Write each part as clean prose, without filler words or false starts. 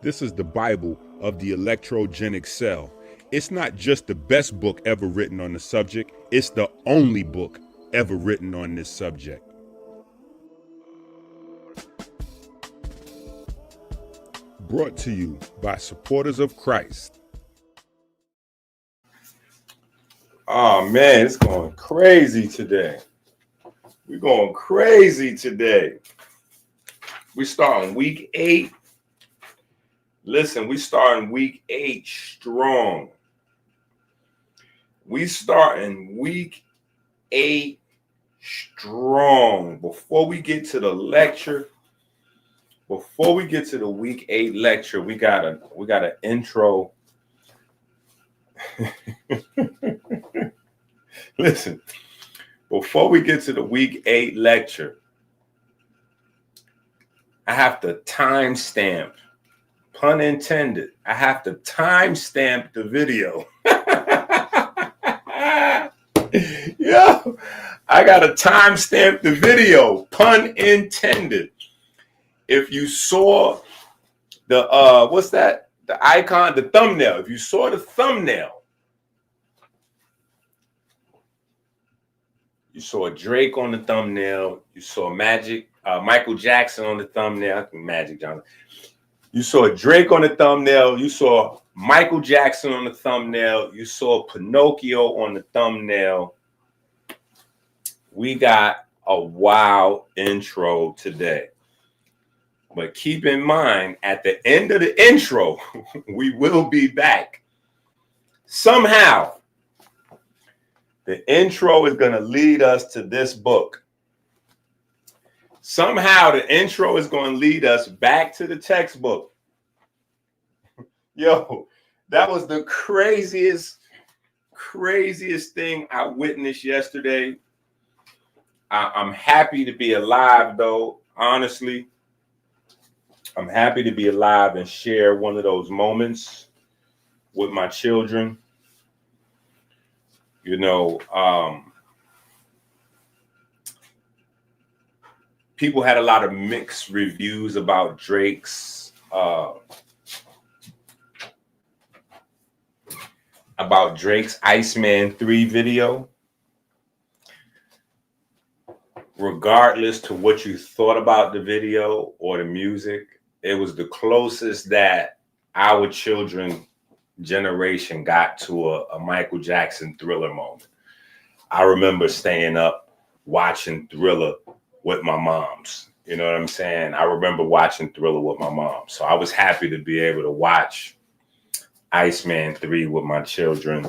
This is the Bible of the electrogenic cell. It's not just the best book ever written on the subject, it's the only book ever written on this subject. Brought to you by supporters of Christ. Oh man, it's going crazy today. We're going crazy today. We starting week 8. Listen, we starting week 8 strong. We starting week 8 strong. Before we get to the lecture, before we get to the week 8 lecture, we got an intro. Listen, before we get to the week 8 lecture, I have to timestamp, pun intended, I have to timestamp the video. Yo, I got to timestamp the video, pun intended. If you saw the, what's that? The icon, the thumbnail. If you saw the thumbnail, you saw Drake on the thumbnail. You saw Michael Jackson on the thumbnail. Magic Johnson. You saw Drake on the thumbnail. You saw Michael Jackson on the thumbnail. You saw Pinocchio on the thumbnail. We got a wild intro today. But keep in mind, at the end of the intro, we will be back. Somehow, the intro is going to lead us to this book. Somehow, the intro is going to lead us back to the textbook. Yo, that was the craziest thing I witnessed yesterday. I'm happy to be alive, though, honestly. I'm happy to be alive and share one of those moments with my children. You know, people had a lot of mixed reviews about Drake's Iceman 3 video. Regardless to what you thought about the video or the music, it was the closest that our children generation got to a Michael Jackson Thriller moment. I remember staying up watching Thriller with my moms. You know what I'm saying? I remember watching Thriller with my mom. So I was happy to be able to watch Iceman 3 with my children.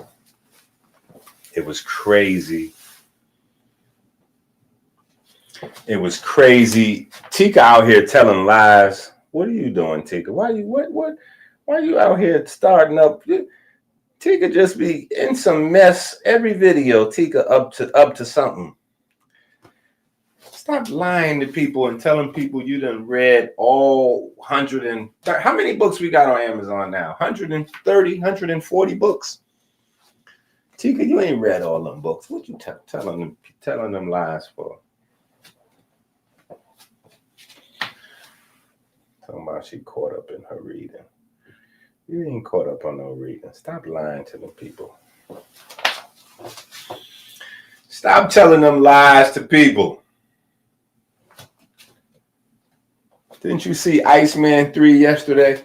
It was crazy. It was crazy. Tika out here telling lies. What are you doing, Tika? Why are you out here starting up? Tika just be in some mess every video. Tika up to something. Stop lying to people and telling people you done read all 130. How many books we got on Amazon now? 130, 140 books. Tika, you ain't read all them books. What you telling them lies for? Talking about she caught up in her reading. You ain't caught up on no reading. Stop lying to them people. Stop telling them lies to people. Didn't you see Iceman 3 yesterday?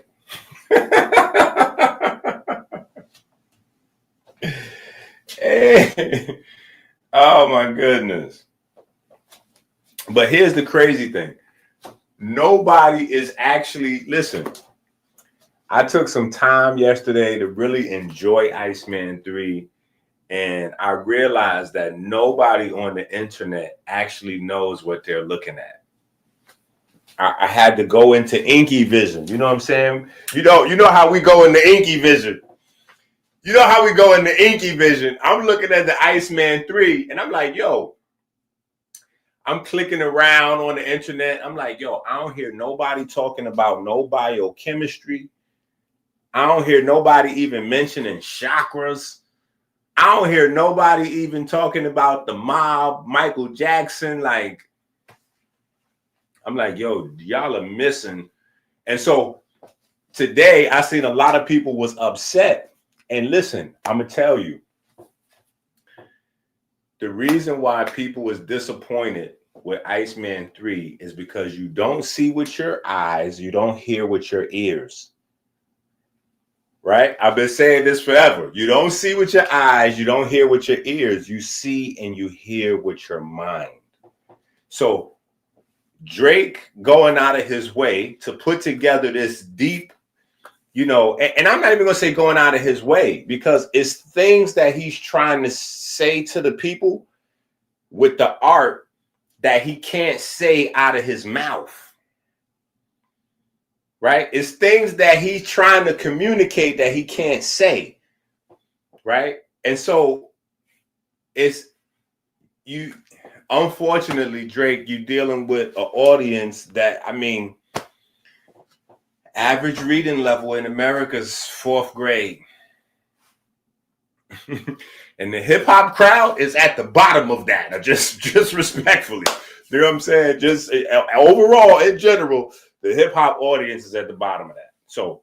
Hey. Oh my goodness. But here's the crazy thing. Nobody is actually, listen, I took some time yesterday to really enjoy Iceman 3, and I realized that nobody on the internet actually knows what they're looking at. I had to go into Inky Vision. You know what I'm saying? You know how we go into Inky Vision. You know how we go into Inky Vision. I'm looking at the Iceman 3, and I'm like, yo, I'm clicking around on the internet. I'm like, yo, I don't hear nobody talking about no biochemistry. I don't hear nobody even mentioning chakras. I don't hear nobody even talking about the mob, Michael Jackson. Like, I'm like, yo, y'all are missing. And so today I seen a lot of people was upset. And listen, I'm gonna tell you, the reason why people was disappointed with Iceman 3 is because you don't see with your eyes, you don't hear with your ears. Right? I've been saying this forever. You don't see with your eyes, you don't hear with your ears. You see and you hear with your mind. So Drake going out of his way to put together this deep, and I'm not even going to say going out of his way, because it's things that he's trying to say to the people with the art that he can't say out of his mouth. Right? It's things that he's trying to communicate that he can't say. Right? And so unfortunately, Drake, you're dealing with an audience that, average reading level in America is 4th grade. And the hip hop crowd is at the bottom of that. Just respectfully. You know what I'm saying? Just overall, in general, the hip hop audience is at the bottom of that. So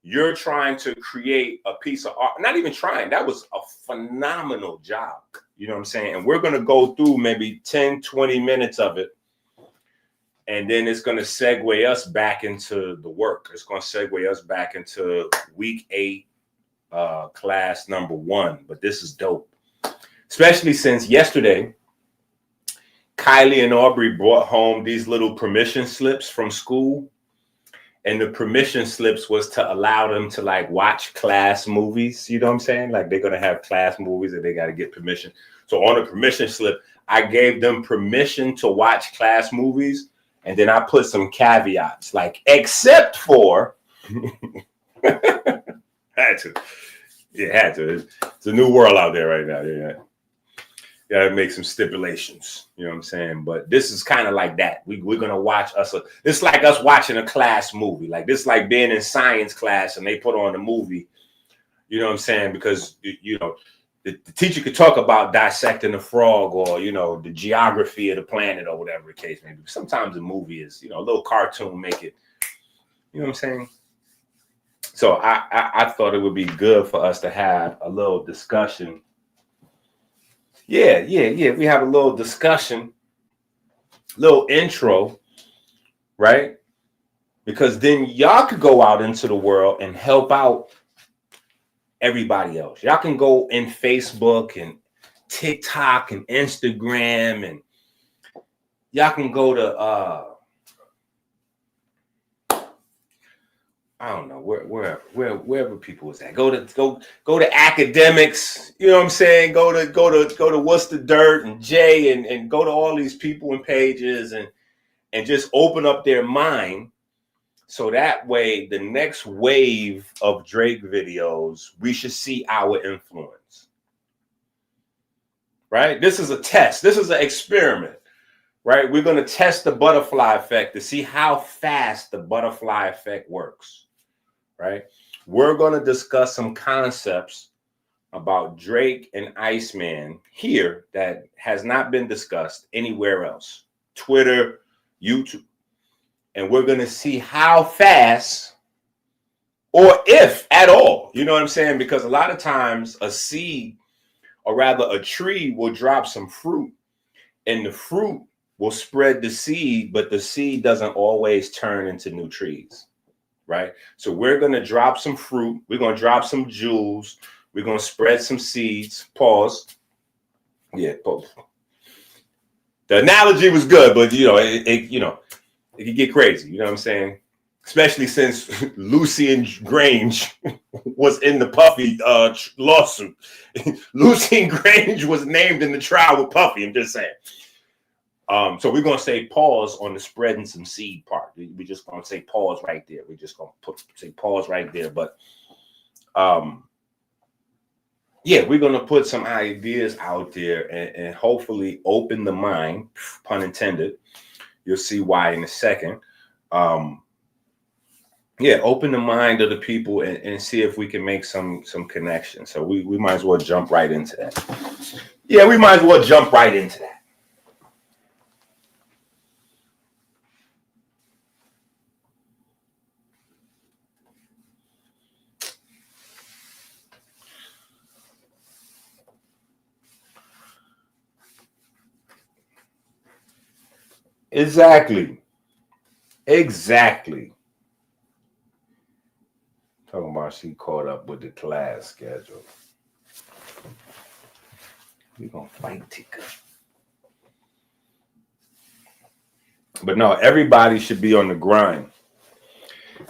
you're trying to create a piece of art. Not even trying. That was a phenomenal job. You know what I'm saying? And we're going to go through maybe 10, 20 minutes of it. And then it's going to segue us back into the work. It's going to segue us back into week 8, class number 1. But this is dope. Especially since yesterday, Kylie and Aubrey brought home these little permission slips from school. And the permission slips was to allow them to watch class movies. You know what I'm saying? They're going to have class movies and they got to get permission. So on the permission slip, I gave them permission to watch class movies. And then I put some caveats, except for, had to. It's a new world out there right now. Yeah. Got to make some stipulations, you know what I'm saying? But this is kind of like that. We're going to watch it's like us watching a class movie. This is like being in science class and they put on a movie, you know what I'm saying? Because, the teacher could talk about dissecting a frog or, the geography of the planet or whatever the case may be. Sometimes the movie is, a little cartoon, make it, you know what I'm saying? So I thought it would be good for us to have a little discussion. Yeah. We have a little discussion, little intro, right? Because then y'all could go out into the world and help out everybody else. Y'all can go in Facebook and TikTok and Instagram, and y'all can go to I don't know wherever people is at. Go to academics. You know what I'm saying? Go to What's the Dirt and Jay and go to all these people and pages and just open up their mind. So that way, the next wave of Drake videos, we should see our influence. Right? This is a test. This is an experiment. Right? We're going to test the butterfly effect to see how fast the butterfly effect works. Right? We're going to discuss some concepts about Drake and Iceman here that has not been discussed anywhere else. Twitter, YouTube. And we're going to see how fast, or if at all, you know what I'm saying? Because a lot of times a seed, or rather a tree, will drop some fruit, and the fruit will spread the seed, but the seed doesn't always turn into new trees, right? So we're going to drop some fruit. We're going to drop some jewels. We're going to spread some seeds. Pause. Yeah, pause. The analogy was good, but it could get crazy, you know what I'm saying? Especially since Lucian Grange was in the Puffy lawsuit. Lucian Grange was named in the trial with Puffy, I'm just saying. So we're going to say pause on the spreading some seed part. We're just going to say pause right there. We're just going to say pause right there. But we're going to put some ideas out there and hopefully open the mind, pun intended. You'll see why in a second. Open the mind of the people and see if we can make some connections. So we might as well jump right into that. Yeah, we might as well jump right into that. Exactly. Talking about she caught up with the class schedule. We gonna fight Tika. But no, everybody should be on the grind.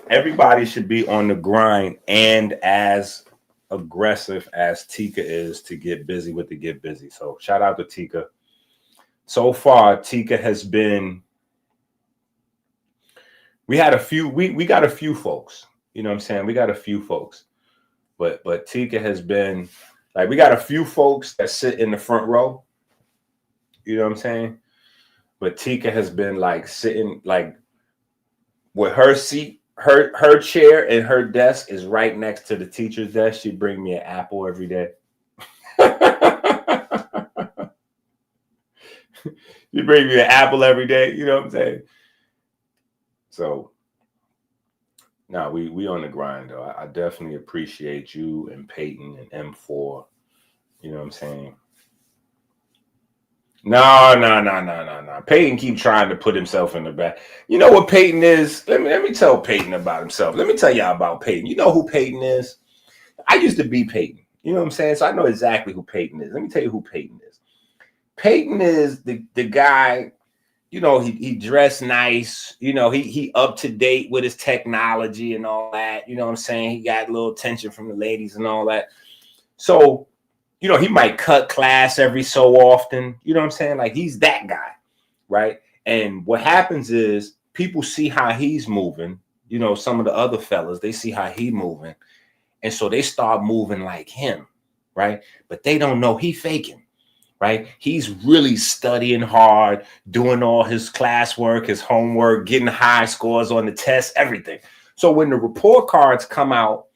Everybody should be on the grind and as aggressive as Tika is to get busy with the get busy. So shout out to Tika. So far, Tika has been. We got a few folks. You know what I'm saying? We got a few folks. But Tika has been like, we got a few folks that sit in the front row. You know what I'm saying? But Tika has been like sitting like with her seat, her chair and her desk is right next to the teacher's desk. She'd bring me an apple every day. You bring me an apple every day. You know what I'm saying? So, no, we on the grind, though. I definitely appreciate you and Peyton and M4. You know what I'm saying? No. Peyton keep trying to put himself in the back. You know what Peyton is? Let me tell Peyton about himself. Let me tell y'all about Peyton. You know who Peyton is? I used to be Peyton. You know what I'm saying? So I know exactly who Peyton is. Let me tell you who Peyton is. Peyton is the guy, you know, he dressed nice. You know, he up to date with his technology and all that. You know what I'm saying? He got a little attention from the ladies and all that. So, you know, he might cut class every so often. You know what I'm saying? Like, he's that guy, right? And what happens is people see how he's moving. You know, some of the other fellas, they see how he moving. And so they start moving like him, right? But they don't know he faking, right? He's really studying hard, doing all his classwork, his homework, getting high scores on the test, everything. So when the report cards come out,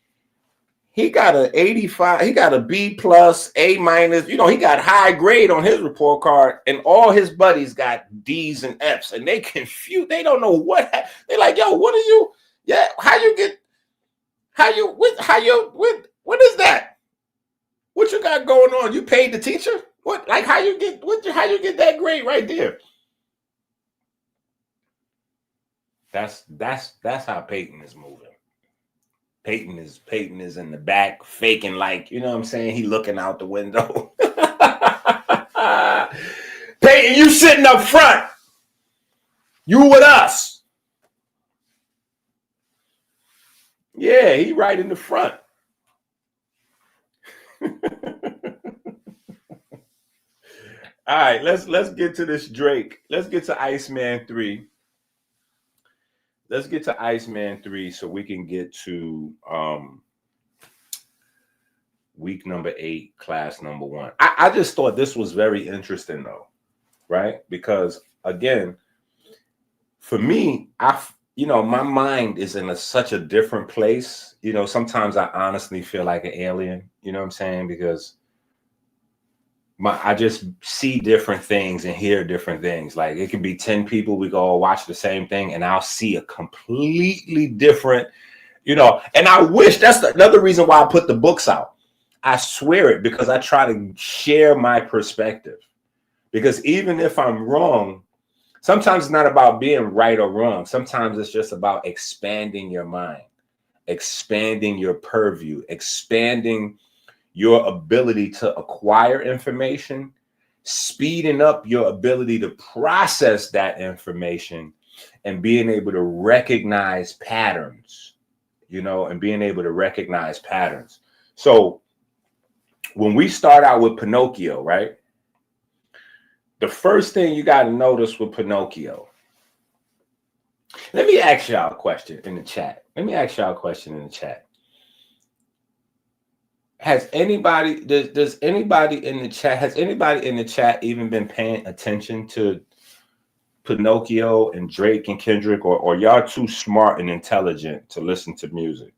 he got an 85, he got a B plus, A minus, you know, he got high grade on his report card, and all his buddies got D's and F's, and they confused. They don't know what. They're like, yo, what are you? Yeah, what is that? What you got going on? You paid the teacher? What, like, how you get that grade right there? That's how Peyton is moving. Peyton is in the back faking, like, you know what I'm saying? He looking out the window. Peyton, you sitting up front. You with us. Yeah, he right in the front. All right, let's get to this Drake. Let's get to Iceman 3. Let's get to Iceman 3 so we can get to week number 8, class number 1. I just thought this was very interesting, though, right? Because, again, for me, my mind is in such a different place. You know, sometimes I honestly feel like an alien, you know what I'm saying? Because I just see different things and hear different things. Like, it could be 10 people, we go all watch the same thing, and I'll see a completely different, you know. And I wish, that's another reason why I put the books out. I swear it, because I try to share my perspective. Because even if I'm wrong, sometimes it's not about being right or wrong. Sometimes it's just about expanding your mind, expanding your purview, expanding your ability to acquire information, speeding up your ability to process that information, and being able to recognize patterns, you know, and being able to recognize patterns. So when we start out with Pinocchio, right? The first thing you got to notice with Pinocchio. Let me ask y'all a question in the chat. Has anybody, does anybody in the chat, has anybody in the chat even been paying attention to Pinocchio and Drake and Kendrick, or y'all too smart and intelligent to listen to music?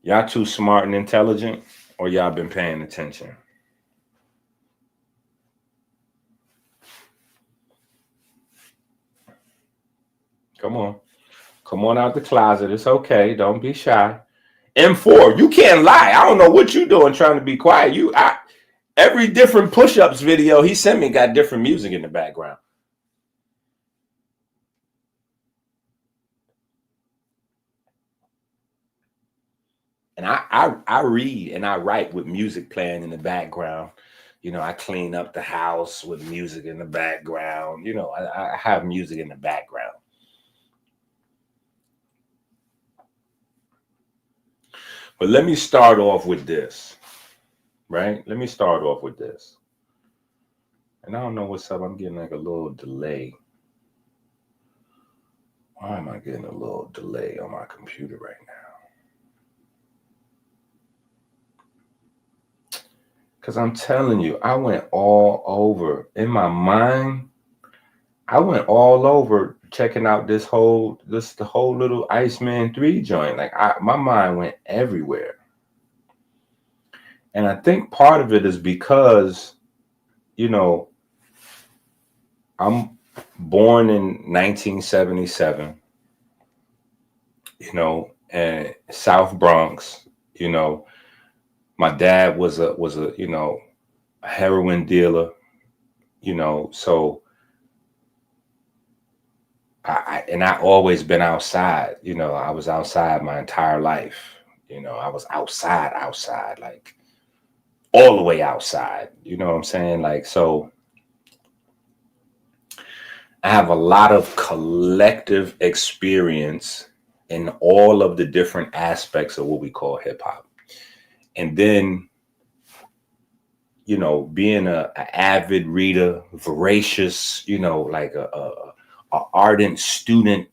Y'all too smart and intelligent, or y'all been paying attention? Come on out the closet. It's okay. Don't be shy. M4, you can't lie. I don't know what you're doing trying to be quiet. Every different push-ups video he sent me got different music in the background. And I read and I write with music playing in the background. You know, I clean up the house with music in the background. You know, I have music in the background. But let me start off with this, right? Let me start off with this. And I don't know what's up. I'm getting like a little delay. Why am I getting a little delay on my computer right now? Because I'm telling you, I went all over in my mind. I went all over checking out the whole little Iceman 3 joint. Like my mind went everywhere. And I think part of it is because, you know, I'm born in 1977, you know, and South Bronx, you know. My dad was a you know, a heroin dealer, you know, so I always been outside, you know. I was outside my entire life, you know. I was outside, like all the way outside, you know what I'm saying? Like, so I have a lot of collective experience in all of the different aspects of what we call hip hop. And then, you know, being a avid reader, voracious, you know, like a ardent student,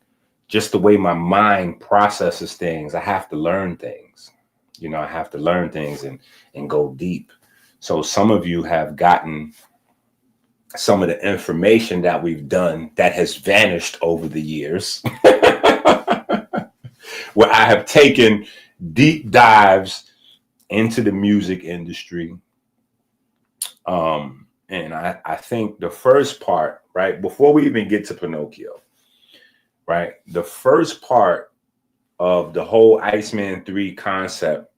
just the way my mind processes things, I have to learn things. You know, I have to learn things and go deep. So some of you have gotten some of the information that we've done that has vanished over the years, where I have taken deep dives into the music industry. And I think the first part, right, before we even get to Pinocchio, right, the first part of the whole Iceman 3 concept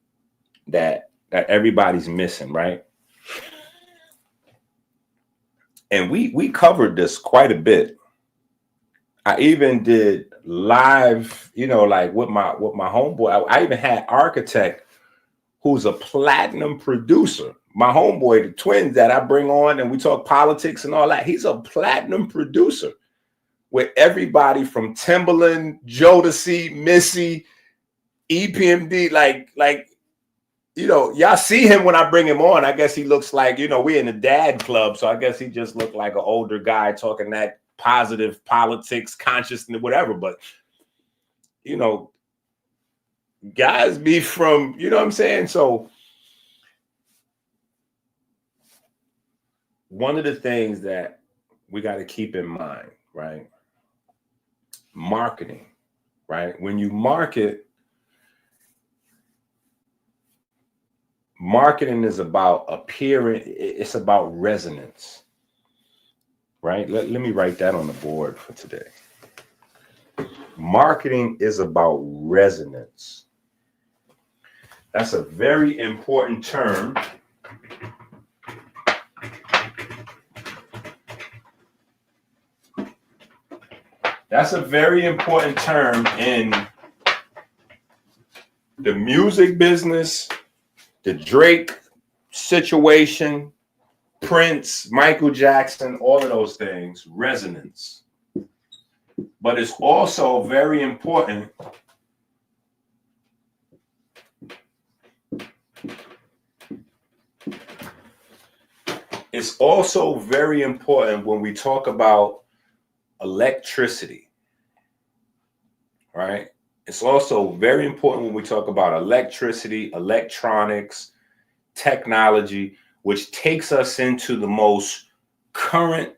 that everybody's missing, right? And we covered this quite a bit. I even did live, you know, like with my homeboy. I even had Architect, who's a platinum producer. My homeboy, the twins that I bring on and we talk politics and all that, he's a platinum producer with everybody from Timbaland, Jodeci, Missy, EPMD, like, you know, y'all see him when I bring him on. I guess he looks like, you know, we're in the dad club. So I guess he just looked like an older guy talking that positive politics, consciousness, whatever. But, you know, guys be from, you know what I'm saying? So one of the things that we got to keep in mind, right? Marketing, right? When you marketing is about appearing, it's about resonance, right? Let me write that on the board for today. Marketing is about resonance. That's a very important term. That's a very important term in the music business, the Drake situation, Prince, Michael Jackson, all of those things, resonance. But it's also very important when we talk about electricity, right? It's also very important when we talk about electricity, electronics, technology, which takes us into the most current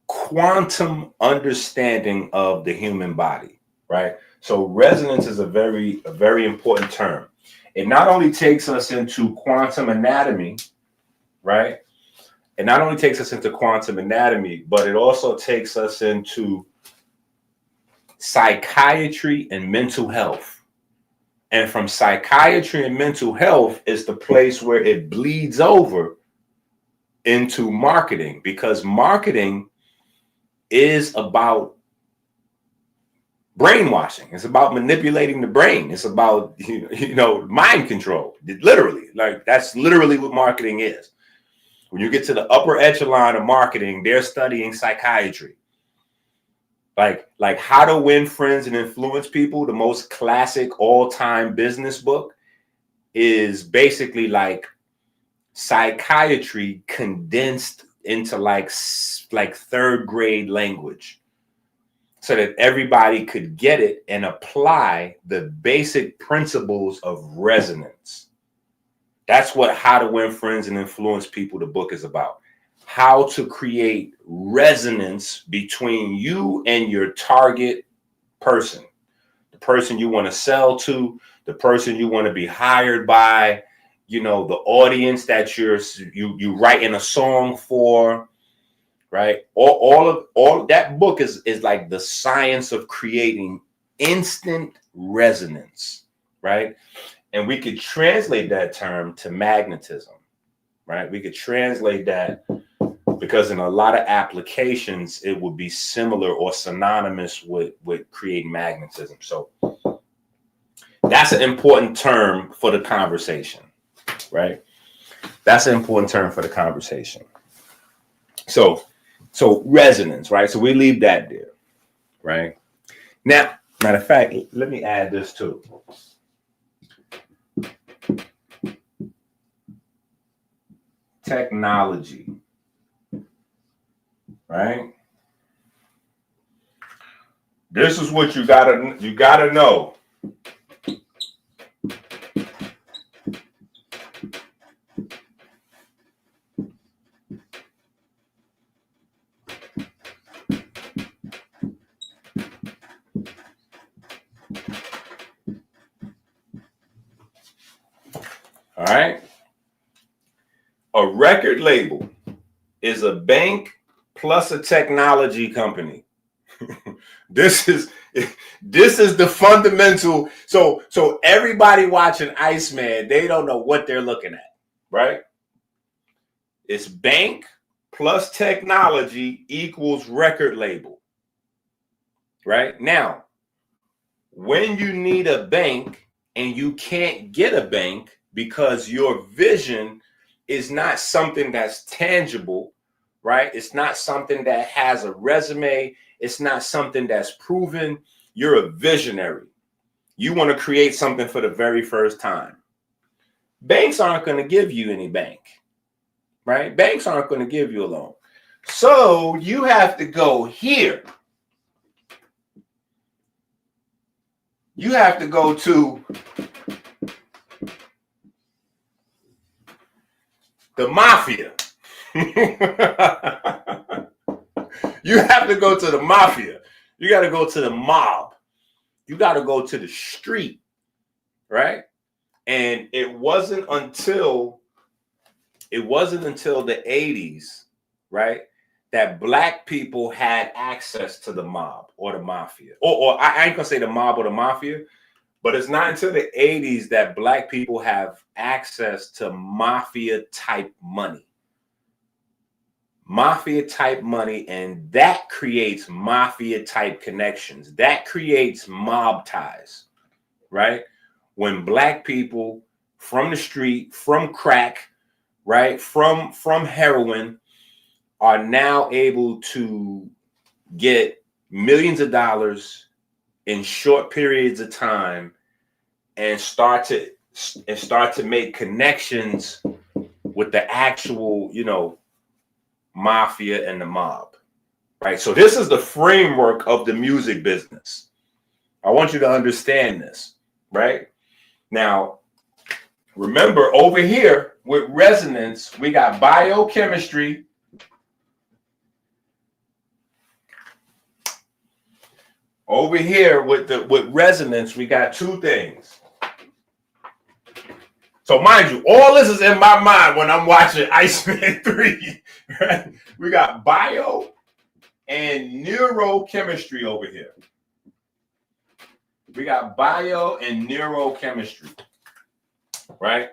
quantum understanding of the human body, right? So resonance is a very important term. It not only takes us into quantum anatomy, right? It not only takes us into quantum anatomy, but it also takes us into psychiatry and mental health. And from psychiatry and mental health is the place where it bleeds over into marketing, because marketing is about brainwashing. It's about manipulating the brain. It's about, mind control. Literally, like that's literally what marketing is. When you get to the upper echelon of marketing, they're studying psychiatry. Like How to Win Friends and Influence People, the most classic all-time business book, is basically like psychiatry condensed into like third grade language, so that everybody could get it and apply the basic principles of resonance. That's what How to Win Friends and Influence People, the book, is about. How to create resonance between you and your target person, the person you want to sell to, the person you want to be hired by, the audience that you writing a song for, right? All that book is like the science of creating instant resonance, right? And we could translate that term to magnetism, right? We could translate that, because in a lot of applications, it would be similar or synonymous with creating magnetism. So that's an important term for the conversation, right? That's an important term for the conversation. So resonance, right? So we leave that there, right? Now, matter of fact, let me add this too. Technology, right? This is what you gotta know. All right. A record label is a bank plus a technology company. This is the fundamental. So everybody watching Iceman, they don't know what they're looking at, right? It's bank plus technology equals record label, right? Now, when you need a bank and you can't get a bank because your vision is not something that's tangible, right? It's not something that has a resume. It's not something that's proven. You're a visionary. You want to create something for the very first time. Banks aren't going to give you any bank, right? Banks aren't going to give you a loan. So you have to go here. You have to go to the mafia. You have to go to the mafia. You got to go to the mob. You got to go to the street, right? And it wasn't until the 80s, right, that black people had access to the mob or the mafia. Or I ain't gonna say the mob or the mafia, but it's not until the 80s that black people have access to mafia type money. Mafia type money, and that creates mafia type connections. That creates mob ties, right? When black people from the street, from crack, right, from heroin, are now able to get millions of dollars in short periods of time and start to make connections with the actual, mafia and the mob, right? So this is the framework of the music business. I want you to understand this, right? Now, remember over here with resonance, we got biochemistry. Over here with resonance, we got two things. So mind you, all this is in my mind when I'm watching Iceman 3. Right? We got bio and neurochemistry over here. We got bio and neurochemistry, right?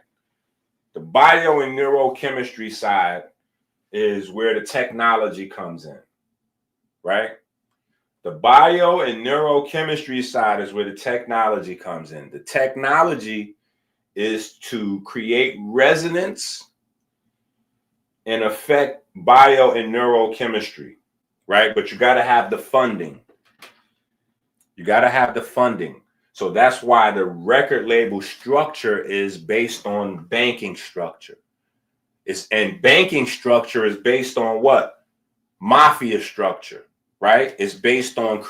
The bio and neurochemistry side is where the technology comes in, right? The bio and neurochemistry side is where the technology comes in. The technology is to create resonance and affect bio and neurochemistry, right? But you got to have the funding. You got to have the funding. So that's why the record label structure is based on banking structure. And banking structure is based on what? Mafia structure, right? It's based on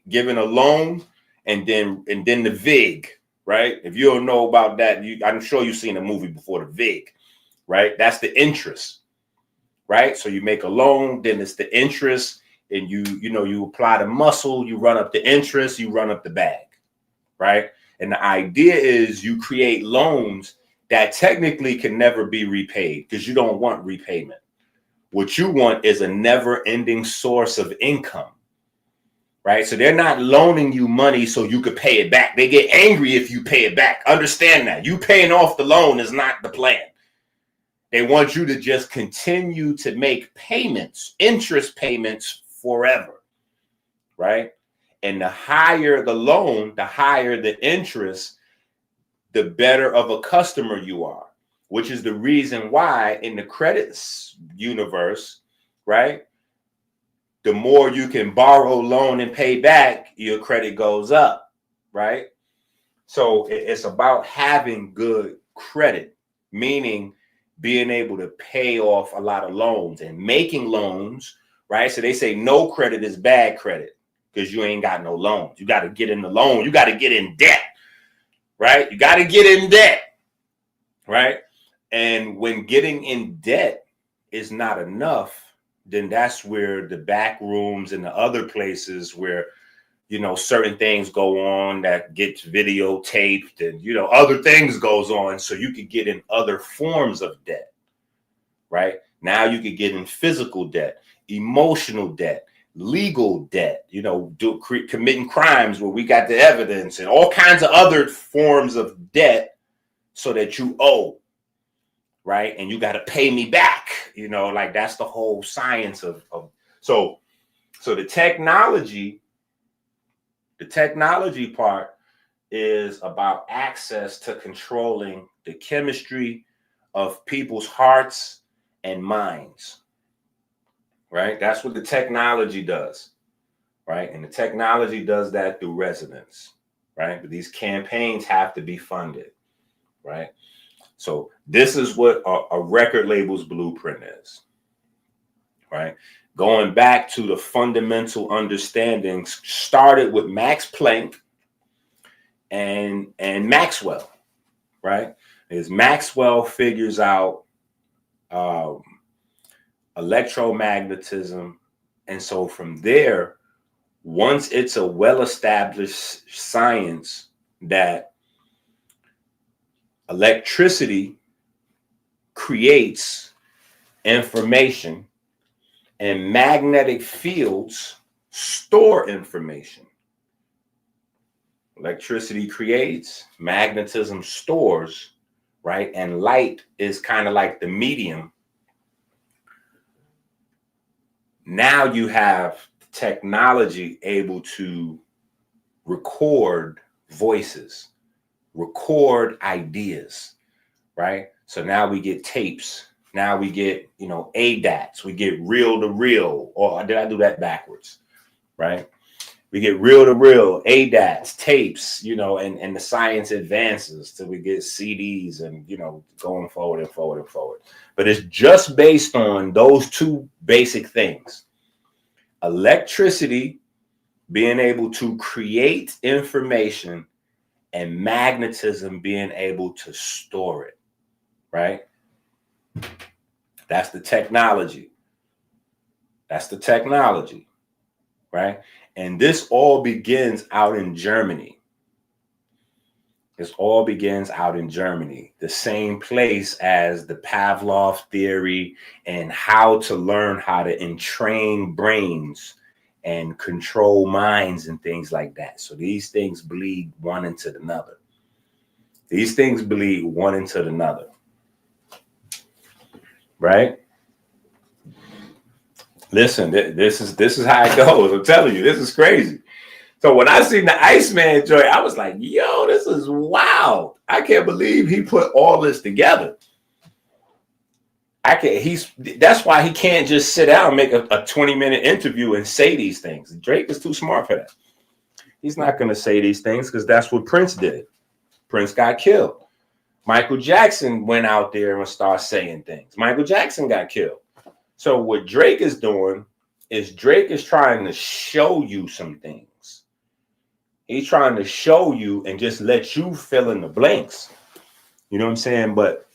giving a loan and then the VIG, right? If you don't know about that, I'm sure you've seen a movie before, the VIG, right? That's the interest, right? So you make a loan, then it's the interest, and you apply the muscle, you run up the interest, you run up the bag, right? And the idea is you create loans that technically can never be repaid because you don't want repayment. What you want is a never-ending source of income, right? So they're not loaning you money so you could pay it back. They get angry if you pay it back. Understand that. You paying off the loan is not the plan. They want you to just continue to make payments, interest payments forever, right? And the higher the loan, the higher the interest, the better of a customer you are, which is the reason why in the credits universe, right, the more you can borrow, loan, and pay back, your credit goes up, right? So it's about having good credit, meaning being able to pay off a lot of loans and making loans, right? So they say no credit is bad credit because you ain't got no loans. You got to get in the loan. You got to get in debt, right? You got to get in debt, right? And when getting in debt is not enough, then that's where the back rooms and the other places where, certain things go on that gets videotaped and, other things goes on. So you could get in other forms of debt, right? Now you could get in physical debt, emotional debt, legal debt, committing crimes where we got the evidence and all kinds of other forms of debt so that you owe, right? And you got to pay me back, like that's the whole science of so the technology part is about access to controlling the chemistry of people's hearts and minds, right? That's what the technology does, right? And the technology does that through resonance, right? But these campaigns have to be funded, right? So this is what a record label's blueprint is, right? Going back to the fundamental understandings started with Max Planck and Maxwell, right? As Maxwell figures out electromagnetism. And so from there, once it's a well-established science that electricity creates information and magnetic fields store information. Electricity creates, magnetism stores, right? And light is kind of like the medium. Now you have technology able to record voices, record ideas, right? So now we get tapes. Now we get, ADATs. We get reel to reel. Or did I do that backwards? Right? We get reel to reel, ADATs, tapes, and the science advances till we get CDs and, going forward and forward and forward. But it's just based on those two basic things. Electricity being able to create information and magnetism being able to store it, right? That's the technology. That's the technology, right? And this all begins out in Germany. This all begins out in Germany, the same place as the Pavlov theory and how to learn how to entrain brains and control minds and things like that. So these things bleed one into another. These things bleed one into another, right? Listen, this is how it goes. I'm telling you, this is crazy. So when I seen the Iceman joint, I was like, yo, this is wild. I can't believe he put all this together. That's why he can't just sit down and make a 20-minute interview and say these things. Drake is too smart for that. He's not going to say these things because that's what Prince did. Prince got killed. Michael Jackson went out there and started saying things. Michael Jackson got killed. So what Drake is doing is Drake is trying to show you some things. He's trying to show you and just let you fill in the blanks. You know what I'm saying? But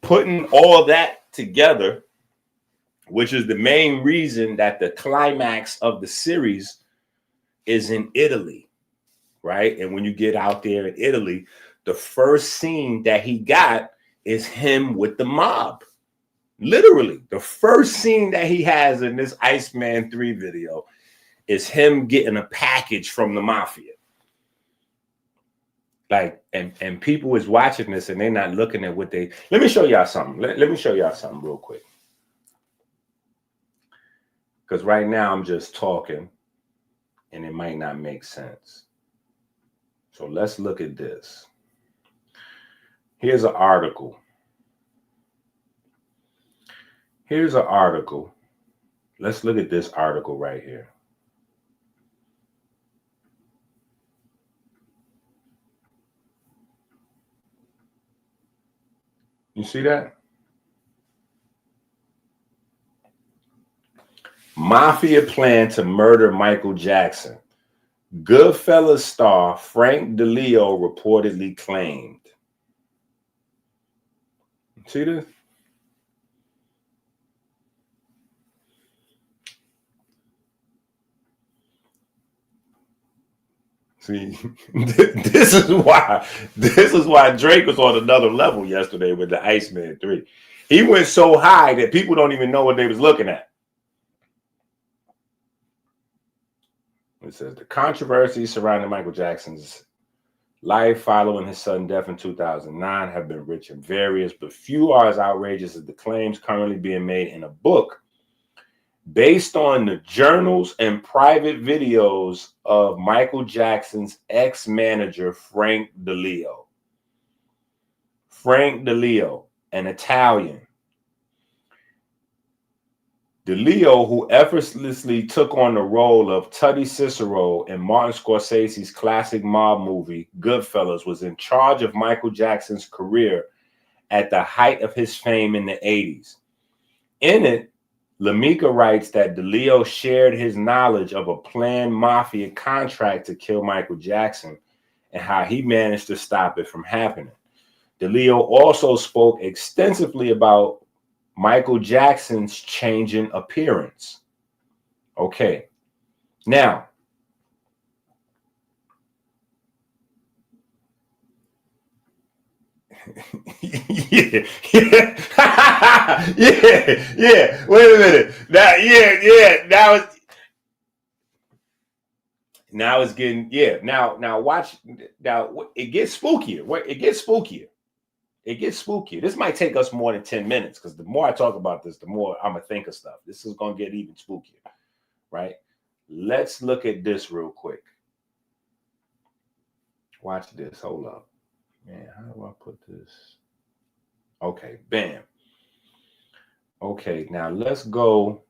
putting all that together, which is the main reason that the climax of the series is in Italy, right? And when you get out there in Italy, the first scene that he got is him with the mob. Literally, the first scene that he has in this Iceman 3 video is him getting a package from the mafia. Like, and people is watching this and they're not looking at what they... Let me show y'all something. Let me show y'all something real quick. Because right now I'm just talking and it might not make sense. So let's look at this. Here's an article. Here's an article. Let's look at this article right here. You see that? Mafia plan to murder Michael Jackson. Goodfellas star Frank DeLeo reportedly claimed. See this? See, this is why Drake was on another level yesterday with the Iceman 3. He went so high that people don't even know what they was looking at. It says the controversy surrounding Michael Jackson's life following his sudden death in 2009 have been rich and various, but few are as outrageous as the claims currently being made in a book based on the journals and private videos of Michael Jackson's ex-manager, Frank DeLeo. Frank DeLeo, an Italian. DeLeo, who effortlessly took on the role of Teddy Cicero in Martin Scorsese's classic mob movie, Goodfellas, was in charge of Michael Jackson's career at the height of his fame in the 80s. In it, Lamika writes that DeLeo shared his knowledge of a planned mafia contract to kill Michael Jackson and how he managed to stop it from happening. DeLeo also spoke extensively about Michael Jackson's changing appearance. Okay. Now, yeah. Wait a minute. Now it's getting Now watch. Now it gets spookier. It gets spookier. It gets spookier. This might take us more than 10 minutes because the more I talk about this, the more I'm gonna think of stuff. This is gonna get even spookier, right? Let's look at this real quick. Watch this. Hold up. Man, how do I put this? Okay, bam. Okay, now let's go.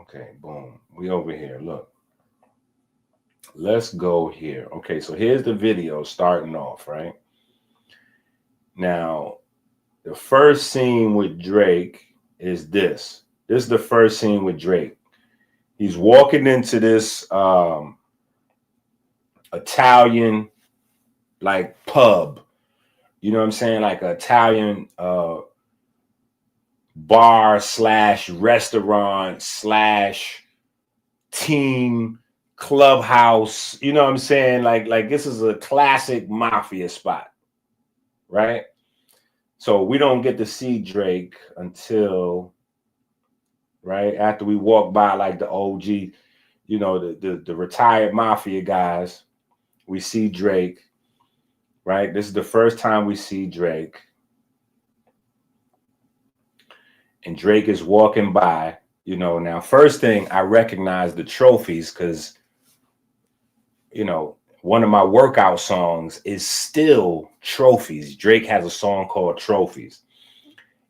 Okay, boom. We over here. Look. Let's go here. Okay, so here's the video starting off, right? Now, the first scene with Drake is this. This is the first scene with Drake. He's walking into this Italian like pub. You know what I'm saying? Like an Italian bar / restaurant / team clubhouse. You know what I'm saying? Like this is a classic mafia spot, right? So we don't get to see Drake until right after we walk by like the OG, you know, the retired mafia guys. We see Drake, right? This is the first time we see Drake. and Drake is walking by, you know. Now, first thing, I recognize the trophies because, you know, one of my workout songs is still Trophies. Drake has a song called Trophies.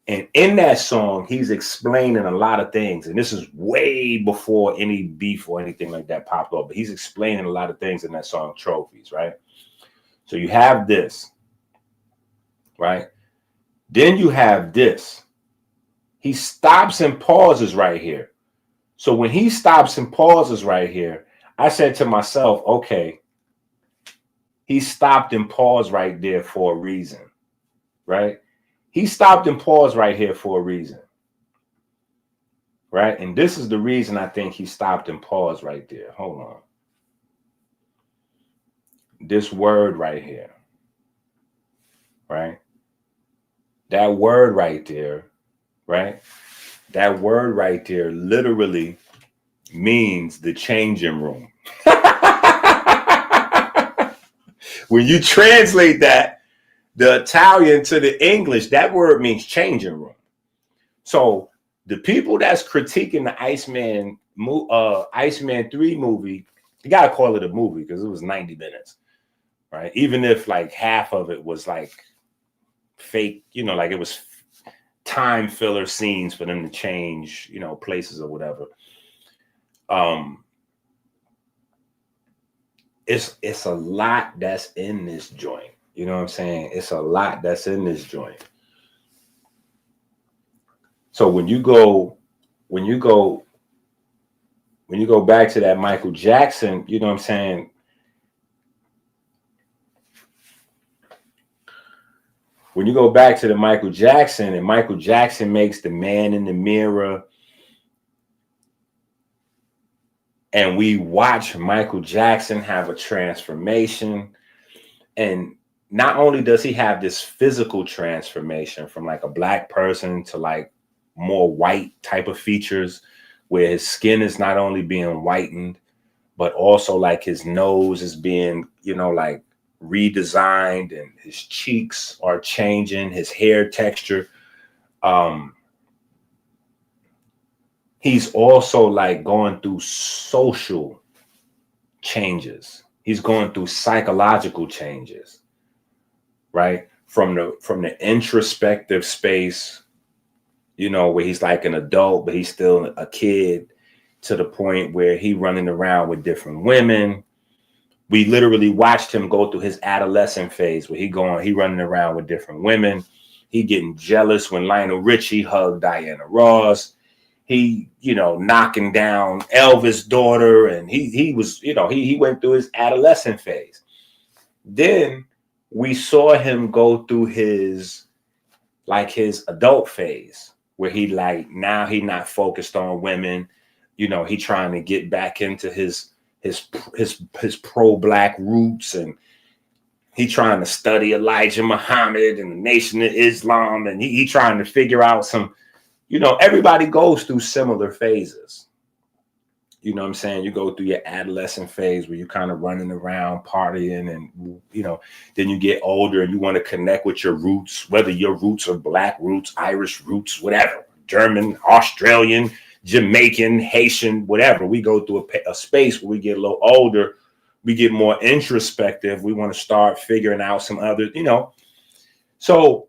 And in that song, he's explaining a lot of things. And this is way before any beef or anything like that popped up. But he's explaining a lot of things in that song, Trophies, right? So you have this, right? Then you have this. He stops and pauses right here. So when he stops and pauses right here, I said to myself, okay, he stopped and paused right there for a reason, right? He stopped and paused right here for a reason, right? And this is the reason I think he stopped and paused right there. Hold on. This word right here, right? That word right there, right? That word right there literally means the changing room. When you translate that, the Italian to the English, that word means changing room. So the people that's critiquing the Iceman 3 movie, you gotta call it a movie because it was 90 minutes, right? Even if like half of it was like fake, you know, like it was time filler scenes for them to change, you know, places or whatever. It's a lot that's in this joint. You know what I'm saying? It's a lot that's in this joint. So when you go back to that Michael Jackson, you know what I'm saying? When you go back to the Michael Jackson, and Michael Jackson makes the man in the mirror, and we watch Michael Jackson have a transformation, and not only does he have this physical transformation from like a black person to like more white type of features, where his skin is not only being whitened, but also like his nose is being, you know, like redesigned, and his cheeks are changing, his hair texture. He's also like going through social changes. He's going through psychological changes, right? From the introspective space, you know, where he's like an adult, but he's still a kid, to the point where he running around with different women. We literally watched him go through his adolescent phase where he running around with different women. He getting jealous when Lionel Richie hugged Diana Ross. He, you know, knocking down Elvis' daughter, and he was, you know, he went through his adolescent phase. Then we saw him go through his adult phase, where he like, now he not focused on women, you know, he trying to get back into his pro-black roots, and he trying to study Elijah Muhammad and the Nation of Islam, and he trying to figure out some, you know, everybody goes through similar phases. You know what I'm saying? You go through your adolescent phase where you're kind of running around partying, and, you know, then you get older and you want to connect with your roots, whether your roots are black roots, Irish roots, whatever, German, Australian, Jamaican, Haitian, whatever. We go through a space where we get a little older, we get more introspective. We want to start figuring out some other, you know. So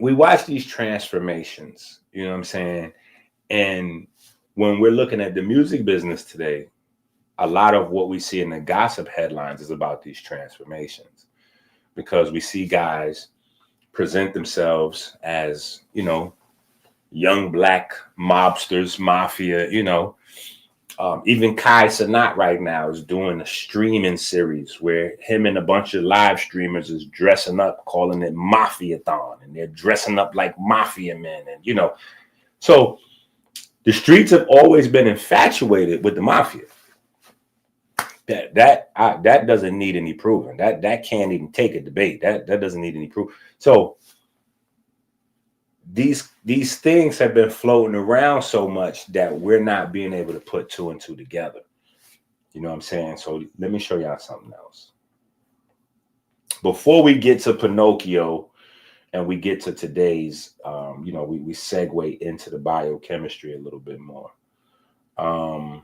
we watch these transformations, you know what I'm saying? And when we're looking at the music business today, a lot of what we see in the gossip headlines is about these transformations, because we see guys present themselves as, you know, young black mobsters, mafia, you know. Even Kai Cenat right now is doing a streaming series where him and a bunch of live streamers is dressing up, calling it Mafia-thon, and they're dressing up like mafia men, and, you know. So the streets have always been infatuated with the mafia. That doesn't need any proving. That can't even take a debate. That doesn't need any proof. So these things have been floating around so much that we're not being able to put two and two together. You know what I'm saying? So let me show y'all something else. Before we get to Pinocchio, and we get to today's, we segue into the biochemistry a little bit more. What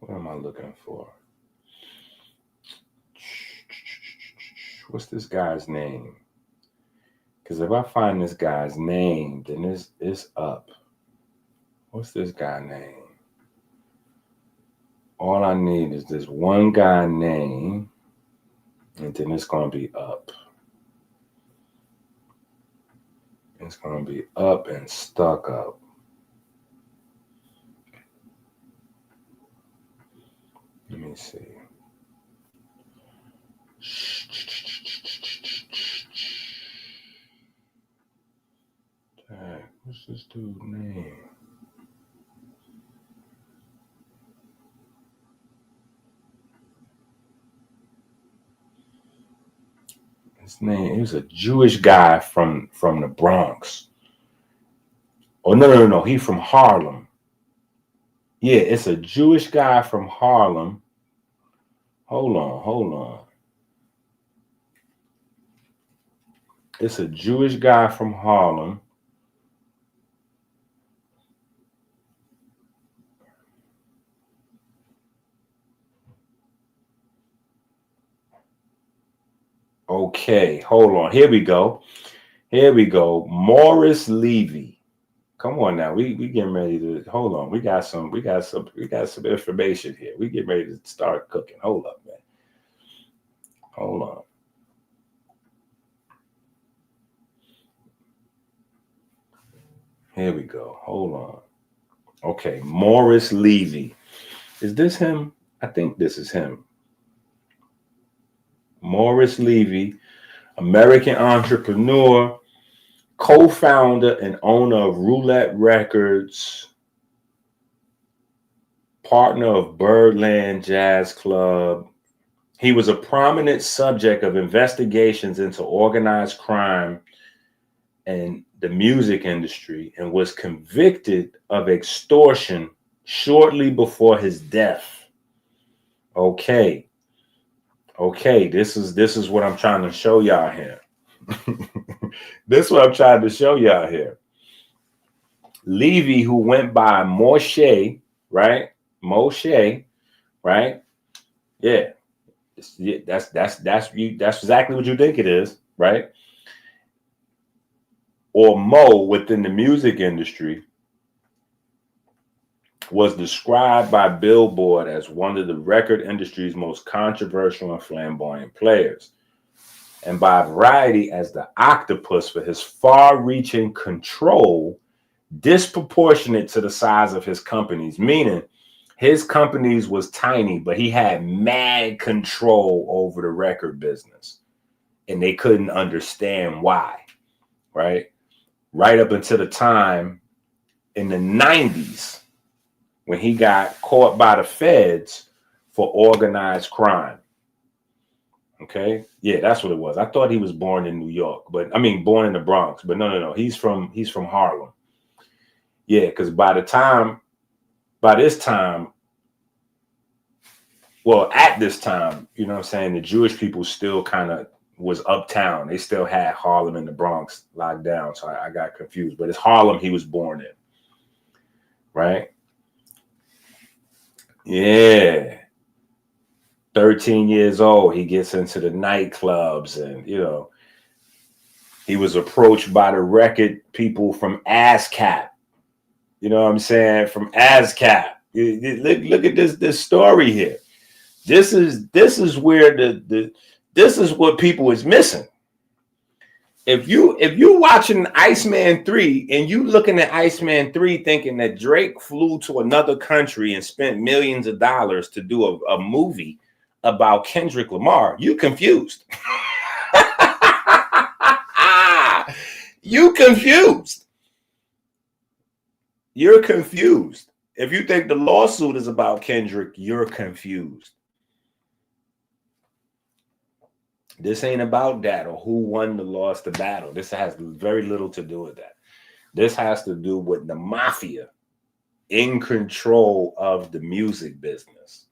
am I looking for? What's this guy's name? Because if I find this guy's name, then it's up. What's this guy's name? All I need is this one guy name, and then it's going to be up. It's going to be up and stuck up. Let me see. Dang, what's this dude's name? His name, he was a Jewish guy from the Bronx. Oh, no. He's from Harlem. Yeah, it's a Jewish guy from Harlem. Hold on. It's a Jewish guy from Harlem. Okay, hold on. Here we go. Morris Levy. Come on now. We getting ready to hold on. We got some information here. We getting ready to start cooking. Hold up, man. Hold on. Here we go. Hold on. Okay, Morris Levy. Is this him? I think this is him. Morris Levy, American entrepreneur, co-founder and owner of Roulette Records, partner of Birdland Jazz Club. He was a prominent subject of investigations into organized crime and the music industry, and was convicted of extortion shortly before his death. Okay, this is what I'm trying to show y'all here. This is what I'm trying to show y'all here. Levy, who went by Moshe, right? Moshe, right? Yeah. That's exactly what you think it is, right? Or Mo within the music industry, was described by Billboard as one of the record industry's most controversial and flamboyant players, and by Variety as the octopus for his far-reaching control disproportionate to the size of his companies, meaning his companies was tiny, but he had mad control over the record business, and they couldn't understand why, right? Right up until the time in the 90s when he got caught by the feds for organized crime. Okay. Yeah, that's what it was. I thought he was born in New York, but born in the Bronx, but no. He's from Harlem. Yeah, because by this time, at this time, you know what I'm saying, the Jewish people still kind of was uptown. They still had Harlem and the Bronx locked down. So I got confused, but it's Harlem he was born in. Right? Yeah. 13 years old, he gets into the nightclubs, and he was approached by the record people from ASCAP. You know what I'm saying? From ASCAP. Look at this story here. This is where this is what people is missing. If you watching Iceman 3 and you looking at Iceman 3 thinking that Drake flew to another country and spent millions of dollars to do a movie about Kendrick Lamar, you confused. You confused. You're confused. If you think the lawsuit is about Kendrick, you're confused. This ain't about that or who won or lost the battle. This has very little to do with that. This has to do with the mafia in control of the music business.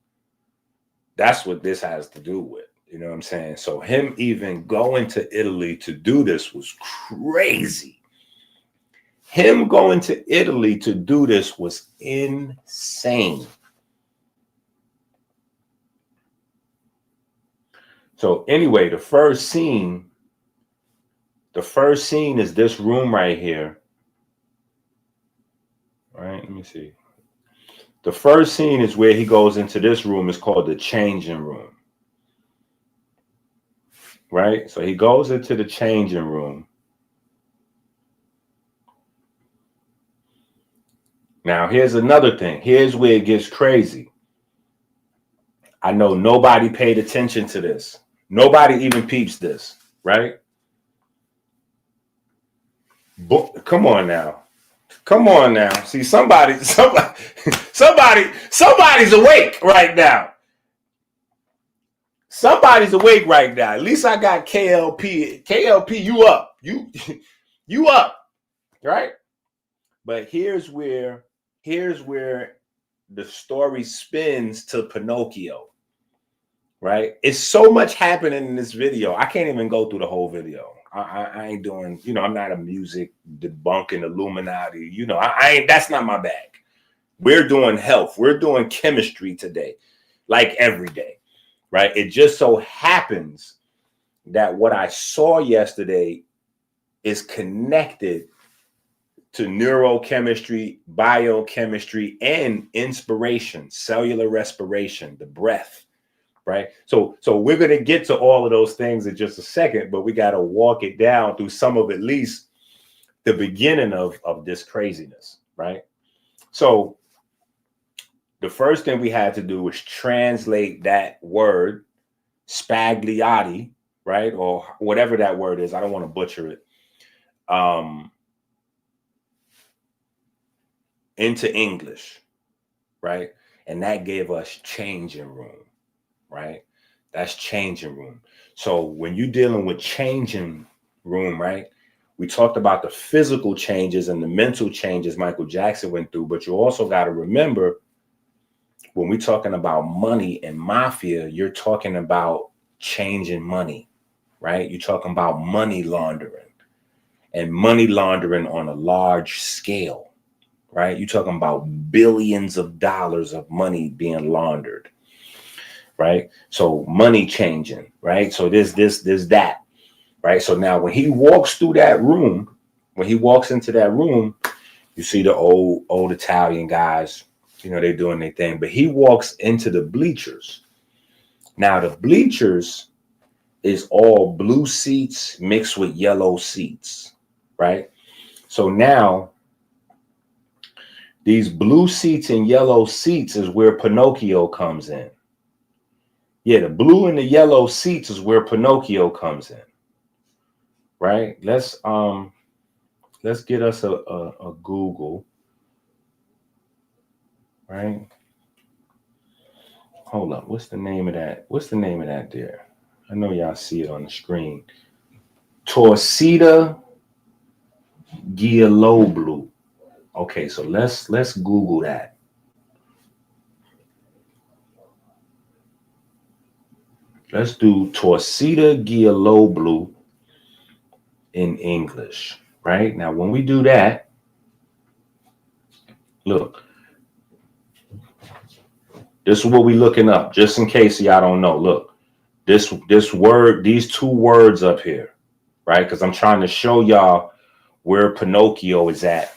That's what this has to do with. You know what I'm saying? So him even going to Italy to do this was crazy. Him going to Italy to do this was insane. So anyway, the first scene is this room right here. All right, let me see. The first scene is where he goes into this room. It's called the changing room. Right? So he goes into the changing room. Now, here's another thing. Here's where it gets crazy. I know nobody paid attention to this. Nobody even peeps this, right? Come on now. Come on now. See, somebody's awake right now. Somebody's awake right now. At least I got KLP. KLP, you up. You up. Right? But here's where the story spins to Pinocchio. Right? It's so much happening in this video. I can't even go through the whole video. I ain't doing, I'm not a music debunking Illuminati. I ain't, that's not my bag. We're doing health. We're doing chemistry today, like every day, right? It just so happens that what I saw yesterday is connected to neurochemistry, biochemistry, and inspiration, cellular respiration, the breath. Right. So we're going to get to all of those things in just a second, but we got to walk it down through some of at least the beginning of this craziness. Right. So the first thing we had to do was translate that word spagliati, right, or whatever that word is. I don't want to butcher it. Into English. Right. And that gave us changing room. Right? That's changing room. So when you're dealing with changing room, right? We talked about the physical changes and the mental changes Michael Jackson went through, but you also got to remember when we're talking about money and mafia, you're talking about changing money, right? You're talking about money laundering and money laundering on a large scale, right? You're talking about billions of dollars of money being laundered. Right. So money changing. Right. So there's that. Right. So now when he walks through that room, when he walks into that room, you see the old Italian guys, they're doing their thing. But he walks into the bleachers. Now, the bleachers is all blue seats mixed with yellow seats. Right. So now these blue seats and yellow seats is where Pinocchio comes in. Yeah, the blue and the yellow seats is where Pinocchio comes in. Right? Let's get us a Google. Right? Hold up. What's the name of that? What's the name of that there? I know y'all see it on the screen. Torcida Giallo. Okay, so let's Google that. Let's do Torcida Giallo in English. Right? Now, when we do that, look, this is what we're looking up, just in case y'all don't know. Look, this word, these two words up here, right? Because I'm trying to show y'all where Pinocchio is at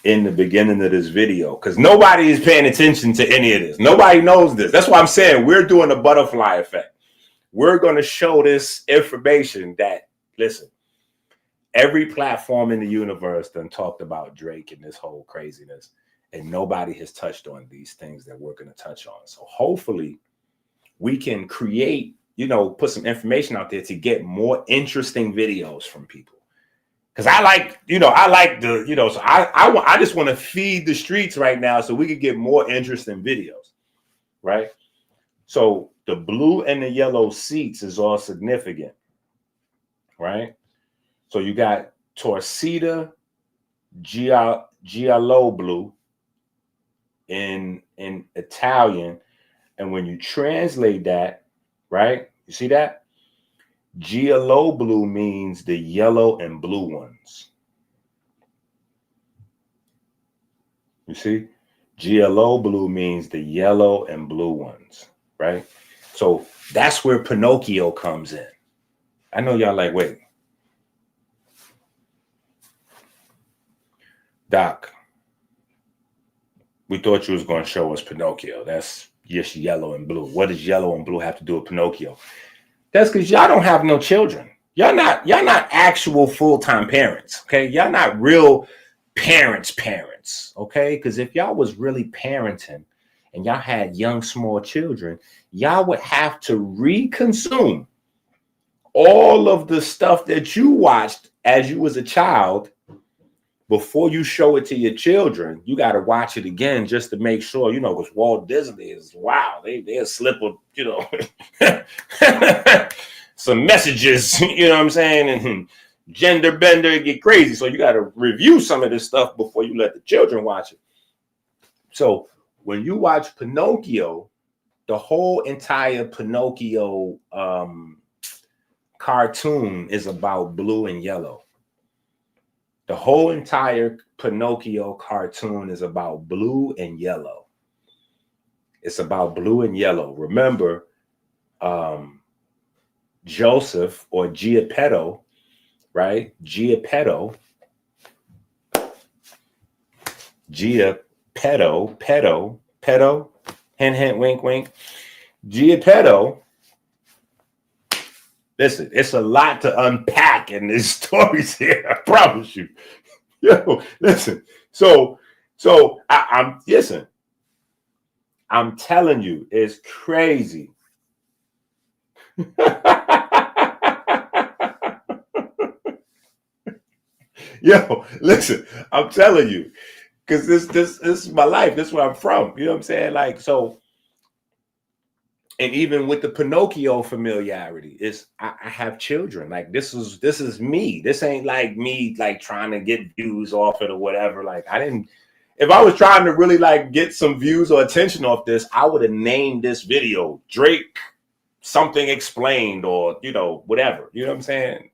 in the beginning of this video. Because nobody is paying attention to any of this. Nobody knows this. That's why I'm saying we're doing a butterfly effect. We're going to show this information that, listen, every platform in the universe done talked about Drake and this whole craziness. And nobody has touched on these things that we're going to touch on. So hopefully we can create, put some information out there to get more interesting videos from people. Because I like so I just want to feed the streets right now so we can get more interesting videos. Right. So the blue and the yellow seats is all significant. Right. So you got Torcida Giallo in Italian, and when you translate that, right, You see that? Giallo blue means the yellow and blue ones. You see? Giallo blue means the yellow and blue ones, right? So that's where Pinocchio comes in. I know y'all like, wait. Doc, we thought you was going to show us Pinocchio. That's just yellow and blue. What does yellow and blue have to do with Pinocchio? That's because y'all don't have no children. Y'all not actual full-time parents, okay? Y'all not real parents, okay? Because if y'all was really parenting and y'all had young, small children, y'all would have to reconsume all of the stuff that you watched as you was a child. Before you show it to your children, you got to watch it again just to make sure, because Walt Disney is, wow, they'll slip some messages, you know what I'm saying? And gender bender, get crazy. So you got to review some of this stuff before you let the children watch it. So when you watch Pinocchio, the whole entire Pinocchio cartoon is about blue and yellow. The whole entire Pinocchio cartoon is about blue and yellow. It's about blue and yellow. Remember, Joseph or Geppetto, right? Geppetto, hint, hint, wink, wink. Geppetto. Listen, it's a lot to unpack in these stories here. I promise you. Yo, listen. So I'm listen. I'm telling you, it's crazy. Yo, listen. I'm telling you, because this is my life. This is where I'm from. You know what I'm saying? Like so. And even with the Pinocchio familiarity, I have children. Like this is me. This ain't like me like trying to get views off it or whatever. Like if I was trying to really like get some views or attention off this, I would have named this video Drake something explained or whatever. You know what I'm saying?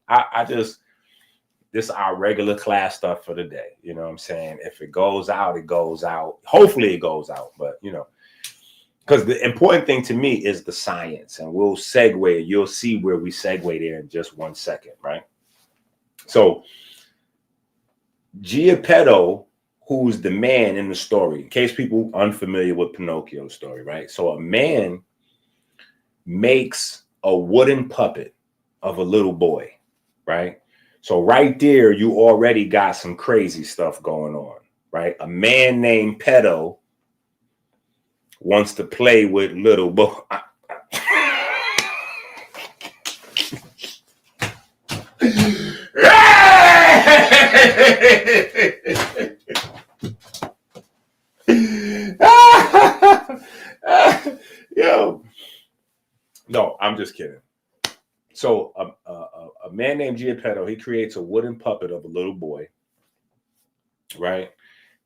This is our regular class stuff for the day. You know what I'm saying? If it goes out, it goes out. Hopefully it goes out, but because the important thing to me is the science, and we'll segue. You'll see where we segue there in just 1 second, right? So, Geppetto, who's the man in the story, in case people unfamiliar with Pinocchio's story, right? So, a man makes a wooden puppet of a little boy, right? So, right there, you already got some crazy stuff going on, right? A man named Pedo wants to play with little boy. Yo, no, I'm just kidding. So a man named Geppetto, he creates a wooden puppet of a little boy, right?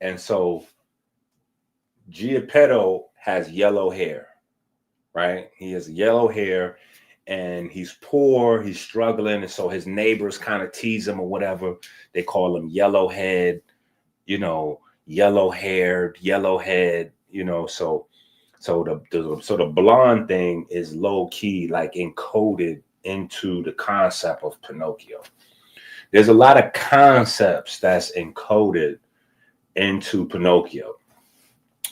And so Geppetto has yellow hair, right? He has yellow hair and he's poor, he's struggling. And so his neighbors kind of tease him or whatever. They call him yellowhead, yellow haired, yellowhead, so the blonde thing is low key, like encoded into the concept of Pinocchio. There's a lot of concepts that's encoded into Pinocchio.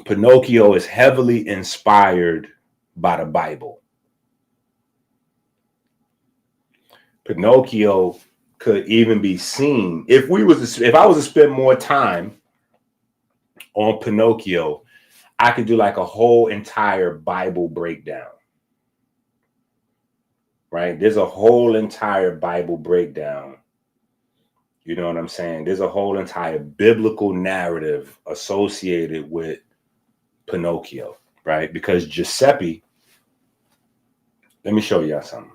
Pinocchio is heavily inspired by the Bible. Pinocchio could even be seen if I was to spend more time on Pinocchio, I could do like a whole entire Bible breakdown. Right? There's a whole entire Bible breakdown. You know what I'm saying? There's a whole entire biblical narrative associated with Pinocchio, right? Because Giuseppe, let me show y'all something.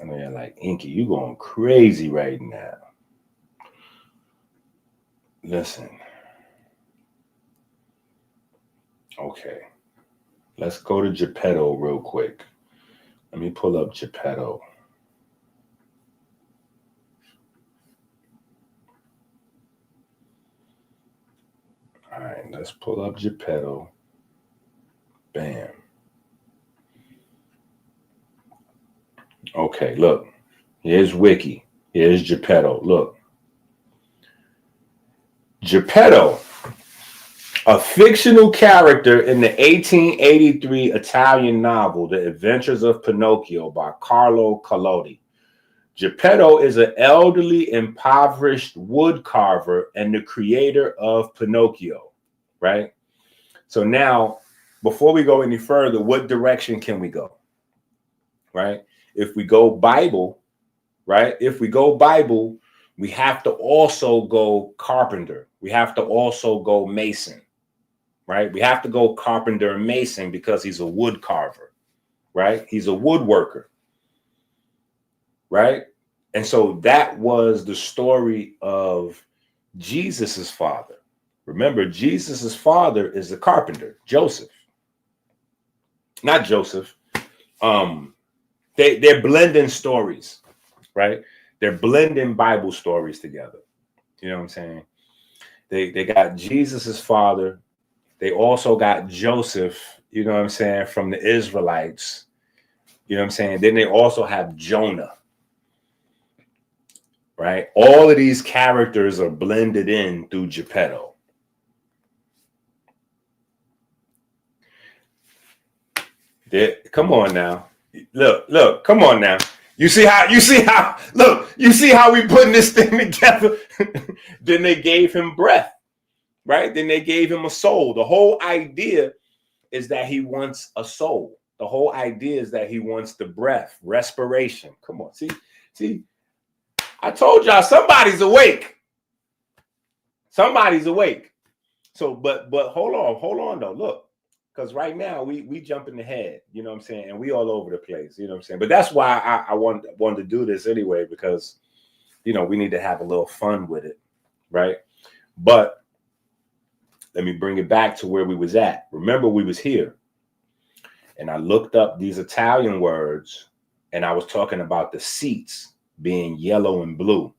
I know you're like, Inky, you going crazy right now. Listen. Okay. Let's go to Geppetto real quick. Let me pull up Geppetto. All right, let's pull up Geppetto. Bam. Okay, look. Here's Wiki. Here's Geppetto. Look. Geppetto, a fictional character in the 1883 Italian novel, The Adventures of Pinocchio by Carlo Collodi. Geppetto is an elderly, impoverished wood carver and the creator of Pinocchio, right? So now, before we go any further, what direction can we go, right? If we go Bible, right? If we go Bible, we have to also go carpenter. We have to also go mason, right? We have to go carpenter and mason because he's a wood carver, right? He's a woodworker, right? And so that was the story of Jesus's father. Remember, Jesus's father is the carpenter, Joseph. Not Joseph. They're blending stories, right? They're blending Bible stories together. You know what I'm saying? They got Jesus's father. They also got Joseph, you know what I'm saying, from the Israelites. You know what I'm saying? Then they also have Jonah. Right? All of these characters are blended in through Geppetto. Come on now. Look, come on now. You see how we putting this thing together? Then they gave him breath, right? Then they gave him a soul. The whole idea is that he wants a soul. The whole idea is that he wants the breath, respiration. Come on, see. I told y'all somebody's awake. Somebody's awake. So, but hold on though. Look, because right now we jumping ahead, you know what I'm saying, and we all over the place, you know what I'm saying. But that's why I wanted to do this anyway, because you know we need to have a little fun with it, right? But let me bring it back to where we was at. Remember, we was here, and I looked up these Italian words, and I was talking about the seats being yellow and blue,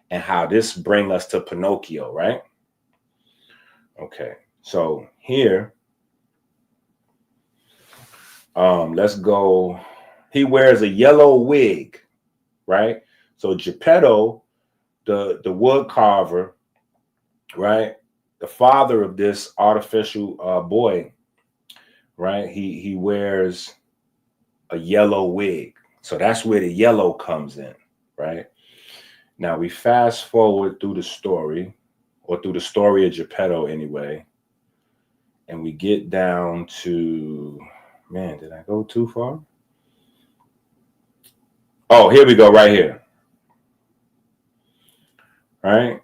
and how this bring us to Pinocchio, right? Okay, so here, let's go. He wears a yellow wig, right? So Geppetto, the wood carver, right? The father of this artificial boy, right? He wears a yellow wig. So that's where the yellow comes in, right? Now we fast forward through the story, or through the story of Geppetto anyway, and we get down to, man, did I go too far? Oh, here we go, right here. Right?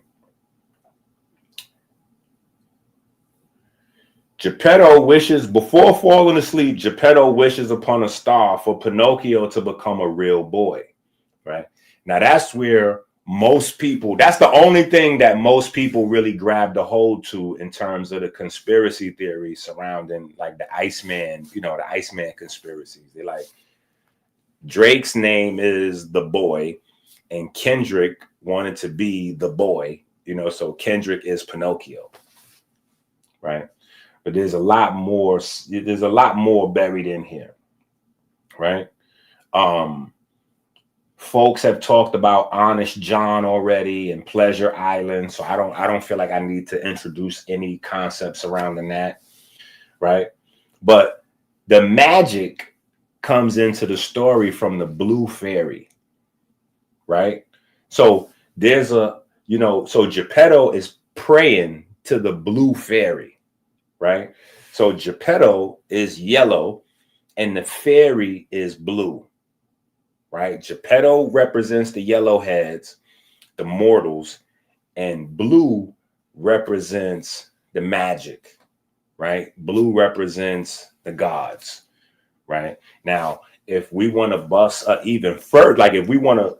Geppetto wishes, before falling asleep, Geppetto wishes upon a star for Pinocchio to become a real boy, right? Now that's where most people, that's the only thing that most people really grabbed a hold to in terms of the conspiracy theory surrounding like the Iceman, you know, the Iceman conspiracies. They're like, Drake's name is the boy and Kendrick wanted to be the boy, you know, so Kendrick is Pinocchio, right? But there's a lot more buried in here, right? Folks have talked about Honest John already and Pleasure Island, so I don't feel like I need to introduce any concepts surrounding that, right? But the magic comes into the story from the Blue Fairy, right? So there's a, you know, so Geppetto is praying to the Blue Fairy, right? So Geppetto is yellow and the fairy is blue, right? Geppetto represents the yellowheads, the mortals, and blue represents the magic, right? Blue represents the gods, right? Now, if we want to bust even further, like if we want to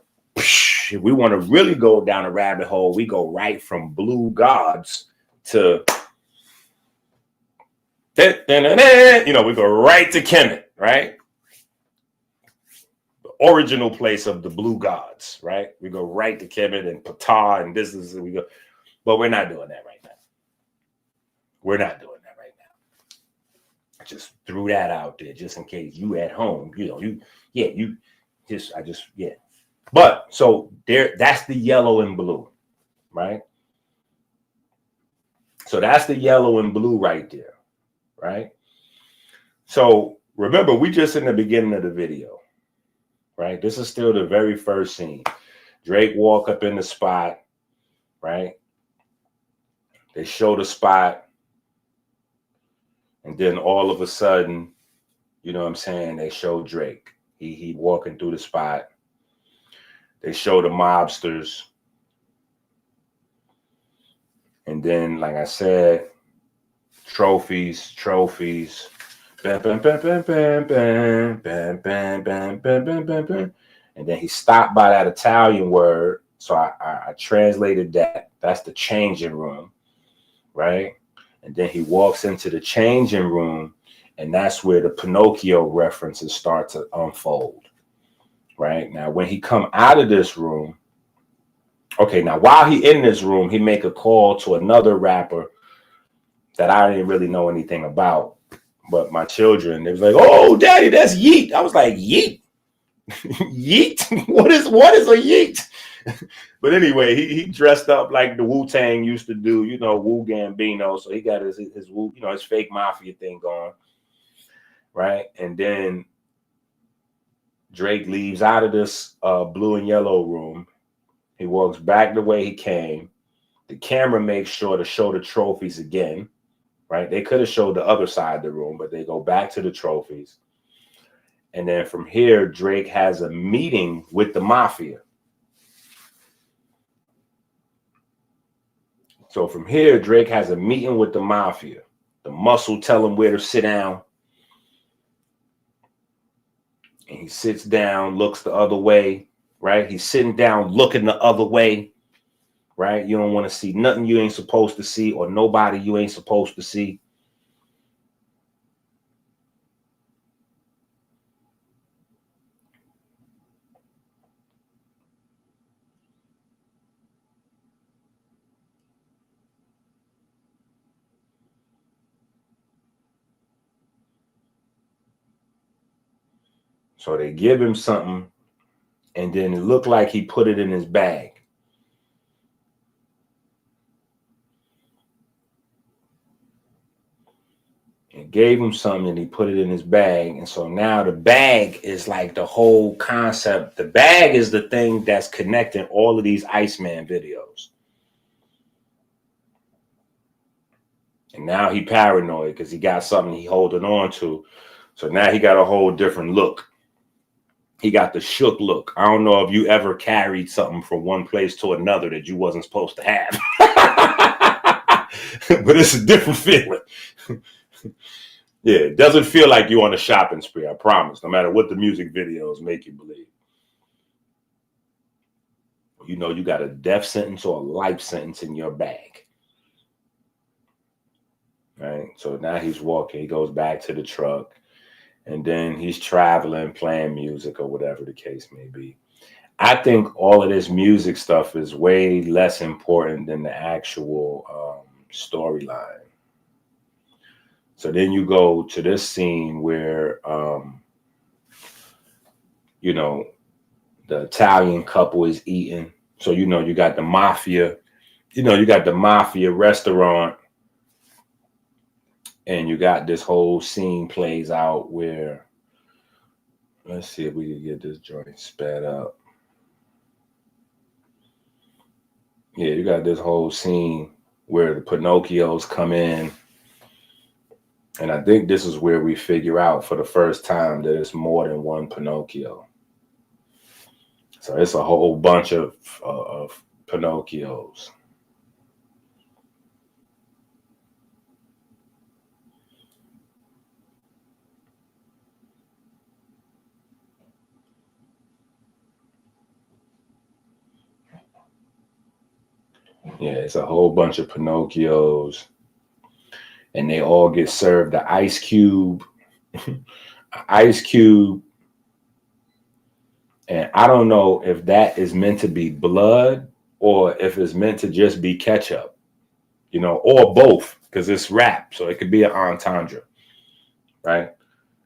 really go down a rabbit hole, we go right from blue gods to You know, we go right to Kemet, right? The original place of the blue gods, right? We go right to Kemet and Ptah and this is, we go, but we're not doing that right now. We're not doing that right now. I just threw that out there just in case you at home, you know, yeah. But so there, that's the yellow and blue, right? So that's the yellow and blue right there, right? So remember, we just in the beginning of the video, right? This is still the very first scene. Drake walk up in the spot, right? They show the spot. And then all of a sudden, you know what I'm saying, they show Drake. He walking through the spot. They show the mobsters. And then, like I said, trophies. Bam, bam, bam, bam, bam, bam, bam, bam, bam, bam, bam, bam, bam. And then he stopped by that Italian word. So I translated that. That's the changing room, right? And then he walks into the changing room, and that's where the Pinocchio references start to unfold, right? Now, when he come out of this room, okay, now while he in this room, he make a call to another rapper that I didn't really know anything about. But my children, they was like, "Oh, Daddy, that's Yeet." I was like, "Yeet? Yeet? What is a Yeet?" But anyway, he dressed up like the Wu-Tang used to do, you know, Wu Gambino. So he got his Wu, you know, his fake mafia thing going, right? And then Drake leaves out of this blue and yellow room. He walks back the way he came. The camera makes sure to show the trophies again, right? They could have showed the other side of the room, but they go back to the trophies. And then from here, Drake has a meeting with the mafia. So from here, Drake has a meeting with the mafia. The muscle tell him where to sit down. And he sits down, looks the other way, right? He's sitting down, looking the other way, right? You don't want to see nothing you ain't supposed to see or nobody you ain't supposed to see. So they give him something, and then it looked like he put it in his bag. It gave him something, and he put it in his bag. And so now the bag is like the whole concept. The bag is the thing that's connecting all of these Iceman videos. And now he paranoid because he got something he holding on to. So now he got a whole different look. He got the shook look. I don't know if you ever carried something from one place to another that you wasn't supposed to have. But it's a different feeling. Yeah, it doesn't feel like you're on a shopping spree, I promise, no matter what the music videos make you believe. You know you got a death sentence or a life sentence in your bag. Right? So now he's walking, he goes back to the truck. And then he's traveling, playing music or whatever the case may be. I think all of this music stuff is way less important than the actual storyline. So then you go to this scene where, you know, the Italian couple is eating. So, you know, you got the mafia, restaurant. And you got this whole scene plays out where, let's see if we can get this joint sped up. Yeah, you got this whole scene where the Pinocchios come in. And I think this is where we figure out for the first time that it's more than one Pinocchio. So it's a whole bunch of Pinocchios. Yeah, it's a whole bunch of Pinocchios. and they all get served the ice cube, ice cube. And I don't know if that is meant to be blood or if it's meant to just be ketchup, you know, or both, because it's wrapped. So it could be an entendre, right?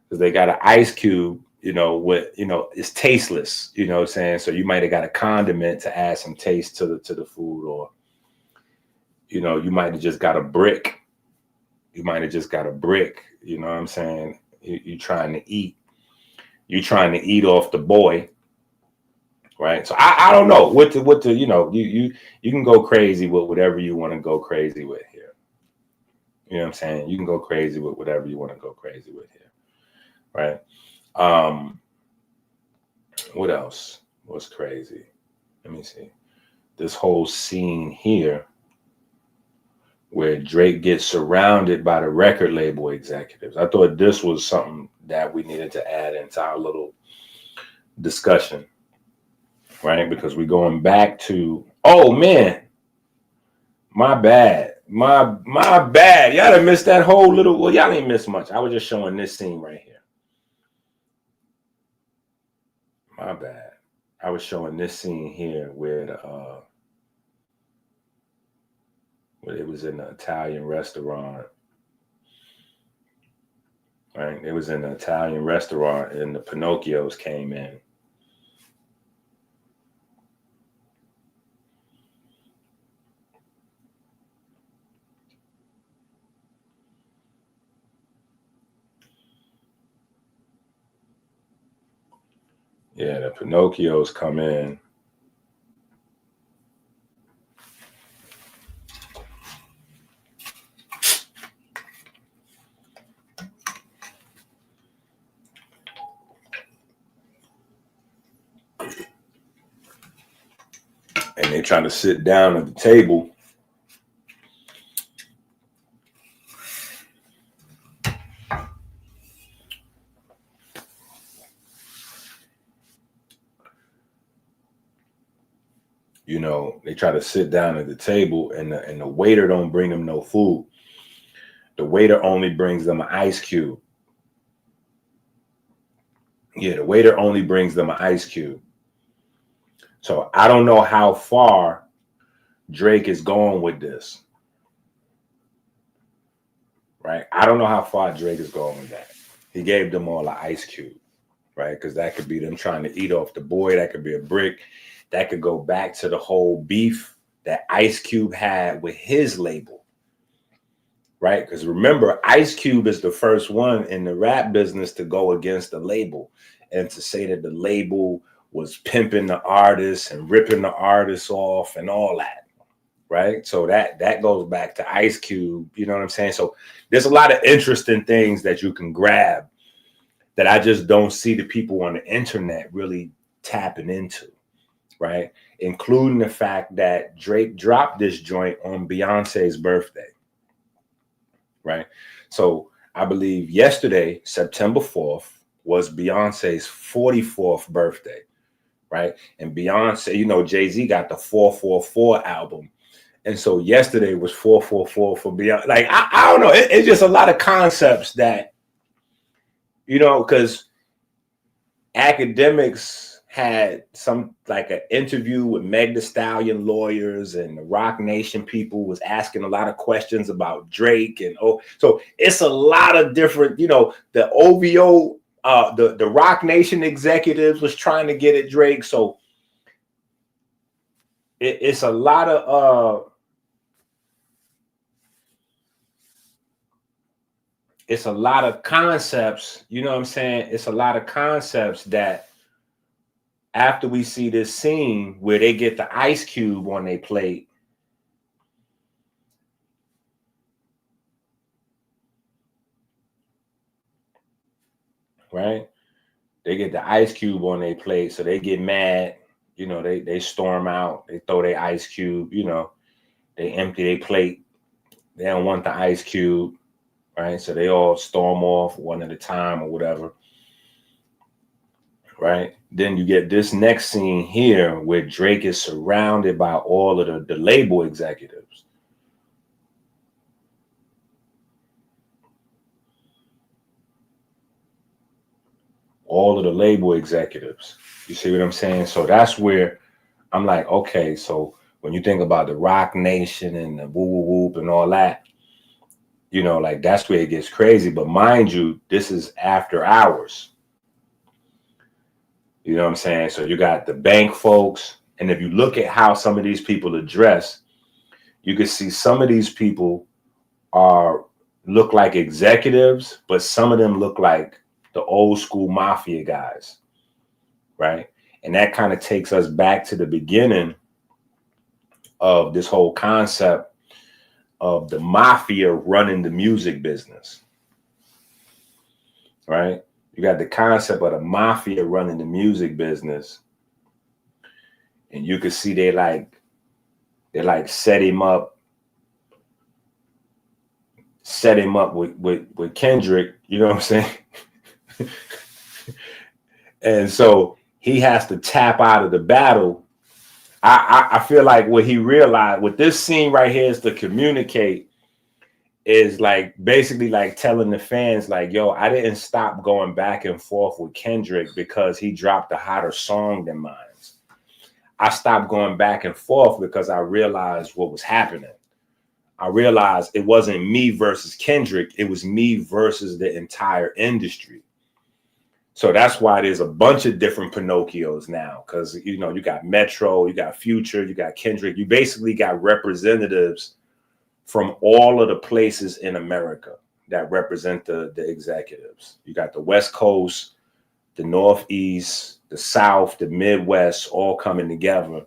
Because they got an ice cube, you know, with, you know, it's tasteless, you know what I'm saying? So you might have got a condiment to add some taste to the food, or, you know, you might have just got a brick. You might have just got a brick, you know what I'm saying? You trying to eat. You trying to eat off the boy. Right. So I don't know what to, you know, you can go crazy with whatever you want to go crazy with here. You know what I'm saying? You can go crazy with whatever you want to go crazy with here. Right. What else was crazy? Let me see. This whole scene here where Drake gets surrounded by the record label executives. I thought this was something that we needed to add into our little discussion. Right, because we're going back to, oh man, my bad, my bad. Y'all done missed that whole little. Well, y'all ain't missed much. I was just showing this scene right here. My bad. I was showing this scene here where where it was in an Italian restaurant. Right, it was in an Italian restaurant, and the Pinocchios came in. Yeah, the Pinocchios come in. And they try to sit down at the table. You know, they try to sit down at the table, and the waiter don't bring them no food. The waiter only brings them an ice cube. Yeah, the waiter only brings them an ice cube. So I don't know how far Drake is going with this. Right? I don't know how far Drake is going with that. He gave them all an ice cube, right? Because that could be them trying to eat off the boy. That could be a brick. That could go back to the whole beef that Ice Cube had with his label, right? Because remember, Ice Cube is the first one in the rap business to go against the label and to say that the label was pimping the artists and ripping the artists off and all that, right? So that goes back to Ice Cube, you know what I'm saying? So there's a lot of interesting things that you can grab that I just don't see the people on the internet really tapping into. Right, including the fact that Drake dropped this joint on Beyonce's birthday. Right, so I believe yesterday, September 4th, was Beyonce's 44th birthday. Right, and Beyonce, you know, Jay-Z got the 444 album, and so yesterday was 444 for Beyonce. Like I don't know, it's just a lot of concepts that, you know, because Akademiks had some like an interview with Meg Thee Stallion lawyers, and the Rock Nation people was asking a lot of questions about Drake, and so it's a lot of different, you know, the OVO, the Rock Nation executives was trying to get at Drake, so it's a lot of it's a lot of concepts, you know what I'm saying? It's a lot of concepts that after we see this scene where they get the ice cube on their plate, right? They get the ice cube on their plate, so they get mad. You know, they storm out. They throw their ice cube. You know, they empty their plate. They don't want the ice cube, right? So they all storm off one at a time or whatever. Right, then you get this next scene here where Drake is surrounded by all of the label executives. all of the label executives. You see what I'm saying? So that's where I'm like, okay, so when you think about the Rock Nation and the woo woo whoop and all that, you know, like that's where it gets crazy. But mind you, this is after hours. You know what I'm saying? So you got the bank folks. And if you look at how some of these people are dressed, you can see some of these people look like executives, but some of them look like the old school mafia guys, right? And that kind of takes us back to the beginning of this whole concept of the mafia running the music business, right? You got the concept of the mafia running the music business, and you can see they like set him up with Kendrick, you know what I'm saying? And so he has to tap out of the battle. I feel like what he realized, what this scene right here is to communicate, is like basically like telling the fans, like, yo, I didn't stop going back and forth with Kendrick because he dropped a hotter song than mine. I stopped going back and forth because I realized what was happening. I realized it wasn't me versus Kendrick. It was me versus the entire industry. So that's why there's a bunch of different Pinocchios now, because, you know, you got Metro, you got Future, you got Kendrick. You basically got representatives from all of the places in America that represent the executives. You got the West Coast, the Northeast, the South, the Midwest, all coming together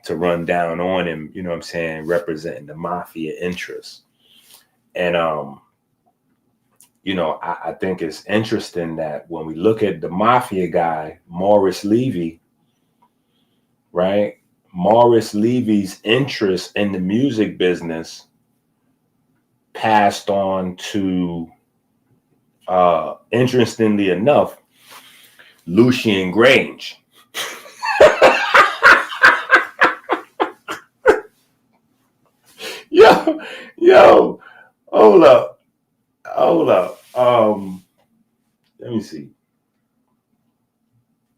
to run down on him, you know what I'm saying, representing the mafia interests. And, you know, I think it's interesting that when we look at the mafia guy, Morris Levy, right? Morris Levy's interest in the music business passed on to, interestingly enough, Lucian Grange. Yo, hold up. Let me see.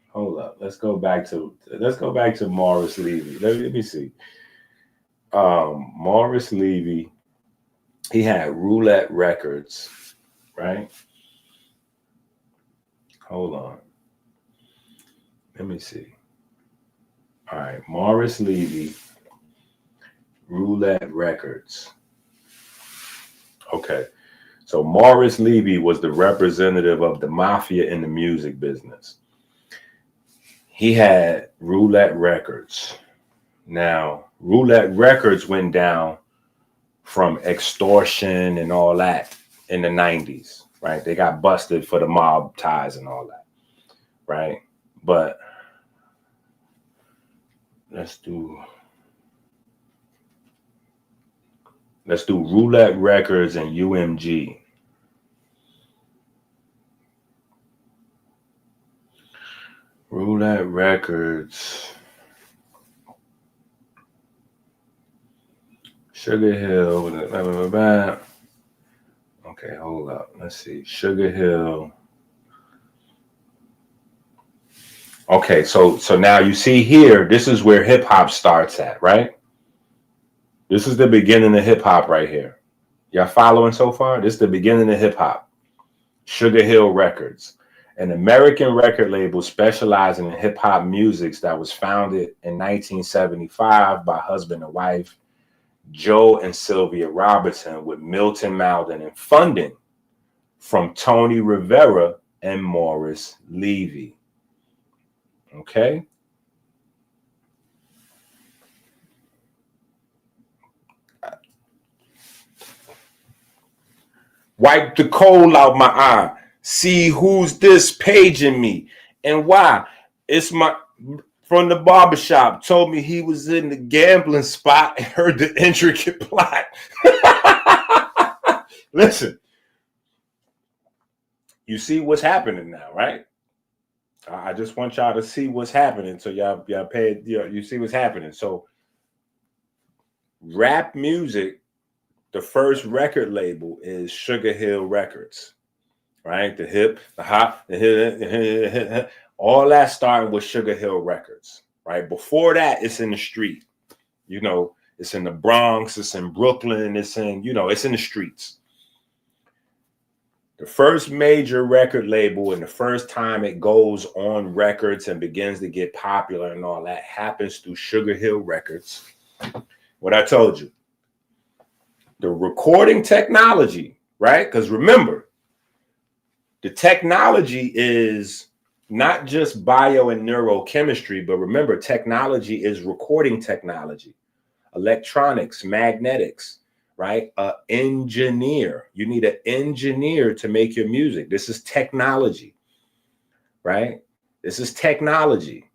Hold up. Let's go back to Morris Levy. Let me see. Morris Levy, he had Roulette Records, right? Hold on. Let me see. All right, Morris Levy, Roulette Records. Okay. So Morris Levy was the representative of the mafia in the music business. He had Roulette Records. Now, Roulette Records went down from extortion and all that in the 90s, right? They got busted for the mob ties and all that, right? But let's do Roulette Records and UMG. Roulette Records, Sugar Hill. Okay, hold up. Let's see. Sugar Hill. Okay, so now you see here, this is where hip hop starts at, right? This is the beginning of hip hop right here. Y'all following so far? This is the beginning of hip hop. Sugar Hill Records, an American record label specializing in hip hop music that was founded in 1975 by husband and wife Joe and Sylvia Robertson, with Milton Malden and funding from Tony Rivera and Morris Levy. Okay. Wipe the coal out my eye. See who's this paging me and why. It's my from the barbershop. Told me he was in the gambling spot and heard the intricate plot. Listen, you see what's happening now, right? I just want y'all to see what's happening. So y'all pay, you see what's happening. So rap music, the first record label is Sugar Hill Records. right? The hip, the hop, the hip, all that starting with Sugar Hill Records, right? Before that, it's in the street. You know, it's in the Bronx, it's in Brooklyn, it's in, you know, it's in the streets. The first major record label and the first time it goes on records and begins to get popular and all that happens through Sugar Hill Records. What I told you, the recording technology, right? Because remember, the technology is not just bio and neurochemistry, but remember, technology is recording technology, electronics, magnetics, right? An engineer. You need an engineer to make your music. This is technology, right? This is technology.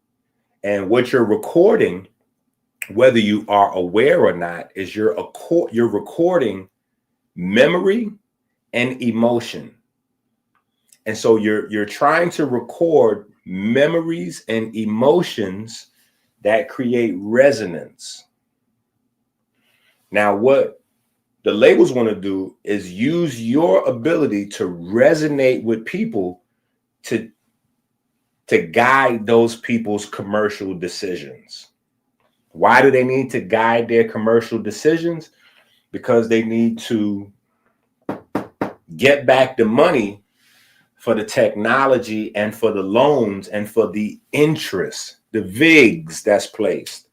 And what you're recording, whether you are aware or not, is you're recording memory and emotion. And so you're trying to record memories and emotions that create resonance. Now, what the labels want to do is use your ability to resonate with people to guide those people's commercial decisions. Why do they need to guide their commercial decisions? Because they need to get back the money for the technology and for the loans and for the interest, the VIGs that's placed.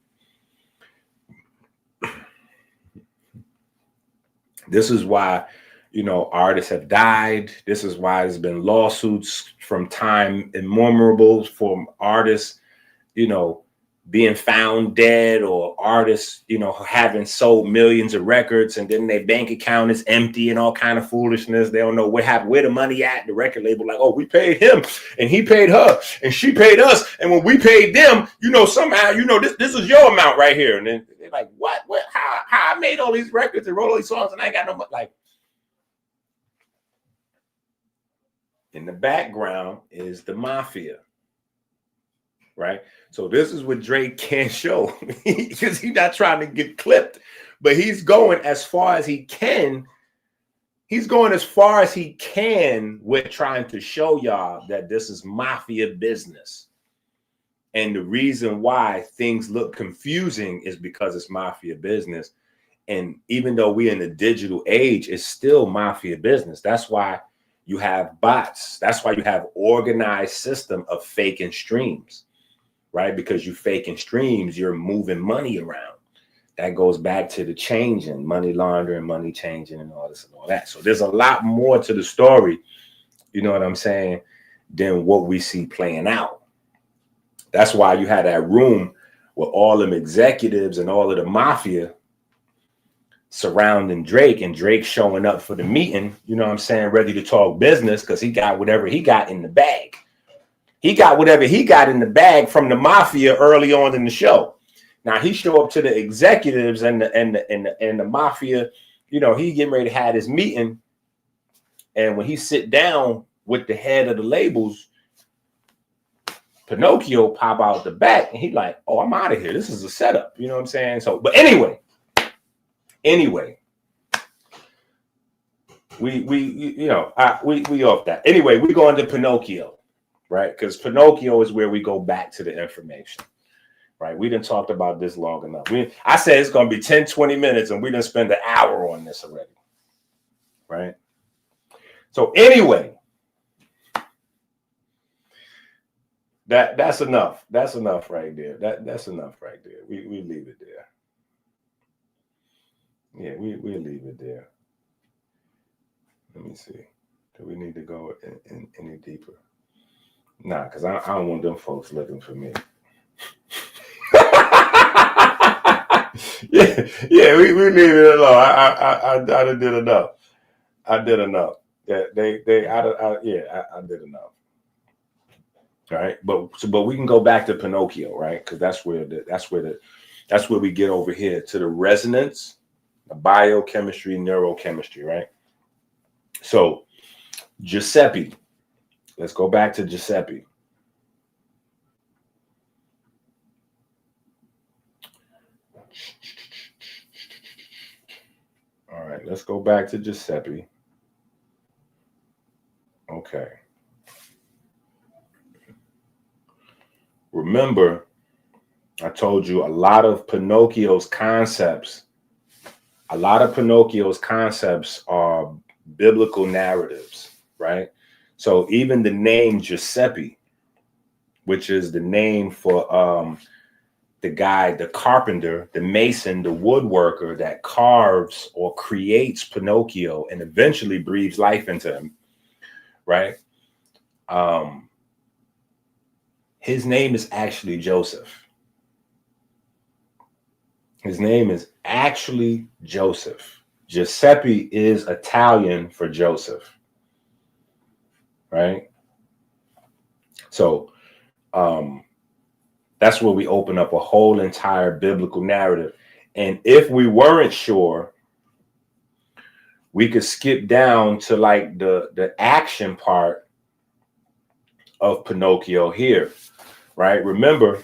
This is why, you know, artists have died. This is why there's been lawsuits from time immemorial from artists, you know, being found dead, or artists, you know, having sold millions of records and then their bank account is empty and all kind of foolishness. They don't know what happened, where the money at. The record label like, oh, we paid him and he paid her and she paid us. And when we paid them, you know, somehow, you know, this is your amount right here. And then they're like, what, how I made all these records and wrote all these songs and I ain't got no money. Like, in the background is the mafia. Right. So this is what Drake can't show because he's not trying to get clipped, but he's going as far as he can. He's going as far as he can with trying to show y'all that this is mafia business. And the reason why things look confusing is because it's mafia business. And even though we're in the digital age, it's still mafia business. That's why you have bots. That's why you have organized system of faking streams. Right? Because you faking streams, you're moving money around. That goes back to the changing, money laundering, money changing, and all this and all that. So there's a lot more to the story, you know what I'm saying, than what we see playing out. That's why you had that room with all them executives and all of the mafia surrounding Drake, and Drake showing up for the meeting, you know what I'm saying, ready to talk business because he got whatever he got in the bag. He got whatever he got in the bag from the mafia early on in the show. Now he show up to the executives and the mafia, you know, he getting ready to have his meeting. And when he sit down with the head of the labels, Pinocchio pop out the back and he like, oh, I'm out of here. This is a setup. You know what I'm saying? So, but anyway, we off that. Anyway, we go into Pinocchio. Right? Because Pinocchio is where we go back to the information, right? We done talked about this long enough. I said it's going to be 10, 20 minutes, and we done spend an hour on this already, right? So anyway, that's enough. That's enough right there. That's enough right there. We leave it there. Yeah, we leave it there. Let me see. Do we need to go in any deeper? Nah, because I don't want them folks looking for me. yeah, we leave it alone. I did enough. I did enough. Yeah, I did enough. All right, but we can go back to Pinocchio, right? Because that's where we get over here to the resonance, the biochemistry, neurochemistry, right? So Giuseppe, let's go back to Giuseppe. All right, let's go back to Giuseppe. Okay. Remember, I told you a lot of Pinocchio's concepts are biblical narratives, right? So even the name Giuseppe, which is the name for the guy, the carpenter, the mason, the woodworker that carves or creates Pinocchio and eventually breathes life into him, right? His name is actually Joseph. His name is actually Joseph. Giuseppe is Italian for Joseph, right? So that's where we open up a whole entire biblical narrative. And if we weren't sure, we could skip down to like the action part of Pinocchio here, right? Remember,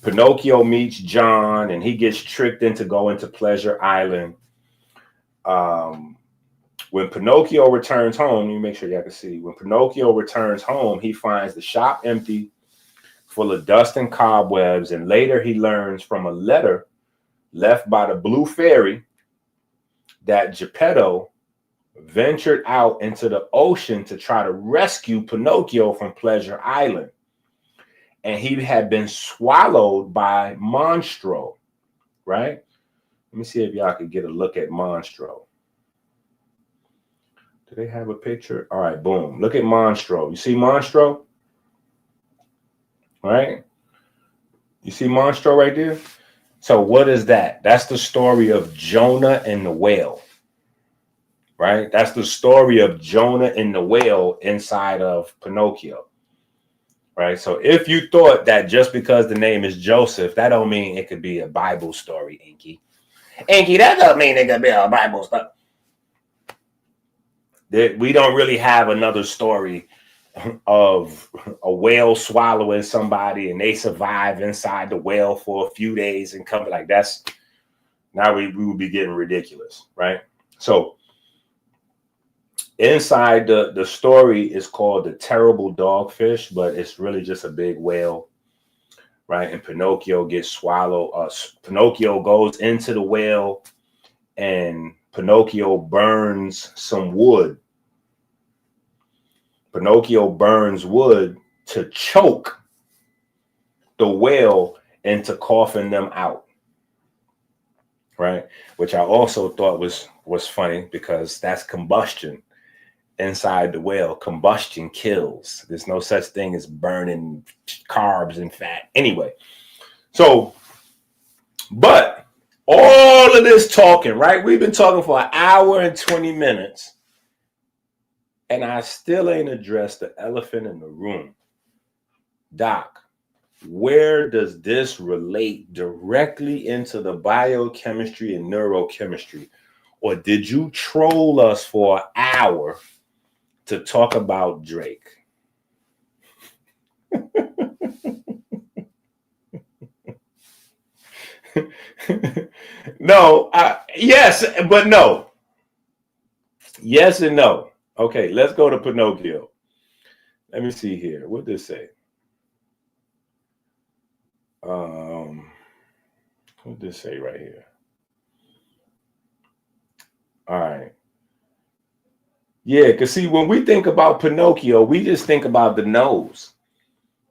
Pinocchio meets John and he gets tricked into going to Pleasure Island. When Pinocchio returns home, you make sure y'all can see. When Pinocchio returns home, he finds the shop empty, full of dust and cobwebs. And later he learns from a letter left by the Blue Fairy that Geppetto ventured out into the ocean to try to rescue Pinocchio from Pleasure Island. And he had been swallowed by Monstro, right? Let me see if y'all can get a look at Monstro. Do they have a picture? All right, boom. Look at Monstro. You see Monstro? All right? You see Monstro right there? So what is that? That's the story of Jonah and the whale, right? That's the story of Jonah and the whale inside of Pinocchio, right? So if you thought that just because the name is Joseph, that don't mean it could be a Bible story, Inky. Inky, that don't mean it could be a Bible story. We don't really have another story of a whale swallowing somebody and they survive inside the whale for a few days and come like that's now we would be getting ridiculous, right? So inside the story is called the Terrible Dogfish, but it's really just a big whale, right? And Pinocchio gets swallowed. Pinocchio goes into the whale and Pinocchio burns some wood. Pinocchio burns wood to choke the whale into coughing them out, right? Which I also thought was funny because that's combustion inside the whale. Combustion kills. There's no such thing as burning carbs and fat. Anyway, so, but all of this talking, right? We've been talking for an hour and 20 minutes. And I still ain't addressed the elephant in the room. Doc, where does this relate directly into the biochemistry and neurochemistry? Or did you troll us for an hour to talk about Drake? No, yes, but no. Yes and no. Okay, let's go to Pinocchio. Let me see here. What did this say? What did this say right here? All right. Yeah, because see, when we think about Pinocchio, we just think about the nose.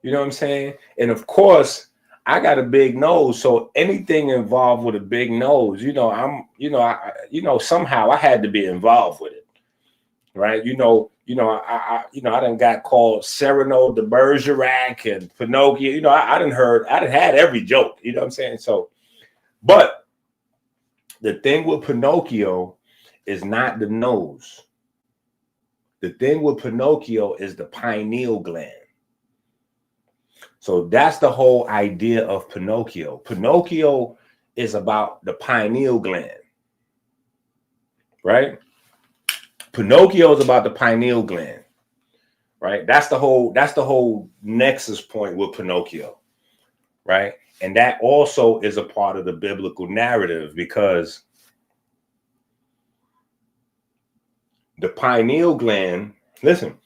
You know what I'm saying? And of course, I got a big nose, so anything involved with a big nose, somehow I had to be involved with it, right? I done got called Cyrano de Bergerac and Pinocchio. I done had every joke. You know what I'm saying? So, but the thing with Pinocchio is not the nose. The thing with Pinocchio is the pineal gland. So that's the whole idea of Pinocchio. Pinocchio is about the pineal gland, right? Pinocchio is about the pineal gland, right? That's the whole nexus point with Pinocchio, right? And that also is a part of the biblical narrative because the pineal gland, listen,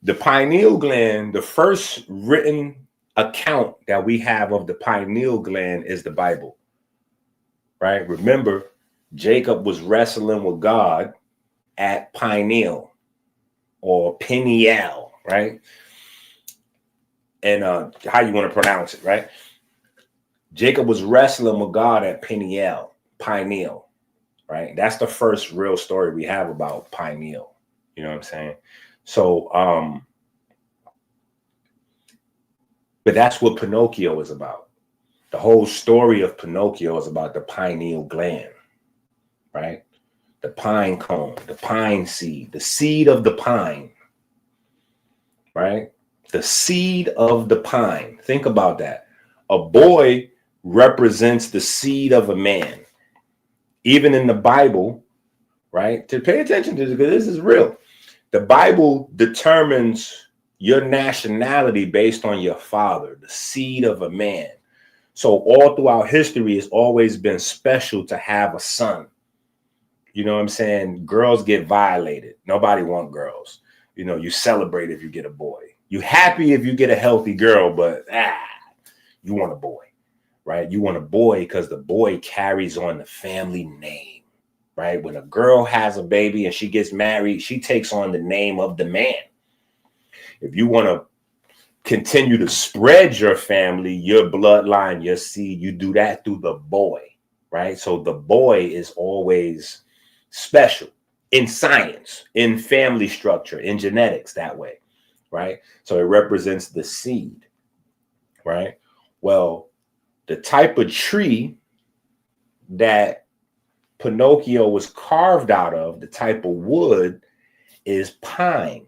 The pineal gland, the first written account that we have of the pineal gland is the Bible, right? Remember, Jacob was wrestling with God at pineal or Peniel, right? And how you want to pronounce it, right? Jacob was wrestling with God at pineal, right? That's the first real story we have about pineal. You know what I'm saying? So, but that's what Pinocchio is about. The whole story of Pinocchio is about the pineal gland, right? The pine cone, the pine seed, the seed of the pine, right? The seed of the pine. Think about that. A boy represents the seed of a man. Even in the Bible, right? To pay attention to this, because this is real. The Bible determines your nationality based on your father, the seed of a man. So all throughout history, it's always been special to have a son. You know what I'm saying? Girls get violated. Nobody wants girls. You know, you celebrate if you get a boy. You happy if you get a healthy girl, but you want a boy, right? You want a boy because the boy carries on the family name, right? When a girl has a baby and she gets married, she takes on the name of the man. If you want to continue to spread your family, your bloodline, your seed, you do that through the boy, right? So the boy is always special in science, in family structure, in genetics, that way, right? So it represents the seed, right? Well, the type of tree that Pinocchio was carved out of, the type of wood, is pine,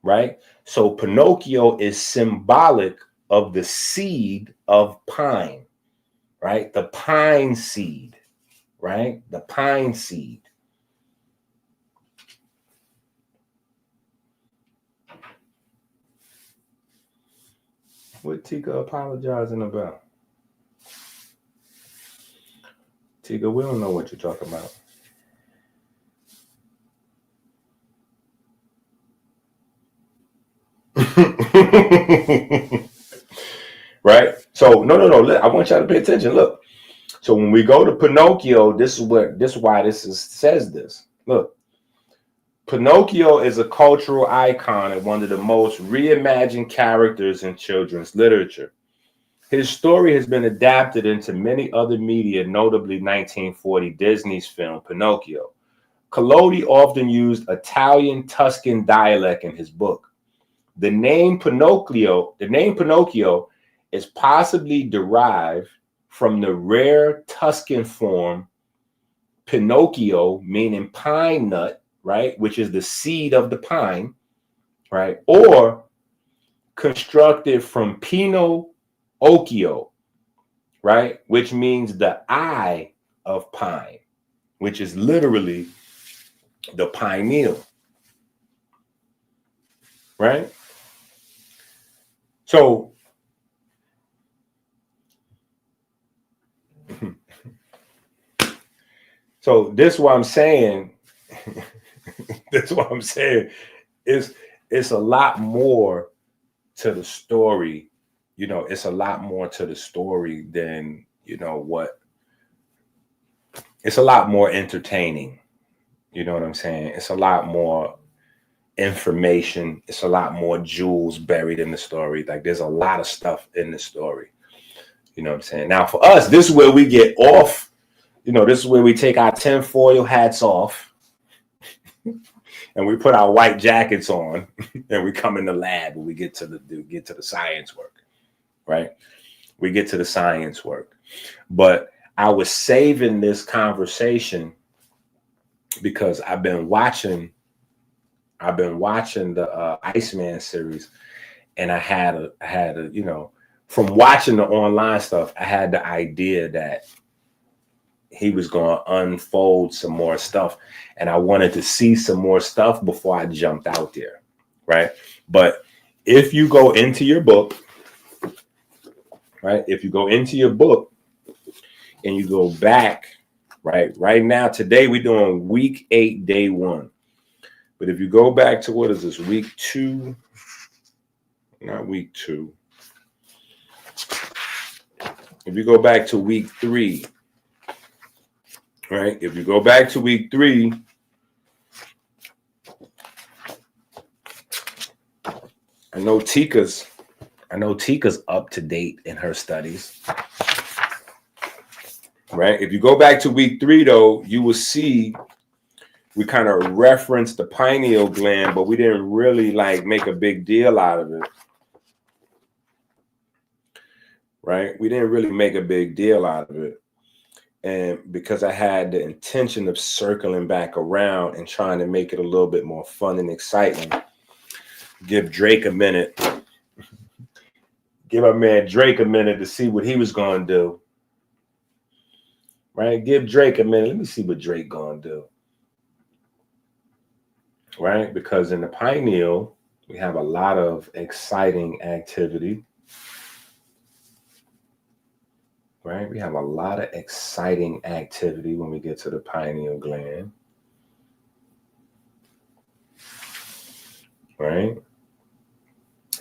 right? So Pinocchio is symbolic of the seed of pine, right? The pine seed, right? The pine seed. What Tika apologizing about? Tika, we don't know what you're talking about. Right? So no. I want y'all to pay attention. Look. So when we go to Pinocchio, this is why this says this. Look. Pinocchio is a cultural icon and one of the most reimagined characters in children's literature. His story has been adapted into many other media, notably 1940 Disney's film Pinocchio. Collodi often used Italian Tuscan dialect in his book. The name Pinocchio is possibly derived from the rare Tuscan form Pinocchio, meaning pine nut, right, which is the seed of the pine, right, or constructed from Pino Occhio, right, which means the eye of pine, which is literally the pineal, right? So this is what I'm saying. This is what I'm saying. It's a lot more to the story. You know, it's a lot more to the story than, you know, what. It's a lot more entertaining. You know what I'm saying? It's a lot more information. It's a lot more jewels buried in the story. Like there's a lot of stuff in the story. You know what I'm saying? Now for us, this is where we get off. You know, this is where we take our tinfoil hats off and we put our white jackets on and we come in the lab and we get to the science work, right? We get to the science work. But I was saving this conversation because I've been watching the Iceman series, and I had a you know, from watching the online stuff, I had the idea that he was going to unfold some more stuff, and I wanted to see some more stuff before I jumped out there, right? But if you go into your book, right? If you go into your book and you go back, right now, today we're doing week 8, day 1. But if you go back to, what is this, week 2? Not week 2. If you go back to week 3, right? If you go back to week 3, I know Tika's up to date in her studies, right? If you go back to week 3, though, you will see we kind of referenced the pineal gland, but we didn't really like make a big deal out of it, right? We didn't really make a big deal out of it. And because I had the intention of circling back around and trying to make it a little bit more fun and exciting, give Drake a minute. Give our man Drake a minute to see what he was going to do. Right? Give Drake a minute. Let me see what Drake going to do. Right? Because in the pineal, we have a lot of exciting activity. Right? We have a lot of exciting activity when we get to the pineal gland. Right?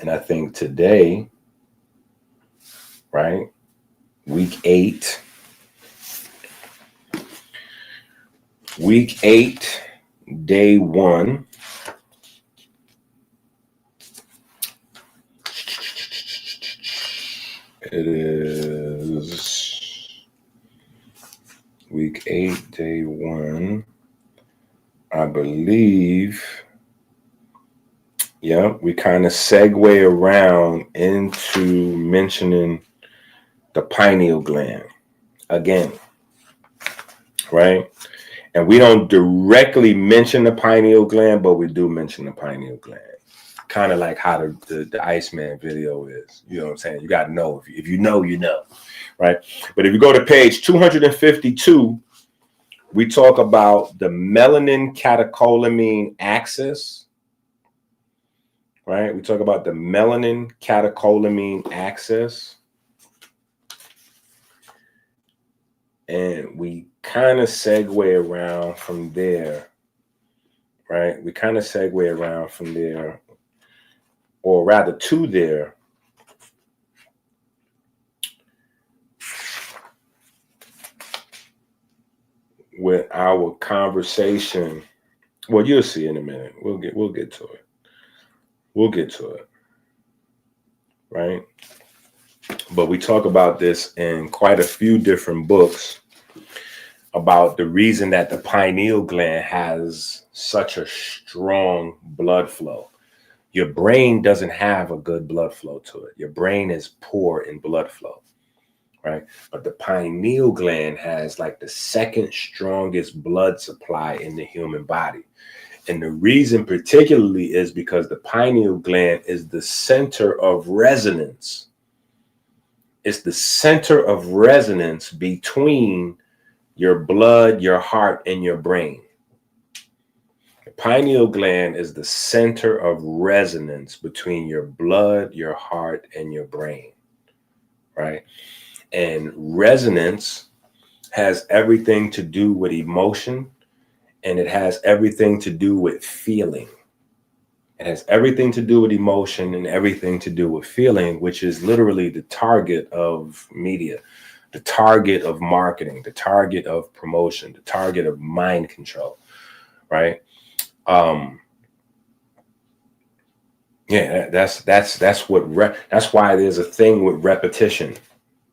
And I think today, right, week 8, day 1, it is week 8, day 1, I believe. Yeah, we kind of segue around into mentioning the pineal gland again, right? And we don't directly mention the pineal gland, but we do mention the pineal gland. Kind of like how the Iceman video is. You know what I'm saying? You got to know. If you know, you know, right? But if you go to page 252, we talk about the melanin catecholamine axis. Right? We talk about the melanin catecholamine axis. And we kind of segue around from there. Right? We kind of segue around from there, or rather to there. With our conversation. Well, you'll see in a minute. We'll get to it. We'll get to it, right? But we talk about this in quite a few different books about the reason that the pineal gland has such a strong blood flow. Your brain doesn't have a good blood flow to it. Your brain is poor in blood flow, right? But the pineal gland has like the second strongest blood supply in the human body. And the reason particularly is because the pineal gland is the center of resonance. It's the center of resonance between your blood, your heart, and your brain. The pineal gland is the center of resonance between your blood, your heart, and your brain, right? And resonance has everything to do with emotion. And it has everything to do with feeling. It has everything to do with emotion and everything to do with feeling, which is literally the target of media, the target of marketing, the target of promotion, the target of mind control, right? Yeah, that's why there's a thing with repetition,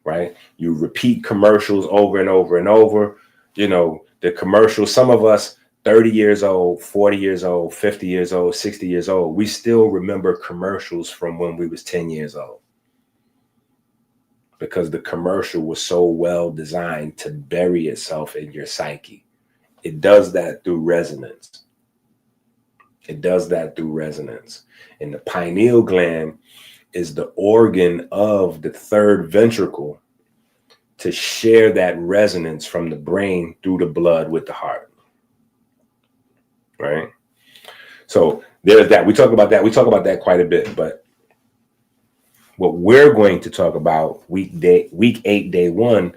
right? You repeat commercials over and over and over. You know, the commercials, some of us 30 years old, 40 years old, 50 years old, 60 years old, we still remember commercials from when we was 10 years old. Because the commercial was so well designed to bury itself in your psyche. It does that through resonance. It does that through resonance. And the pineal gland is the organ of the third ventricle to share that resonance from the brain through the blood with the heart. Right? So there's that. We talk about that. We talk about that quite a bit. But what we're going to talk about week 8, day 1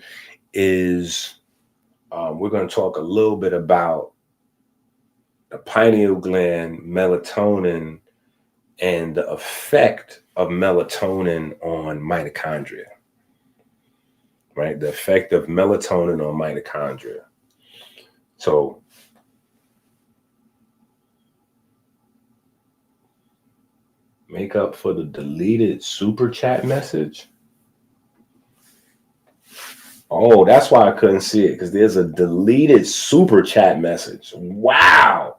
is we're going to talk a little bit about the pineal gland, melatonin, and the effect of melatonin on mitochondria, right? The effect of melatonin on mitochondria. So make up for the deleted super chat message. Oh, that's why I couldn't see it, because there's a deleted super chat message. Wow.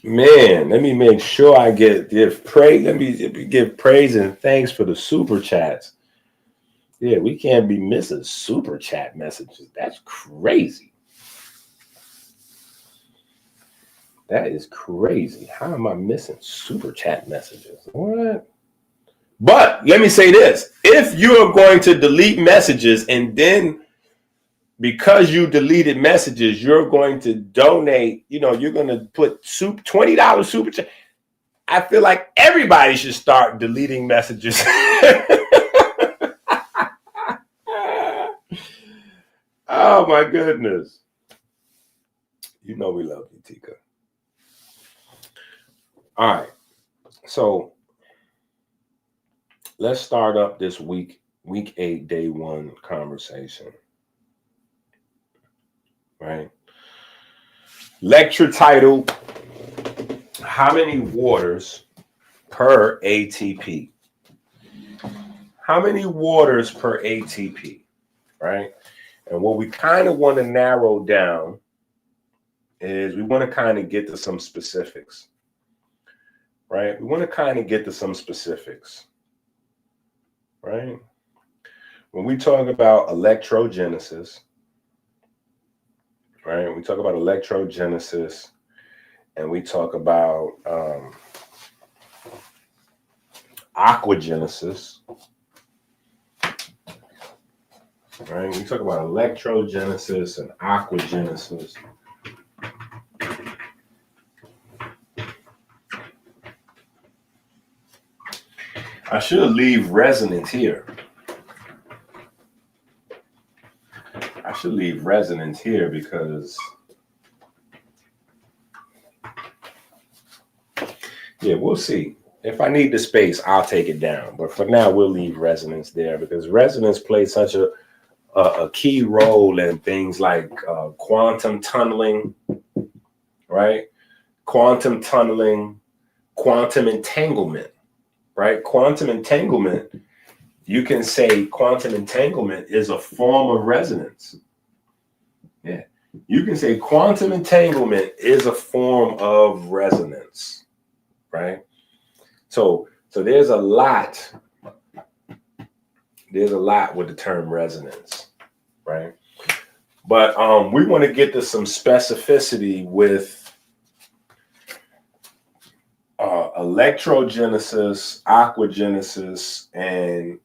Man, let me make sure I give praise. Let me give praise and thanks for the super chats. Yeah, we can't be missing super chat messages. That's crazy. That is crazy. How am I missing super chat messages? What? But let me say this. If you're going to delete messages and then because you deleted messages, you're going to donate, you're going to put $20 super chat. I feel like everybody should start deleting messages. Oh my goodness. We love you, Tika. All right. So let's start up this week 8, day 1 conversation. Right? Lecture title, how many waters per ATP? How many waters per ATP? Right? And what we kind of want to narrow down is we want to kind of get to some specifics. Right? We want to kind of get to some specifics. Right? When we talk about electrogenesis, right? We talk about electrogenesis and we talk about aquagenesis, right? We talk about electrogenesis and aquagenesis. I should leave resonance here. I should leave resonance here because, yeah, we'll see. If I need the space, I'll take it down. But for now, we'll leave resonance there because resonance plays such a key role in things like quantum tunneling, right? Quantum tunneling, quantum entanglement, right? Quantum entanglement. You can say quantum entanglement is a form of resonance. Yeah. You can say quantum entanglement is a form of resonance, right? So there's a lot with the term resonance, right? But we want to get to some specificity with electrogenesis, aquagenesis, and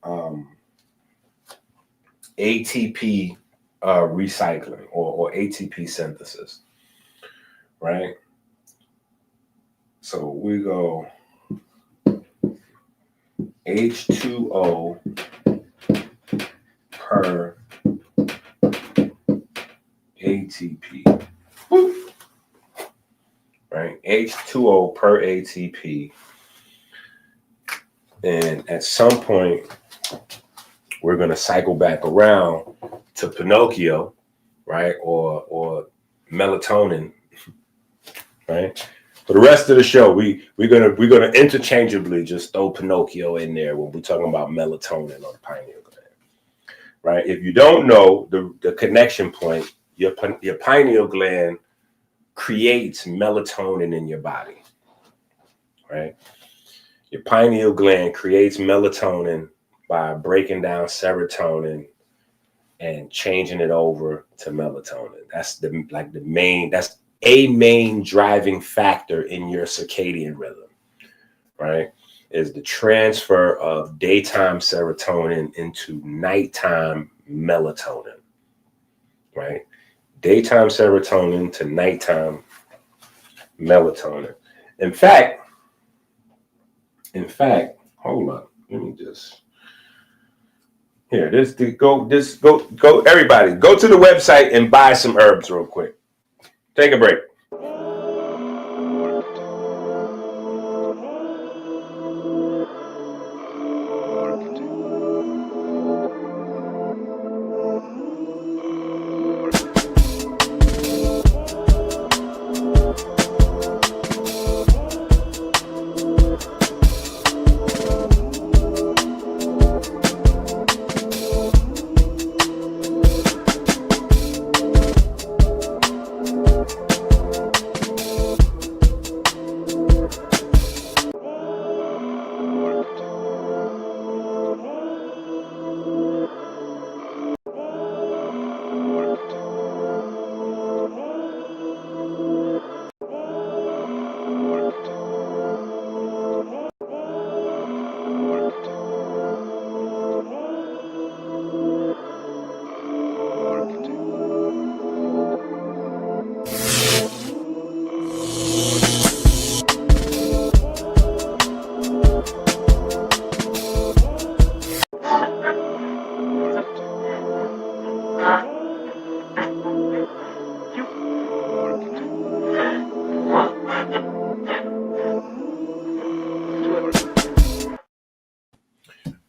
ATP recycling or ATP synthesis, right? So we go H2O per ATP. Woo. Right? H2O per ATP. And at some point, we're going to cycle back around to Pinocchio, right? Or melatonin, right? For the rest of the show, we're gonna interchangeably just throw Pinocchio in there when we're talking about melatonin or the pineal gland, right? If you don't know the connection point, your pineal gland creates melatonin in your body, right? Your pineal gland creates melatonin by breaking down serotonin and changing it over to melatonin. That's that's a main driving factor in your circadian rhythm, right? Is the transfer of daytime serotonin into nighttime melatonin, right? Daytime serotonin to nighttime melatonin. In fact, hold on. Let me just go everybody go to the website and buy some herbs real quick. Take a break.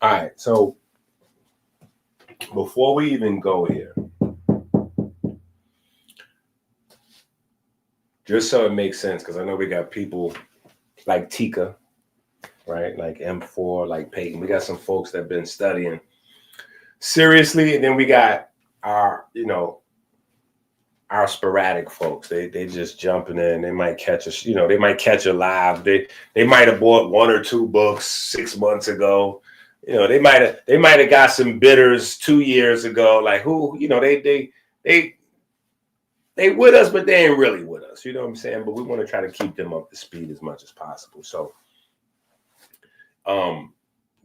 All right, so before we even go here, just so it makes sense, because I know we got people like Tika, right? Like M4, like Peyton. We got some folks that have been studying seriously, and then we got our, our sporadic folks. They just jumping in. They might catch us, they might catch a live. They might have bought 1 or 2 books 6 months ago. They might have got some bitters 2 years ago. Like who, they with us, but they ain't really with us. You know what I'm saying? But we want to try to keep them up to speed as much as possible. So,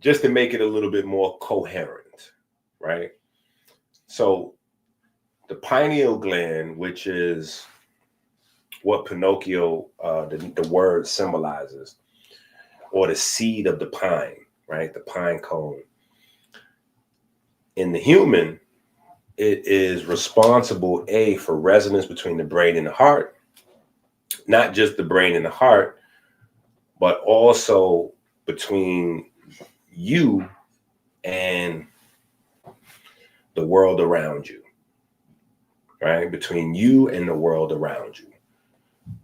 just to make it a little bit more coherent, right? So, the pineal gland, which is what Pinocchio, the word symbolizes, or the seed of the pine, right? The pine cone. In the human, it is responsible, for resonance between the brain and the heart. Not just the brain and the heart, but also between you and the world around you, right? Between you and the world around you,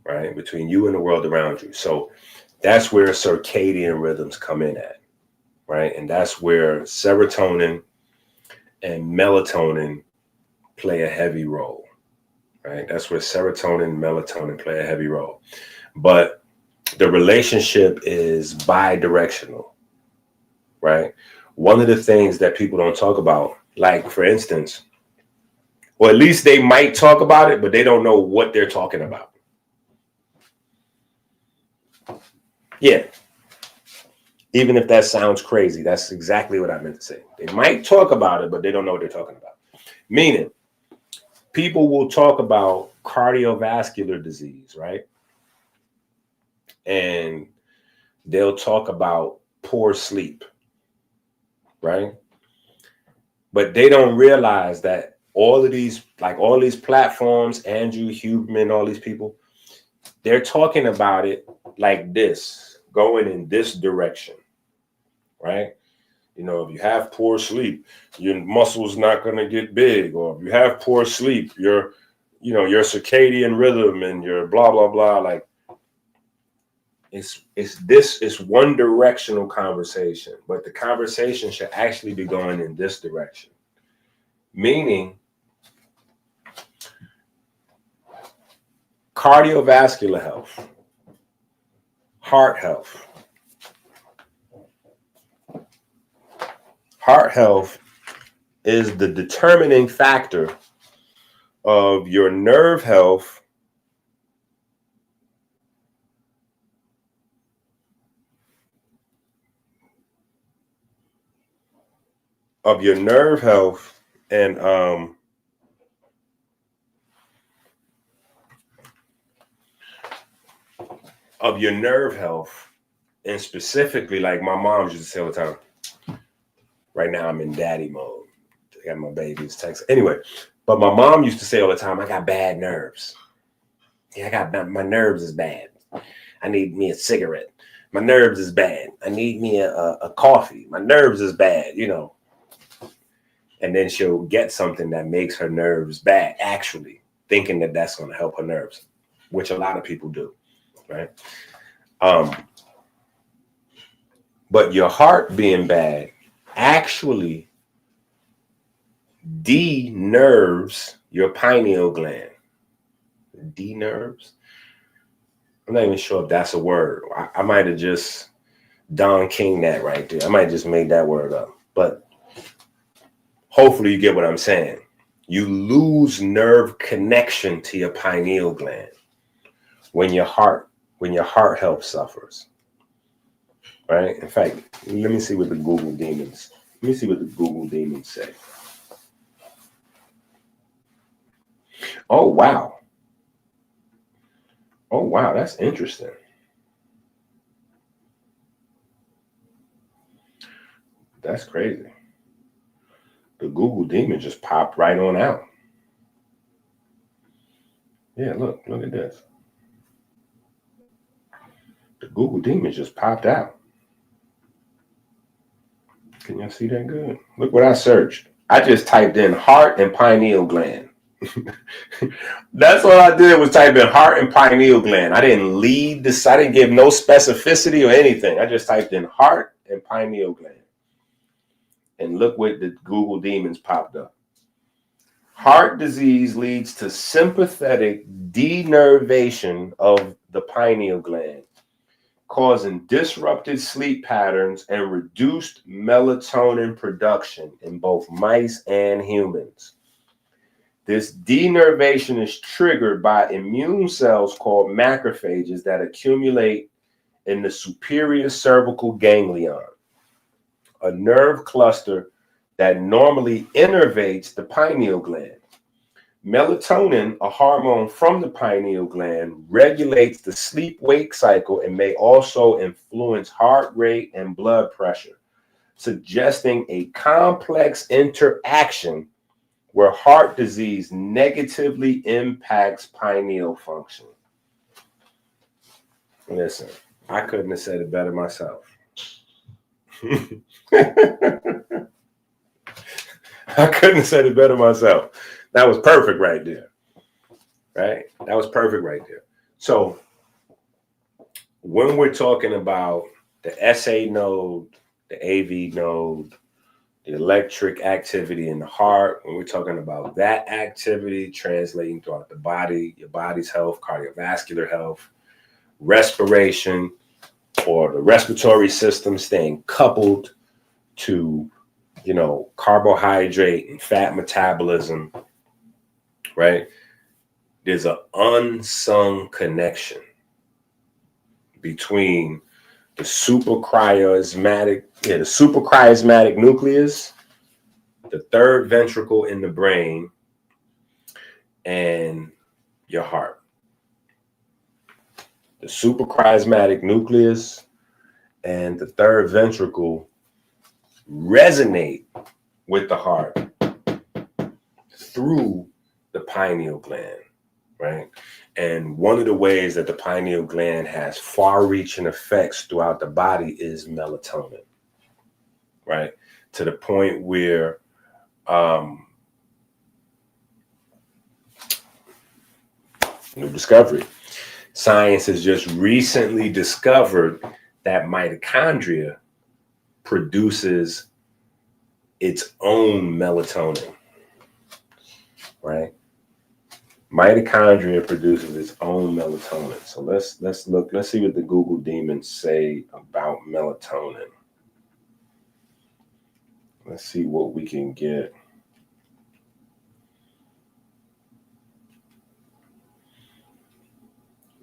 right? Between you and the world around you. So that's where circadian rhythms come in at, right? And that's where serotonin and melatonin play a heavy role, right? That's where serotonin and melatonin play a heavy role. But the relationship is bi-directional, right? One of the things that people don't talk about, like for instance, or at least they might talk about it, but they don't know what they're talking about. Yeah. Even if that sounds crazy, that's exactly what I meant to say. They might talk about it, but they don't know what they're talking about. Meaning, people will talk about cardiovascular disease, right? And they'll talk about poor sleep, right? But they don't realize that all these platforms, Andrew Huberman, all these people, they're talking about it like this, going in this direction, right? If you have poor sleep, your muscle's not going to get big. Or if you have poor sleep, your circadian rhythm and your blah, blah, blah. Like it's one directional conversation, but the conversation should actually be going in this direction. Meaning cardiovascular health, heart health. Heart health is the determining factor of your nerve health, and and specifically, like my mom used to say all the time. Right now I'm in daddy mode. I got my baby's text. Anyway, but my mom used to say all the time, I got bad nerves. Yeah, I got my nerves is bad. I need me a cigarette. My nerves is bad. I need me a coffee. My nerves is bad, you know. And then she'll get something that makes her nerves bad, actually, thinking that that's going to help her nerves, which a lot of people do, right? But your heart being bad actually de-nerves your pineal gland. De-nerves? I'm not even sure if that's a word. I might have just Don King that right there. I might just made that word up. But hopefully you get what I'm saying. You lose nerve connection to your pineal gland when your heart health suffers. Right? In fact, let me see what the Google demons. Let me see what the Google demons say. Oh wow. Oh wow, that's interesting. That's crazy. The Google demon just popped right on out. Yeah, look at this. The Google demon just popped out. Can y'all see that good? Look what I searched. I just typed in heart and pineal gland. That's all I did was type in heart and pineal gland. I didn't lead this. I didn't give no specificity or anything. I just typed in heart and pineal gland. And look what the Google demons popped up. Heart disease leads to sympathetic denervation of the pineal gland, causing disrupted sleep patterns and reduced melatonin production in both mice and humans. This denervation is triggered by immune cells called macrophages that accumulate in the superior cervical ganglion, a nerve cluster that normally innervates the pineal gland. Melatonin, a hormone from the pineal gland, regulates the sleep-wake cycle and may also influence heart rate and blood pressure, suggesting a complex interaction where heart disease negatively impacts pineal function. Listen, I couldn't have said it better myself. I couldn't have said it better myself. That was perfect right there. Right? That was perfect right there. So when we're talking about the SA node, the AV node, the electric activity in the heart, when we're talking about that activity translating throughout the body, your body's health, cardiovascular health, respiration, or the respiratory system staying coupled to, carbohydrate and fat metabolism, right? There's an unsung connection between the suprachiasmatic nucleus, the third ventricle in the brain, and your heart. The suprachiasmatic nucleus and the third ventricle resonate with the heart through the pineal gland, right? And one of the ways that the pineal gland has far-reaching effects throughout the body is melatonin, right? To the point where new discovery. Science has just recently discovered that mitochondria produces its own melatonin, right? Mitochondria produces its own melatonin. So let's look. Let's see what the Google demons say about melatonin. Let's see what we can get.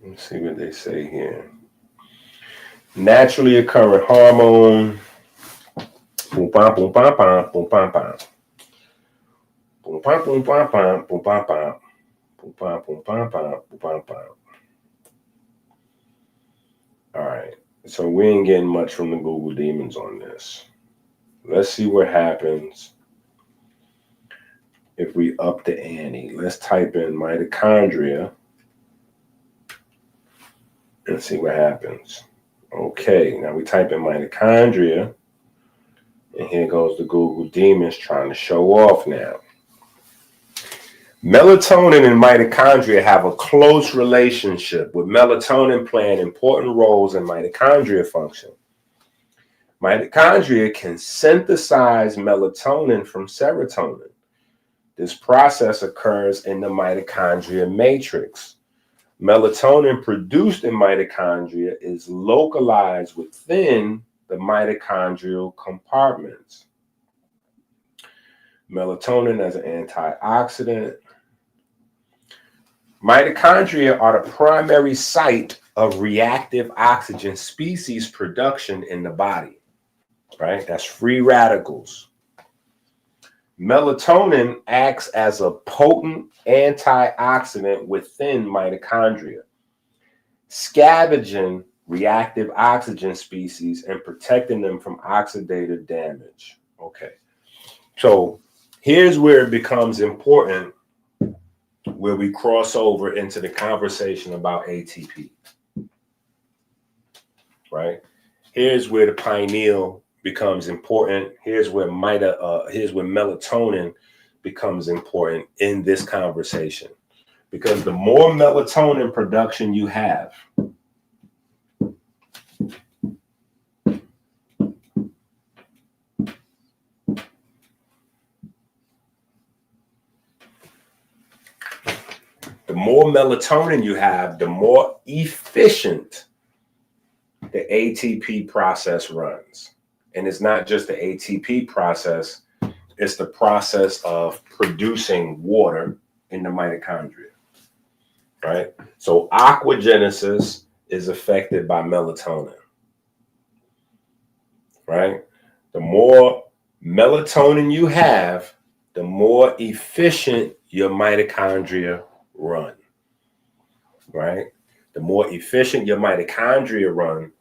Let's see what they say here. Naturally occurring hormone. Boom, bam, boom, bam, bam, boom, bam, bam. Boom, bam, boom, bam, bam, boom, bam, bam. Boom, bam, boom, bam, bam, boom, bam, bam. All right. So we ain't getting much from the Google demons on this. Let's see what happens if we up the ante. Let's type in mitochondria and see what happens. Okay, now we type in mitochondria, and here goes the Google demons trying to show off now. Melatonin and mitochondria have a close relationship, with melatonin playing important roles in mitochondria function. Mitochondria can synthesize melatonin from serotonin. This process occurs in the mitochondria matrix. Melatonin produced in mitochondria is localized within the mitochondrial compartments. Melatonin as an antioxidant. Mitochondria are the primary site of reactive oxygen species production in the body, right? That's free radicals. Melatonin acts as a potent antioxidant within mitochondria, scavenging reactive oxygen species and protecting them from oxidative damage. Okay, so here's where it becomes important, where we cross over into the conversation about ATP, right? Here's where the pineal becomes important. Here's where melatonin becomes important in this conversation, because the more melatonin production you have, the more efficient the ATP process runs. And it's not just the ATP process, it's the process of producing water in the mitochondria, right? So aquagenesis is affected by melatonin, right? The more melatonin you have, the more efficient your mitochondria run, right? The more efficient your mitochondria run,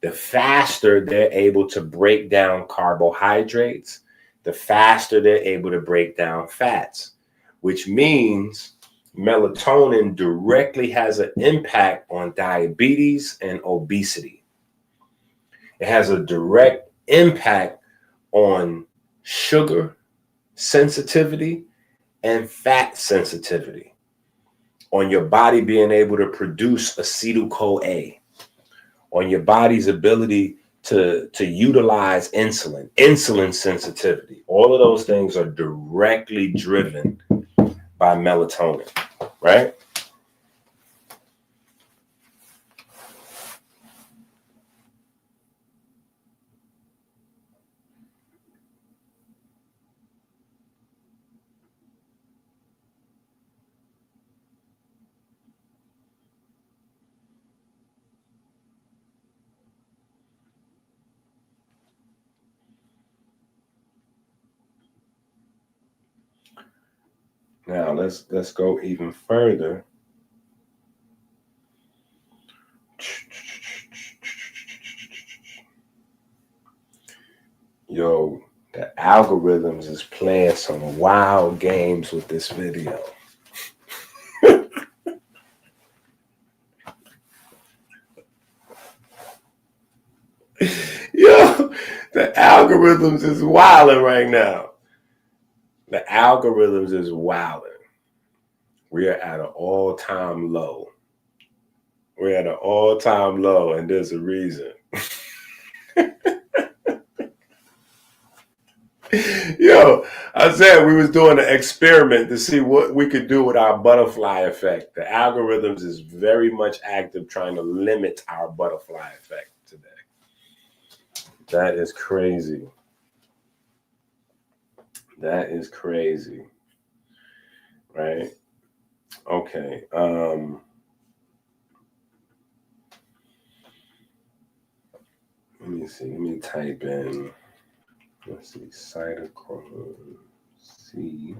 the faster they're able to break down carbohydrates, the faster they're able to break down fats, which means melatonin directly has an impact on diabetes and obesity. It has a direct impact on sugar sensitivity and fat sensitivity, on your body being able to produce acetyl-CoA, on your body's ability to utilize insulin sensitivity. All of those things are directly driven by melatonin, right? Now let's go even further. Yo, the algorithms is playing some wild games with this video. Yo, the algorithms is wilding right now. The algorithms is wilding. We are at an all-time low. We're at an all-time low, and there's a reason. Yo, I said we was doing an experiment to see what we could do with our butterfly effect. The algorithms is very much active trying to limit our butterfly effect today. That is crazy. That is crazy. Right? Okay. Let me see. Let me type in, let's see, cytochrome C.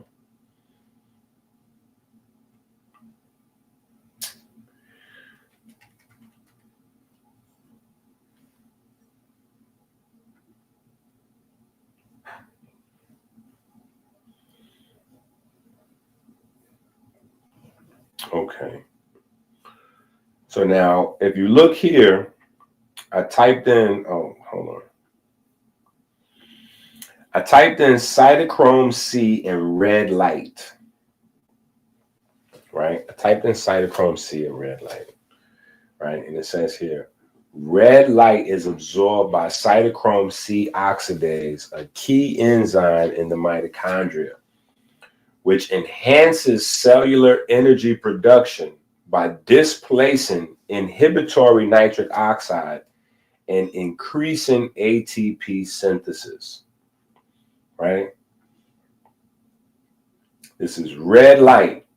Okay. So now, if you look here, I typed in, oh, hold on. I typed in cytochrome C in red light, right? I typed in cytochrome C in red light, right? And it says here, red light is absorbed by cytochrome C oxidase, a key enzyme in the mitochondria, which enhances cellular energy production by displacing inhibitory nitric oxide and increasing ATP synthesis, right? This is red light,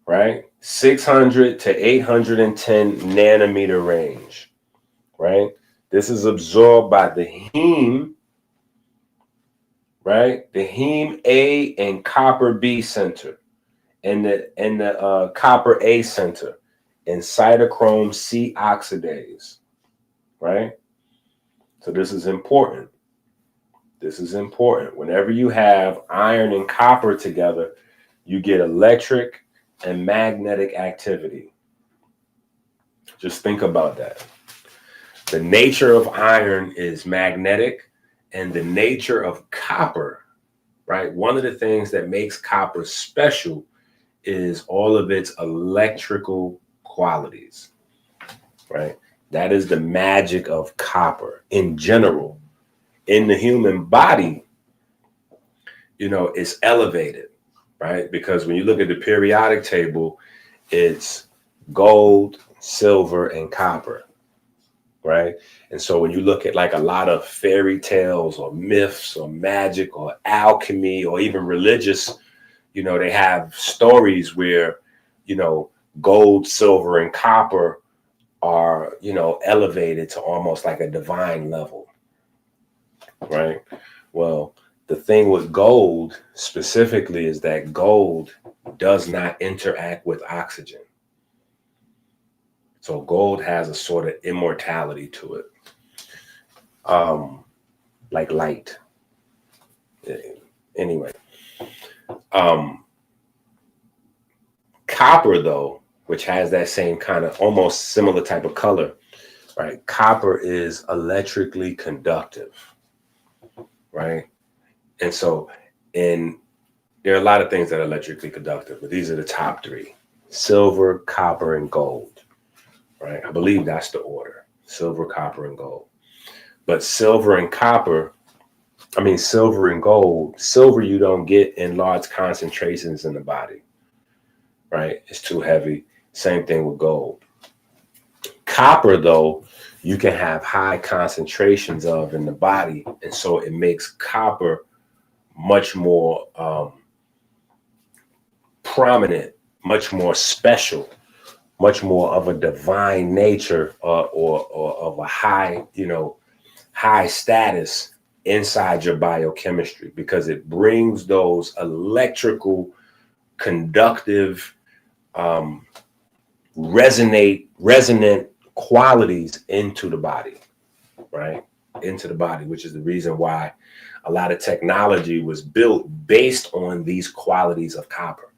right? 600 to 810 nanometer range, right? This is absorbed by the heme, right? The heme A and copper B center, and the copper A center, and cytochrome C oxidase, right? So this is important. This is important. Whenever you have iron and copper together, you get electric and magnetic activity. Just think about that. The nature of iron is magnetic, and the nature of copper, right? One of the things that makes copper special is all of its electrical qualities, right? That is the magic of copper in general. In the human body, you know, it's elevated, right? Because when you look at the periodic table, it's gold, silver, and copper, right? And so when you look at like a lot of fairy tales or myths or magic or alchemy or even religious, you know, they have stories where, you know, gold, silver, and copper are, you know, elevated to almost like a divine level, right? Well, the thing with gold specifically is that gold does not interact with oxygen. So gold has a sort of immortality to it, like light. Anyway, copper, though, which has that same kind of almost similar type of color, right? Copper is electrically conductive, right? And so there are a lot of things that are electrically conductive, but these are the top three: silver, copper, and gold, right? I believe that's the order: silver, copper, and gold. But silver and gold, silver you don't get in large concentrations in the body, right? It's too heavy. Same thing with gold. Copper, though, you can have high concentrations of in the body, and so it makes copper much more prominent, much more special, much more of a divine nature, or of a high, you know, high status inside your biochemistry, because it brings those electrical, conductive, resonant qualities into the body, right? Into the body, which is the reason why a lot of technology was built based on these qualities of copper,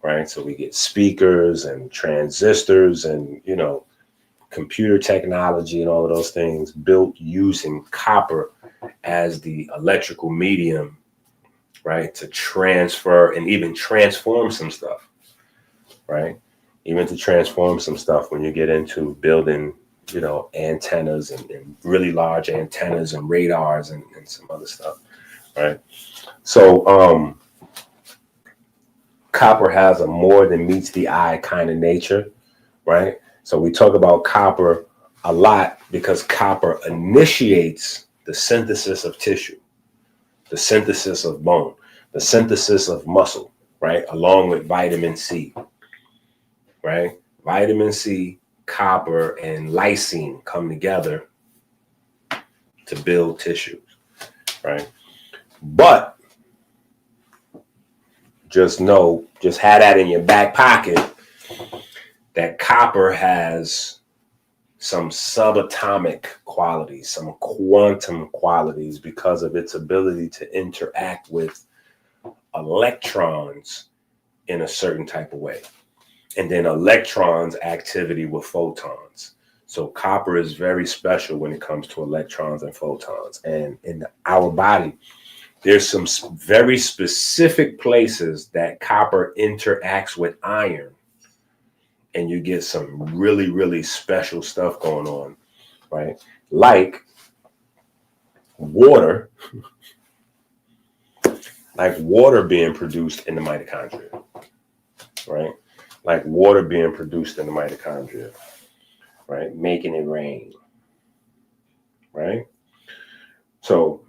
right? So we get speakers and transistors and, you know, computer technology and all of those things built using copper as the electrical medium, right? To transfer and even transform some stuff, right? Even to transform some stuff when you get into building, you know, antennas and really large antennas and radars and some other stuff, right? So copper has a more than meets the eye kind of nature, right? So we talk about copper a lot because copper initiates the synthesis of tissue, the synthesis of bone, the synthesis of muscle, right? Along with vitamin C, right? Vitamin C, copper, and lysine come together to build tissues, right? But just have that in your back pocket, that copper has some subatomic qualities, some quantum qualities, because of its ability to interact with electrons in a certain type of way. and then electrons activity with photons. So copper is very special when it comes to electrons and photons. And in our body, there's some very specific places that copper interacts with iron, and you get some really, really special stuff going on, right? Like water, being produced in the mitochondria, right? Like water being produced in the mitochondria, right? Making it rain, right? So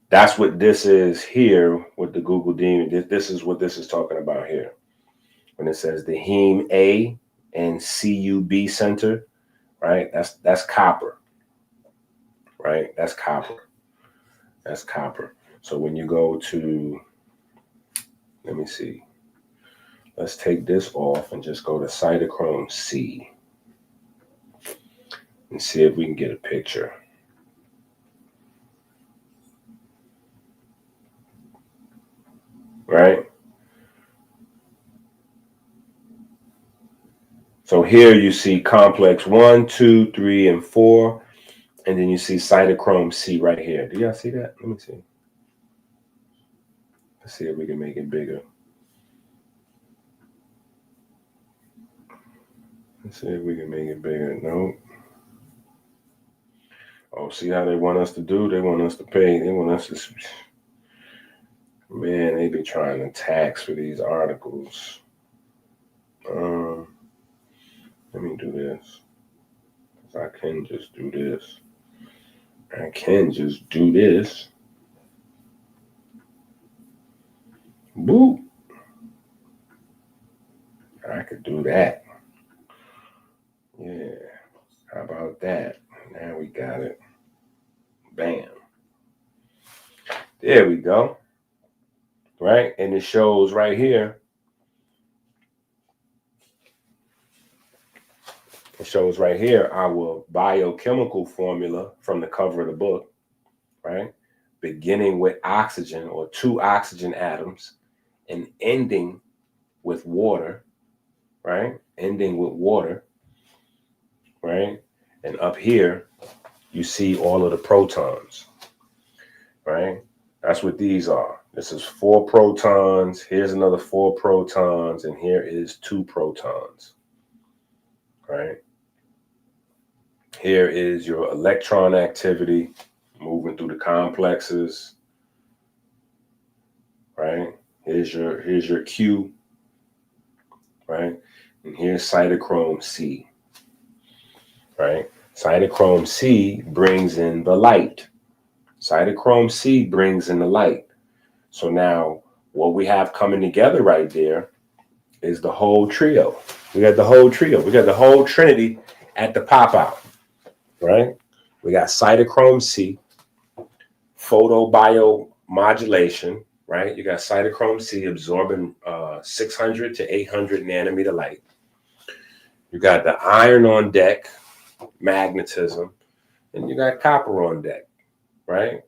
that's what this is here with the Google Demon. This is what this is talking about here. When it says the heme A and CUB center, right? That's copper, right? That's copper. That's copper. So when you go to, let me see. Let's take this off and just go to cytochrome C and see if we can get a picture. Right? So here you see complex 1, 2, 3, and 4. And then you see cytochrome C right here. Do y'all see that? Let me see. Let's see if we can make it bigger. Let's see if we can make it bigger. Nope. Oh, see how they want us to do? They want us to pay. They want us to... Man, they be trying to tax for these articles. Let me do this. I can just do this. I can just do this. Boop. I could do that. Yeah. How about that? Now we got it. Bam. There we go. Right? And it shows right here. It shows right here our biochemical formula from the cover of the book, right? Beginning with oxygen or 2 oxygen atoms and ending with water, right? Ending with water, right? And up here, you see all of the protons, right? That's what these are. This is 4 protons. Here's another 4 protons. And here is 2 protons, right? Here is your electron activity moving through the complexes, right? Here's your Q, right? And here's cytochrome C, right? Cytochrome C brings in the light. Cytochrome C brings in the light. So now what we have coming together right there is the whole trio. We got the whole trio. We got the whole trinity at the pop out, right? We got cytochrome C, photobiomodulation, right? You got cytochrome C absorbing 600 to 800 nanometer light. You got the iron on deck, magnetism, and you got copper on deck, right?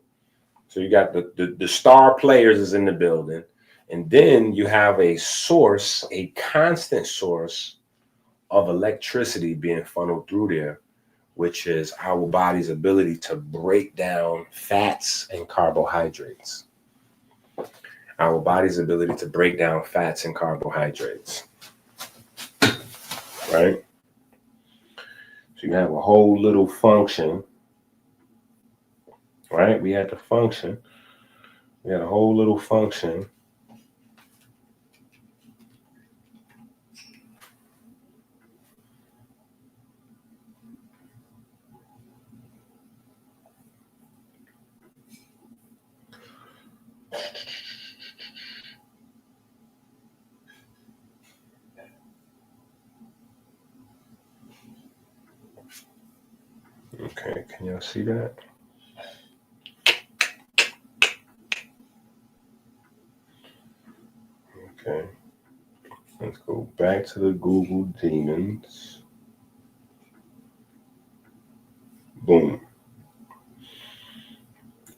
So you got the star players is in the building, and then you have a source, a constant source of electricity being funneled through there, which is our body's ability to break down fats and carbohydrates. Our body's ability to break down fats and carbohydrates, right? So you have a whole little function, right? We had the function. We had a whole little function. Okay, can y'all see that? Okay, let's go back to the Google Demons. Boom.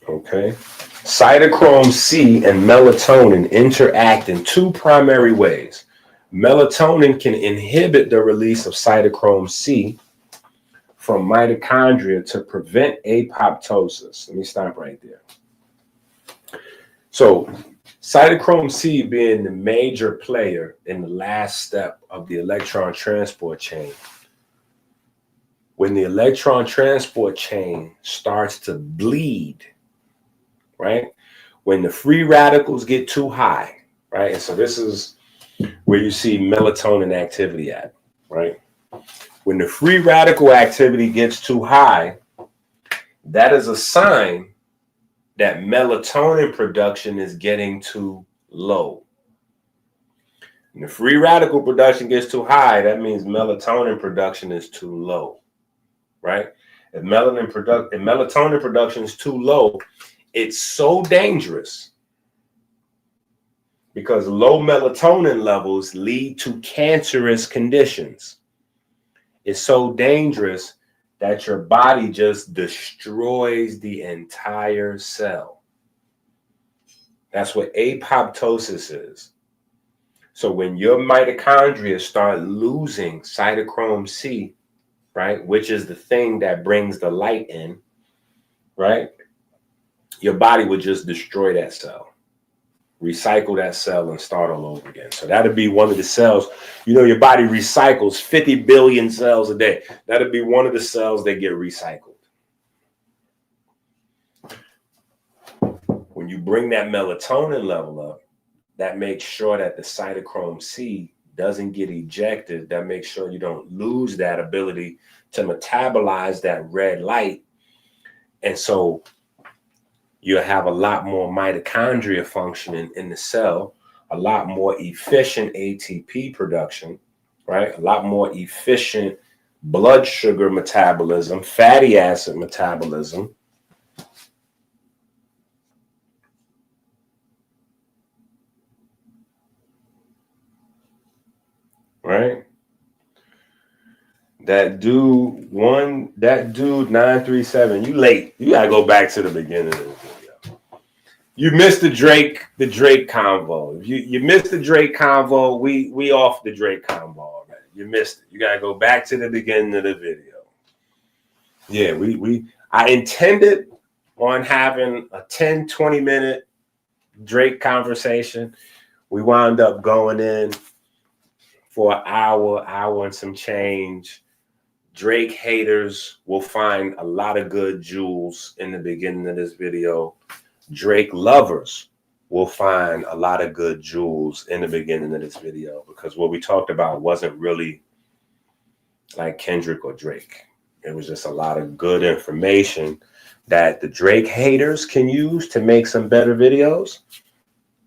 Okay. Cytochrome C and melatonin interact in 2 primary ways. Melatonin can inhibit the release of cytochrome C from mitochondria to prevent apoptosis. Let me stop right there. So cytochrome C being the major player in the last step of the electron transport chain. When the electron transport chain starts to bleed, right? When the free radicals get too high, right? And so this is where you see melatonin activity at, right? When the free radical activity gets too high, that is a sign that melatonin production is getting too low. When the free radical production gets too high, that means melatonin production is too low, right? If melatonin production is too low, it's so dangerous because low melatonin levels lead to cancerous conditions. It's so dangerous that your body just destroys the entire cell. That's what apoptosis is. So when your mitochondria start losing cytochrome C, right, which is the thing that brings the light in, right, your body would just destroy that cell. Recycle that cell and start all over again. So that'd be one of the cells. You know, your body recycles 50 billion cells a day. That'd be one of the cells that get recycled. When you bring that melatonin level up, that makes sure that the cytochrome C doesn't get ejected. That makes sure you don't lose that ability to metabolize that red light. And so you'll have a lot more mitochondria functioning in the cell, a lot more efficient ATP production, right? A lot more efficient blood sugar metabolism, fatty acid metabolism. Right? That dude 937, you late. You gotta go back to the beginning of the video. You missed the Drake convo. You missed the Drake convo. We off the Drake convo already. You missed it. You gotta go back to the beginning of the video. Yeah, I intended on having a 10-20 minute Drake conversation. We wound up going in for an hour and some change. Drake haters will find a lot of good jewels in the beginning of this video. Drake lovers will find a lot of good jewels in the beginning of this video, because what we talked about wasn't really like Kendrick or Drake. It was just a lot of good information that the Drake haters can use to make some better videos,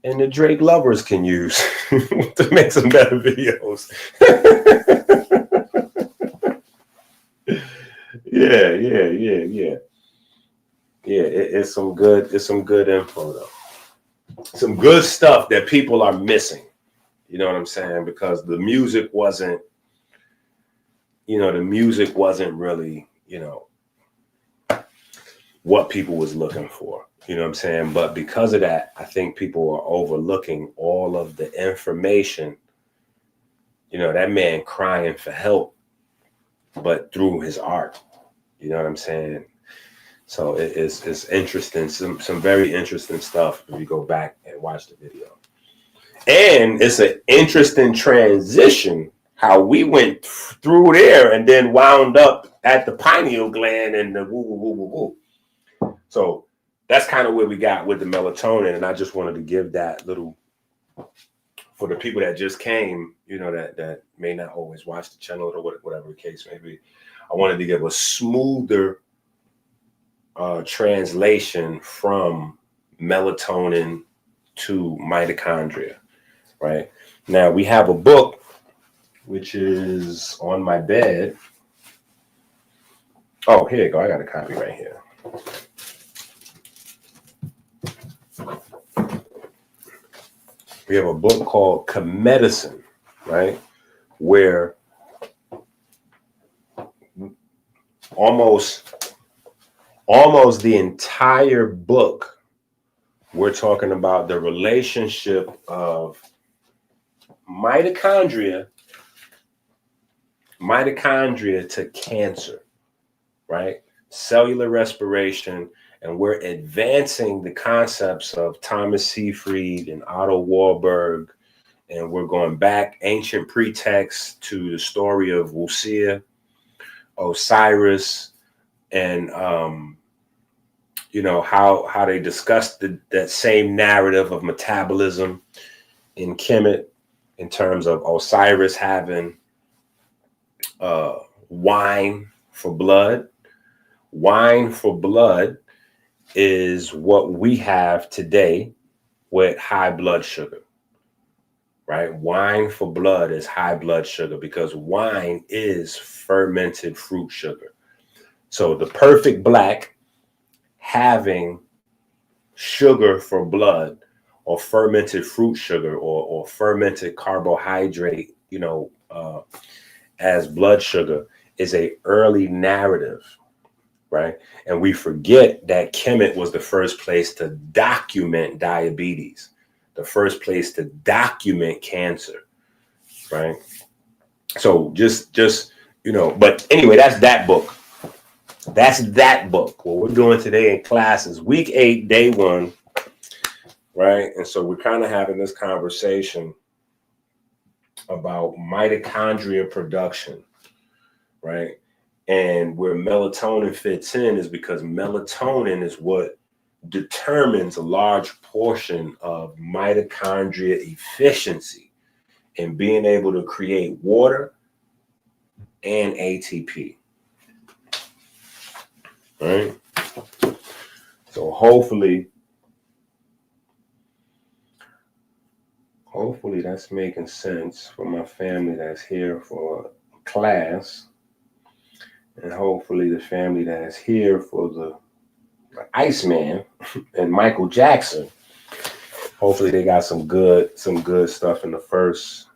and the Drake lovers can use to make some better videos. Yeah. It's some good info though. Some good stuff that people are missing. You know what I'm saying? Because the music wasn't really, what people was looking for. You know what I'm saying? But because of that, I think people are overlooking all of the information. That man crying for help, but through his art. You know what I'm saying? So it's interesting, some very interesting stuff if you go back and watch the video. And it's an interesting transition how we went through there and then wound up at the pineal gland and the woo. So that's kind of where we got with the melatonin. And I just wanted to give that little, for the people that just came, that may not always watch the channel or whatever the case may be. I wanted to give a smoother translation from melatonin to mitochondria, right? Now we have a book which is on my bed. Oh, here you go. I got a copy right here. We have a book called Medicine, right? Where almost the entire book, we're talking about the relationship of mitochondria to cancer, right? Cellular respiration, and we're advancing the concepts of Thomas Seyfried and Otto Warburg, and we're going back ancient pretexts to the story of Wusia, Osiris, and how they discussed that same narrative of metabolism in Kemet, in terms of Osiris having wine for blood. Wine for blood is what we have today with high blood sugar, right? Wine for blood is high blood sugar because wine is fermented fruit sugar. So the perfect black having sugar for blood, or fermented fruit sugar, or fermented carbohydrate, as blood sugar, is a early narrative, right? And we forget that Kemet was the first place to document diabetes, the first place to document cancer, right? So just but anyway, that's that book. What we're doing today in class is week 8, day 1, right? And so we're kind of having this conversation about mitochondria production, right? And where melatonin fits in is because melatonin is what determines a large portion of mitochondria efficiency in being able to create water and ATP, right? So hopefully that's making sense for my family that's here for class, and hopefully the family that's here for the Iceman and Michael Jackson, hopefully they got some good stuff in the first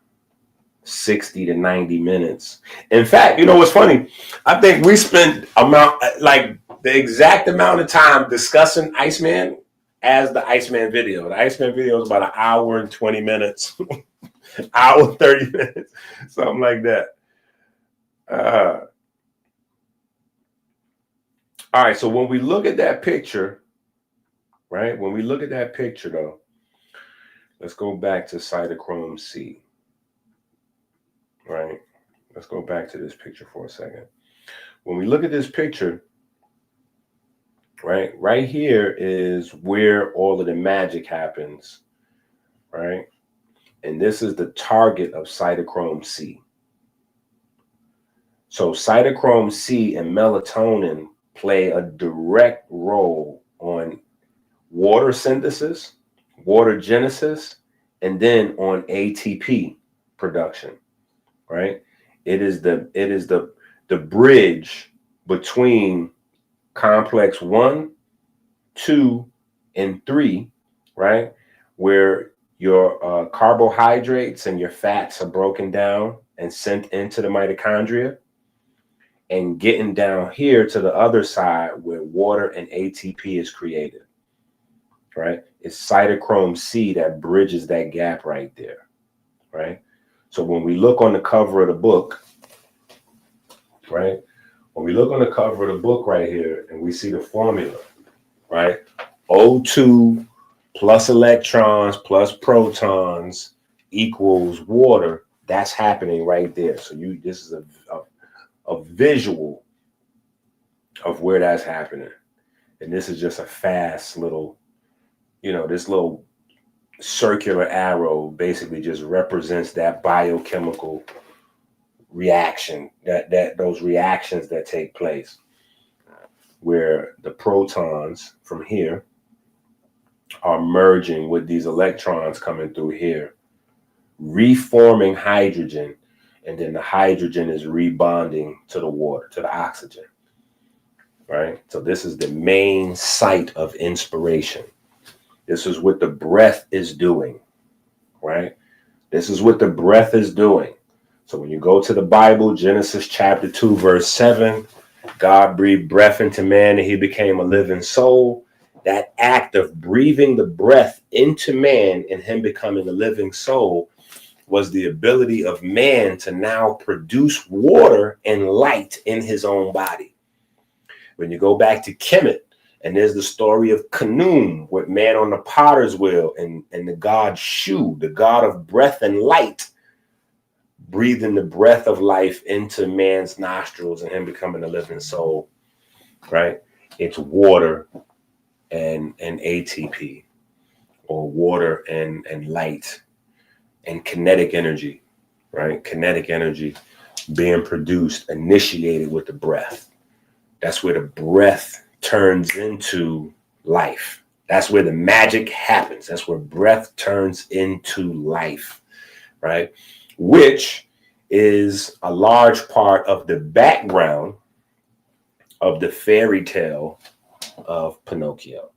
60 to 90 minutes. In fact, what's funny? I think we spent the exact amount of time discussing Iceman as the Iceman video. The Iceman video is about an hour and 20 minutes, hour 30 minutes, something like that. All right, so when we look at that picture, right? When we look at that picture, though, let's go back to cytochrome C, right? Let's go back to this picture for a second. When we look at this picture, right here is where all of the magic happens, right? And this is the target of cytochrome C. So cytochrome C and melatonin play a direct role on water synthesis, water genesis, and then on ATP production, right? It is the bridge between complex 1, 2, and 3, right? Where your carbohydrates and your fats are broken down and sent into the mitochondria, and getting down here to the other side where water and ATP is created, right? It's cytochrome C that bridges that gap right there, right? So when we look on the cover of the book, right? When we look on the cover of the book right here and we see the formula, right? O2 plus electrons plus protons equals water. That's happening right there. So this is a visual of where that's happening. And this is just a fast little, this little circular arrow basically just represents that biochemical reaction, those reactions that take place, where the protons from here are merging with these electrons coming through here, reforming hydrogen, and then the hydrogen is rebonding to the water, to the oxygen, right? So this is the main site of inspiration. This is what the breath is doing, right? This is what the breath is doing. So when you go to the Bible, Genesis chapter 2, verse 7, God breathed breath into man and he became a living soul. That act of breathing the breath into man and him becoming a living soul was the ability of man to now produce water and light in his own body. When you go back to Kemet, and there's the story of Khnum with man on the potter's wheel and the god Shu, the god of breath and light, breathing the breath of life into man's nostrils and him becoming a living soul, right? It's water and ATP, or water and light and kinetic energy, right? Kinetic energy being produced, initiated with the breath. That's where the breath turns into life. That's where the magic happens. That's where breath turns into life, right? Which is a large part of the background of the fairy tale of Pinocchio,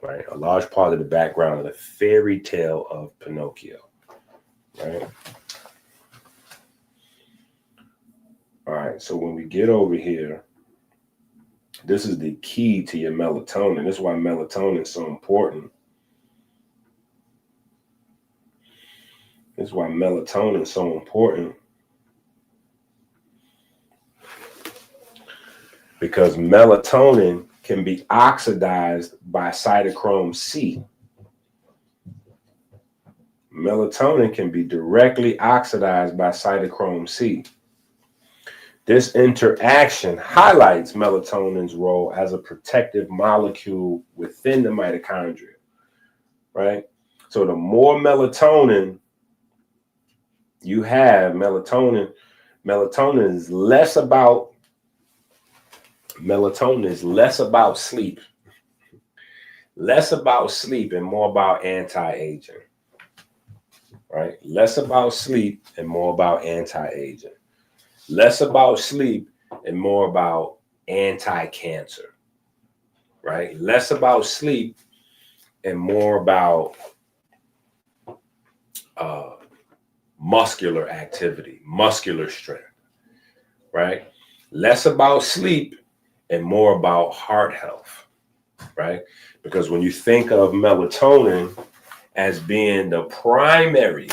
right? A large part of the background of the fairy tale of Pinocchio, right? All right, so when we get over here, this is the key to your melatonin. This is why melatonin is so important. This is why melatonin is so important. Because melatonin can be oxidized by cytochrome C. Melatonin can be directly oxidized by cytochrome C. This interaction highlights melatonin's role as a protective molecule within the mitochondria, right? So the more melatonin you have, melatonin is less about sleep. Less about sleep and more about anti-aging, right? Less about sleep and more about anti-aging. Less about sleep and more about anti-cancer, right? Less about sleep and more about muscular activity, muscular strength, right? Less about sleep and more about heart health, right? Because when you think of melatonin as being the primary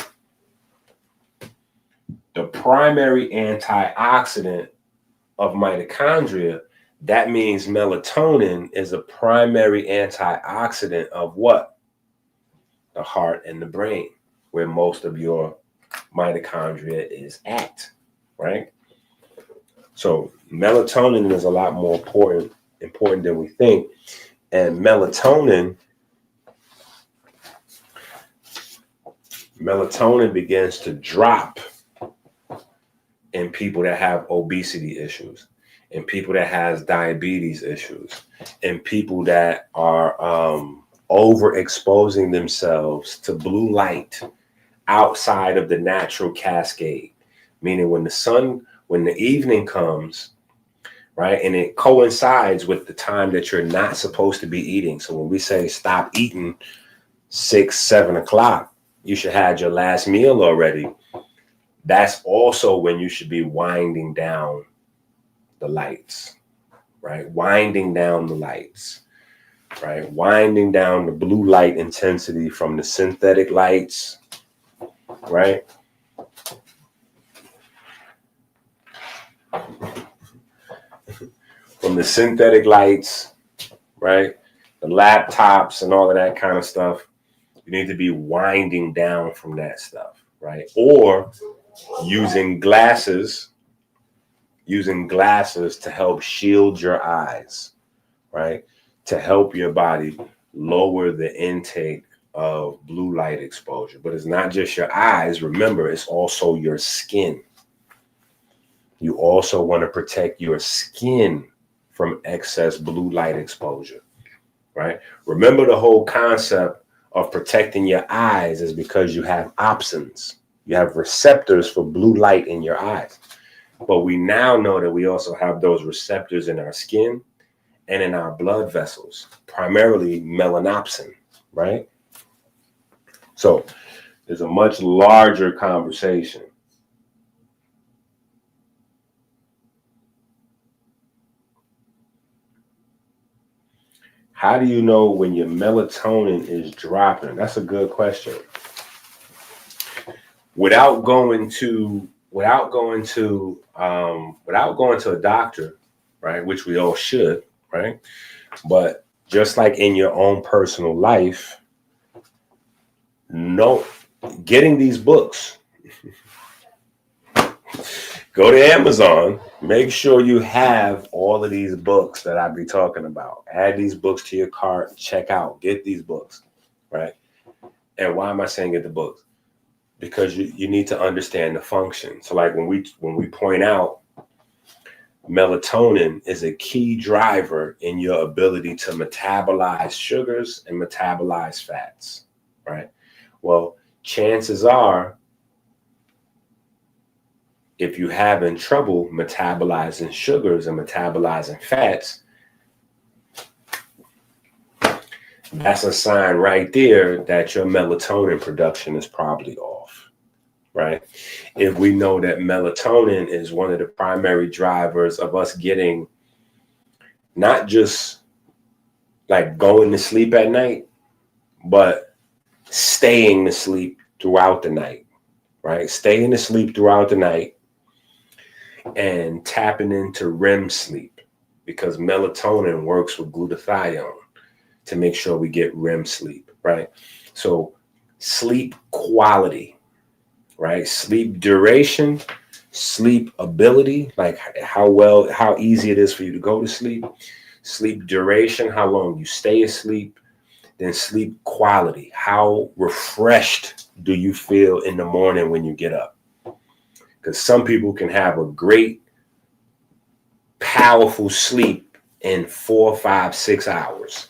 antioxidant of mitochondria, that means melatonin is a primary antioxidant of what? The heart and the brain, where most of your mitochondria is at, right? So melatonin is a lot more important than we think. And melatonin begins to drop in people that have obesity issues, in people that has diabetes issues, in people that are overexposing themselves to blue light outside of the natural cascade. Meaning when the evening comes, right, and it coincides with the time that you're not supposed to be eating. So when we say stop eating 6, 7 o'clock, you should have your last meal already. That's also when you should be winding down the lights, right? Winding down the lights, right? Winding down the blue light intensity from the synthetic lights, right? From the synthetic lights, right? The laptops and all of that kind of stuff. You need to be winding down from that stuff, right? Or using glasses to help shield your eyes, right? To help your body lower the intake of blue light exposure. But it's not just your eyes. Remember, it's also your skin. You also want to protect your skin from excess blue light exposure, right? Remember, the whole concept of protecting your eyes is because you have opsins. You have receptors for blue light in your eyes. But we now know that we also have those receptors in our skin and in our blood vessels, primarily melanopsin, right? So there's a much larger conversation. How do you know when your melatonin is dropping? That's a good question. without going to a doctor, right? Which we all should, right? But just like in your own personal life, getting these books. Go to Amazon, make sure you have all of these books that I be talking about. Add these books to your cart, check out, get these books, right? And why am I saying get the books? Because you need to understand the function. So like when we point out melatonin is a key driver in your ability to metabolize sugars and metabolize fats, right? Well, chances are, if you're having trouble metabolizing sugars and metabolizing fats, that's a sign right there that your melatonin production is probably off, right? If we know that melatonin is one of the primary drivers of us getting not just like going to sleep at night, but staying asleep throughout the night, right? Staying asleep throughout the night and tapping into REM sleep, because melatonin works with glutathione to make sure we get REM sleep, right? So sleep quality, right? Sleep duration, sleep ability, like how easy it is for you to go to sleep, sleep duration, how long you stay asleep, then sleep quality, how refreshed do you feel in the morning when you get up? Because some people can have a great, powerful sleep in 4, 5, 6 hours.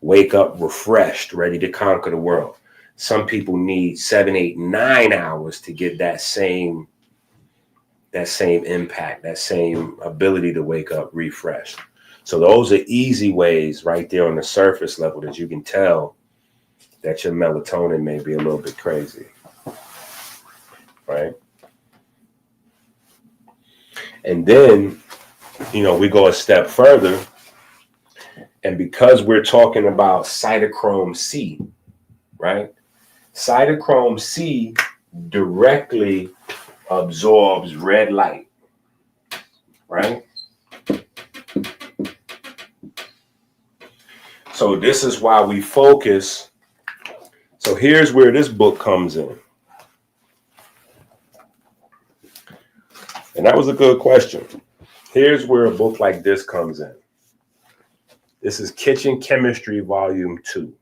Wake up refreshed, ready to conquer the world. Some people need 7, 8, 9 hours to get that same impact, that same ability to wake up refreshed. So those are easy ways right there on the surface level that you can tell that your melatonin may be a little bit crazy, right? And then, we go a step further, and because we're talking about cytochrome C, right? Cytochrome C directly absorbs red light, right? So this is why we focus. So here's where this book comes in. And that was a good question. Here's where a book like this comes in. This is Kitchen Chemistry Volume 2,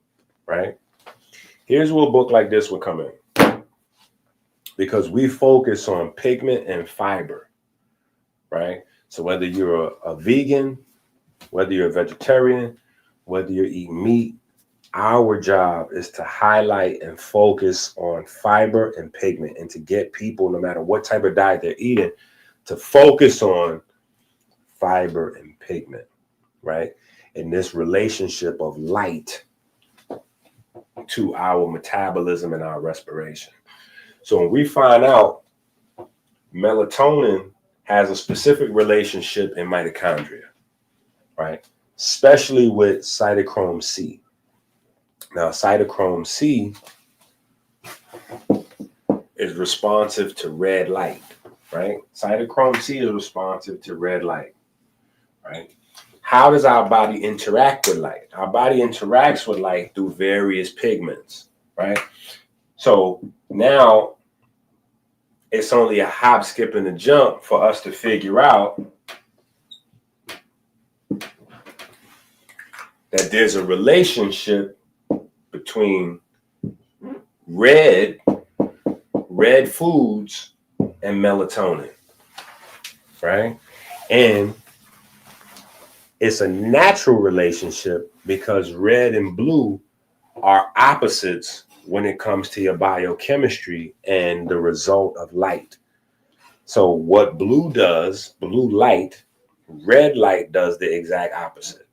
right? Here's where a book like this would come in. Because we focus on pigment and fiber, right? So whether you're a vegan, whether you're a vegetarian, whether you're eating meat, our job is to highlight and focus on fiber and pigment, and to get people, no matter what type of diet they're eating, to focus on fiber and pigment, right? In this relationship of light to our metabolism and our respiration. So when we find out melatonin has a specific relationship in mitochondria, right? Especially with cytochrome C. Now, cytochrome C is responsive to red light, right? Cytochrome C is responsive to red light, right? How does our body interact with light? Our body interacts with light through various pigments, right? So now it's only a hop, skip, and a jump for us to figure out that there's a relationship between red foods and melatonin, right? And it's a natural relationship because red and blue are opposites when it comes to your biochemistry and the result of light. So what blue does, blue light, red light does the exact opposite.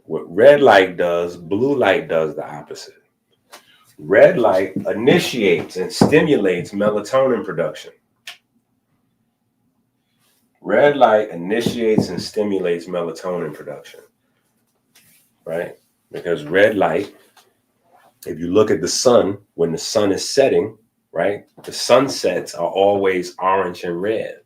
What red light does, blue light does the opposite. Red light initiates and stimulates melatonin production. Red light initiates and stimulates melatonin production, right? Because red light If you look at the sun, when the sun is setting, right, the sunsets are always orange and red,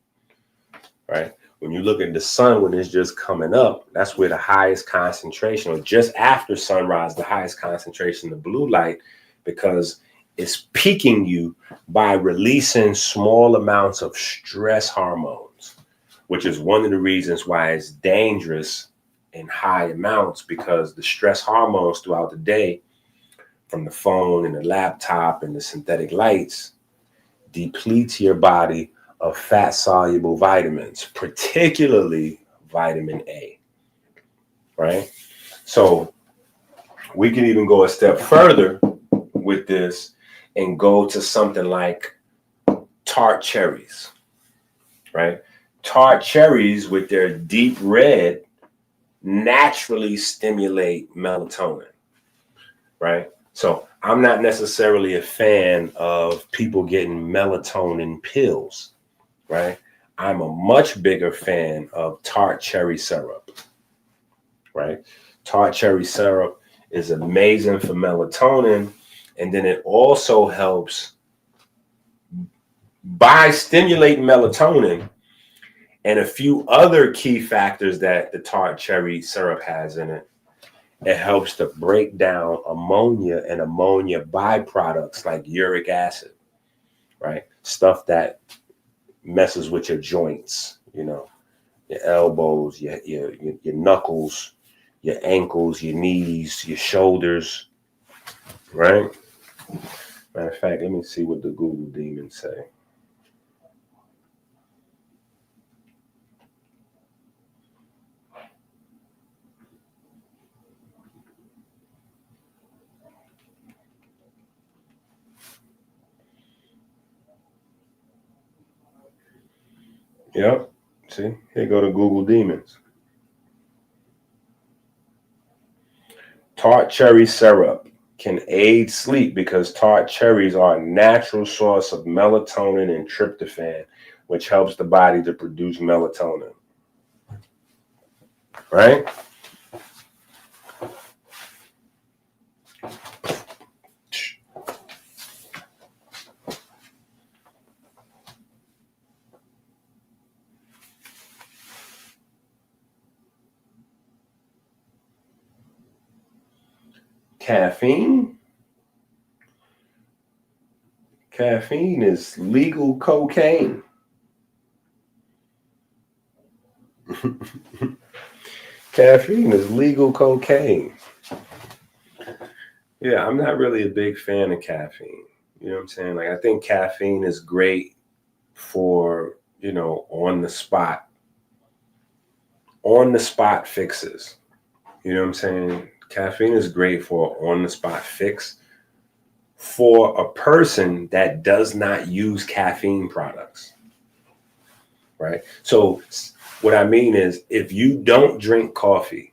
right? When you look at the sun when it's just coming up, that's where the highest concentration, or just after sunrise, the highest concentration of blue light, because it's peaking you by releasing small amounts of stress hormones, which is one of the reasons why it's dangerous in high amounts, because the stress hormones throughout the day from the phone and the laptop and the synthetic lights depletes your body of fat-soluble vitamins, particularly vitamin A, right? So we can even go a step further with this and go to something like tart cherries, right? Tart cherries with their deep red naturally stimulate melatonin, right? So I'm not necessarily a fan of people getting melatonin pills, right? I'm a much bigger fan of tart cherry syrup, right? Tart cherry syrup is amazing for melatonin, and then it also helps by stimulating melatonin and a few other key factors that the tart cherry syrup has in it. It helps to break down ammonia and ammonia byproducts like uric acid, right? Stuff that messes with your joints, you know, your elbows, your knuckles, your ankles, your knees, your shoulders, right? Matter of fact, let me see what the Google demons say. Yep. See, here go to Google Demons. Tart cherry syrup can aid sleep because tart cherries are a natural source of melatonin and tryptophan, which helps the body to produce melatonin. Right? Caffeine? Caffeine is legal cocaine. Caffeine is legal cocaine. Yeah, I'm not really a big fan of caffeine. You know what I'm saying? Like, I think caffeine is great for, you know, on the spot fixes. You know what I'm saying? Caffeine is great for on the spot fix for a person that does not use caffeine products, right? So what I mean is, if you don't drink coffee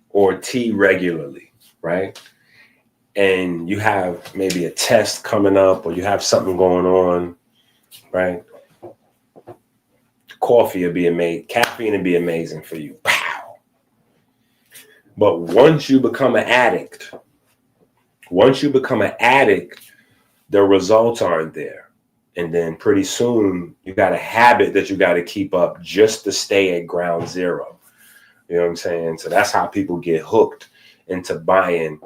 or tea regularly, right, and you have maybe a test coming up or you have something going on, right, coffee will be amazing. Caffeine will be amazing for you. Pow. But once you become an addict, the results aren't there. And then pretty soon you got a habit that you got to keep up just to stay at ground zero. You know what I'm saying? So that's how people get hooked into buying.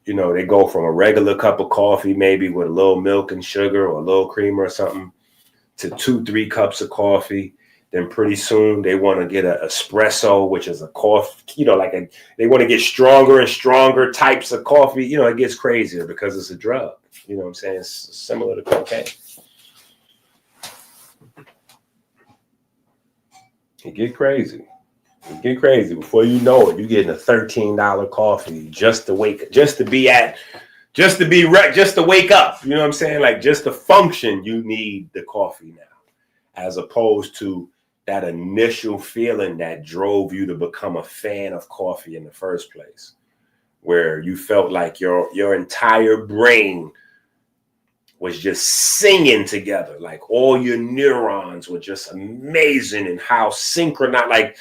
You know, they go from a regular cup of coffee, maybe with a little milk and sugar or a little cream or something, to 2-3 cups of coffee. Then pretty soon they want to get an espresso, which is a coffee, you know, they want to get stronger and stronger types of coffee. You know, it gets crazier because it's a drug. You know what I'm saying? It's similar to cocaine. It get crazy. It get crazy. Before you know it, you're getting a $13 coffee just to wake up, just to wake up. You know what I'm saying? Like, just to function, you need the coffee now, as opposed to that initial feeling that drove you to become a fan of coffee in the first place, where you felt like your entire brain was just singing together, like all your neurons were just amazing, and how synchronized, like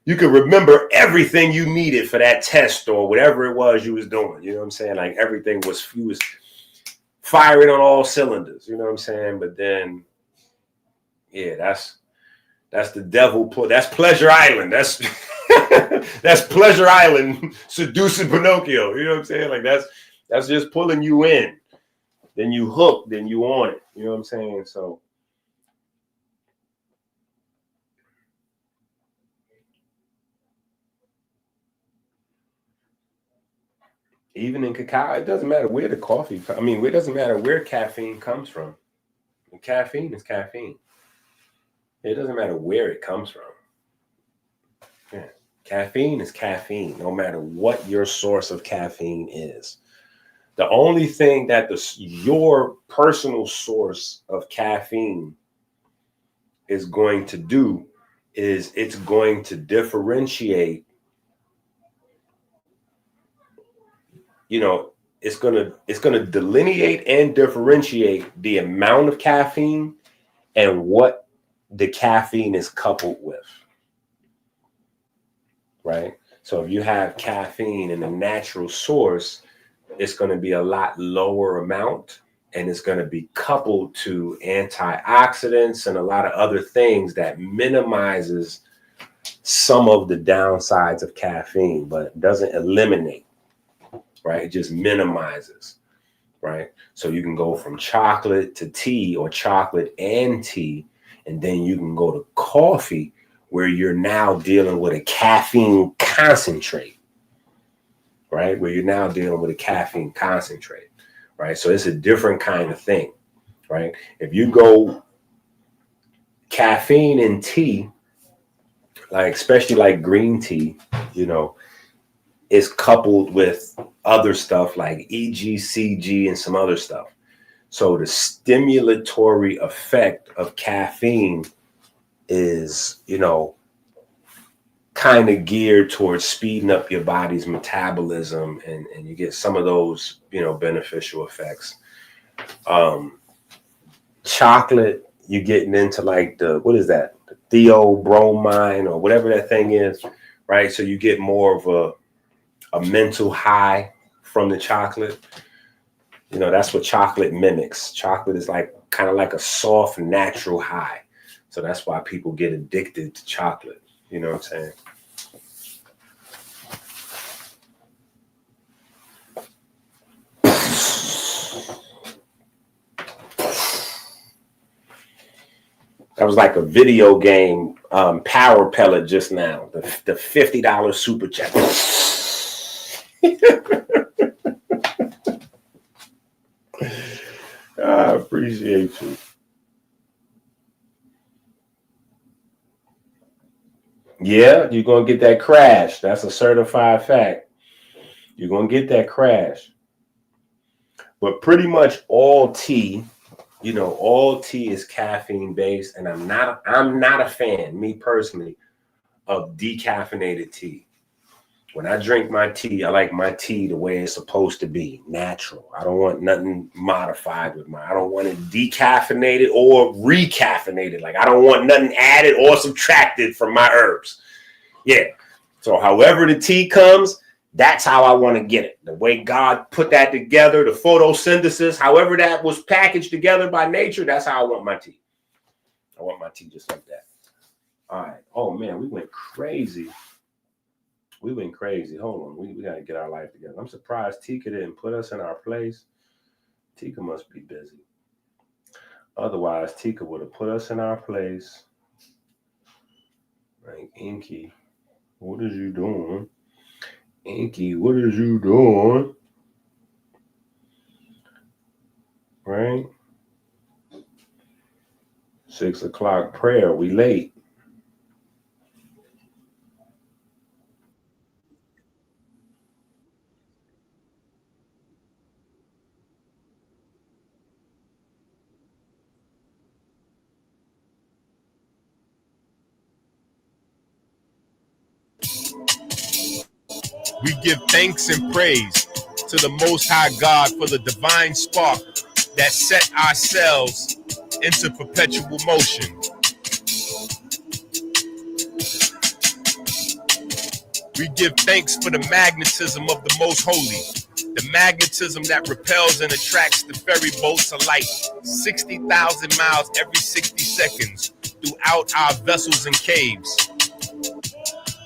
you could remember everything you needed for that test or whatever it was you was doing. You know what I'm saying? Like everything was, you was firing on all cylinders. You know what I'm saying? But then, yeah, that's the devil. That's Pleasure Island. That's that's Pleasure Island seducing Pinocchio. You know what I'm saying? Like that's just pulling you in. Then you hook. Then you on it. You know what I'm saying? So. Even in cacao, it doesn't matter where the coffee. I mean, it doesn't matter where caffeine comes from. And caffeine is caffeine. It doesn't matter where it comes from. Yeah. Caffeine is caffeine, no matter what your source of caffeine is. The only thing that your personal source of caffeine is going to do is it's going to differentiate. You know, it's gonna delineate and differentiate the amount of caffeine and what the caffeine is coupled with. Right? So if you have caffeine in a natural source, it's going to be a lot lower amount, and it's going to be coupled to antioxidants and a lot of other things that minimizes some of the downsides of caffeine, but doesn't eliminate. Right? It just minimizes, right? So you can go from chocolate to tea or chocolate and tea, and then you can go to coffee where you're now dealing with a caffeine concentrate, right? Where you're now dealing with a caffeine concentrate, right? So it's a different kind of thing, right? If you go caffeine in tea, like especially like green tea, you know, is coupled with other stuff like EGCG and some other stuff. So the stimulatory effect of caffeine is, you know, kind of geared towards speeding up your body's metabolism, and you get some of those, you know, beneficial effects. Chocolate, you're getting into like what is that? The theobromine or whatever that thing is, right? So you get more of a mental high from the chocolate. You know, that's what chocolate mimics. Chocolate is like kind of like a soft, natural high. So that's why people get addicted to chocolate. You know what I'm saying? That was like a video game power pellet just now. The $50 super chat. I appreciate you. Yeah, you're going to get that crash. That's a certified fact. You're going to get that crash. But pretty much all tea, you know, all tea is caffeine based. And I'm not a fan, me personally, of decaffeinated tea. When I drink my tea, I like my tea the way it's supposed to be, natural. I don't want nothing modified with mine. I don't want it decaffeinated or recaffeinated. Like I don't want nothing added or subtracted from my herbs. Yeah. So however the tea comes, that's how I want to get it. The way God put that together, the photosynthesis, however that was packaged together by nature, that's how I want my tea. I want my tea just like that. All right. Oh, man, we went crazy. We went crazy. Hold on. We got to get our life together. I'm surprised Tika didn't put us in our place. Tika must be busy. Otherwise, Tika would have put us in our place. Right, Inky, what is you doing? Inky, what is you doing? Right? 6 o'clock prayer. We late. We give thanks and praise to the Most High God for the divine spark that set ourselves into perpetual motion. We give thanks for the magnetism of the most holy, the magnetism that repels and attracts the ferry boats of light 60,000 miles every 60 seconds throughout our vessels and caves.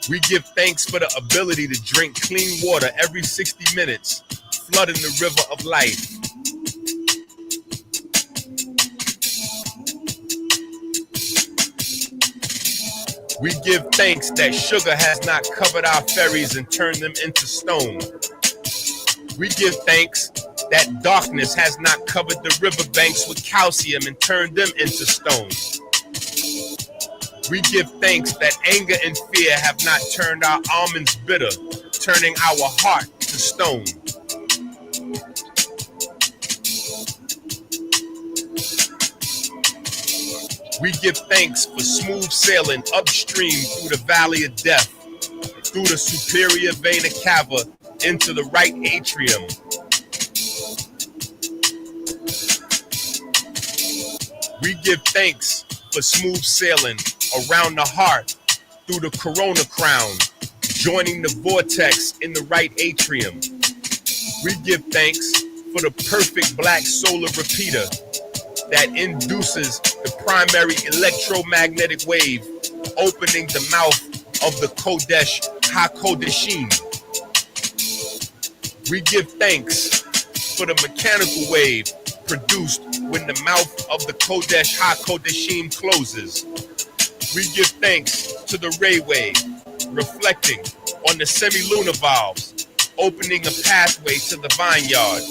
We give thanks for the ability to drink clean water every 60 minutes, flooding the river of life. We give thanks that sugar has not covered our ferries and turned them into stone. We give thanks that darkness has not covered the riverbanks with calcium and turned them into stone. We give thanks that anger and fear have not turned our almonds bitter, turning our heart to stone. We give thanks for smooth sailing upstream through the valley of death, through the superior vena cava into the right atrium. We give thanks for smooth sailing around the heart through the corona crown, joining the vortex in the right atrium. We give thanks for the perfect black solar repeater that induces the primary electromagnetic wave, opening the mouth of the Kodesh HaKodeshim. We give thanks for the mechanical wave produced when the mouth of the Kodesh HaKodeshim closes. We give thanks to the ray wave, reflecting on the semi-lunar valves, opening a pathway to the vineyard.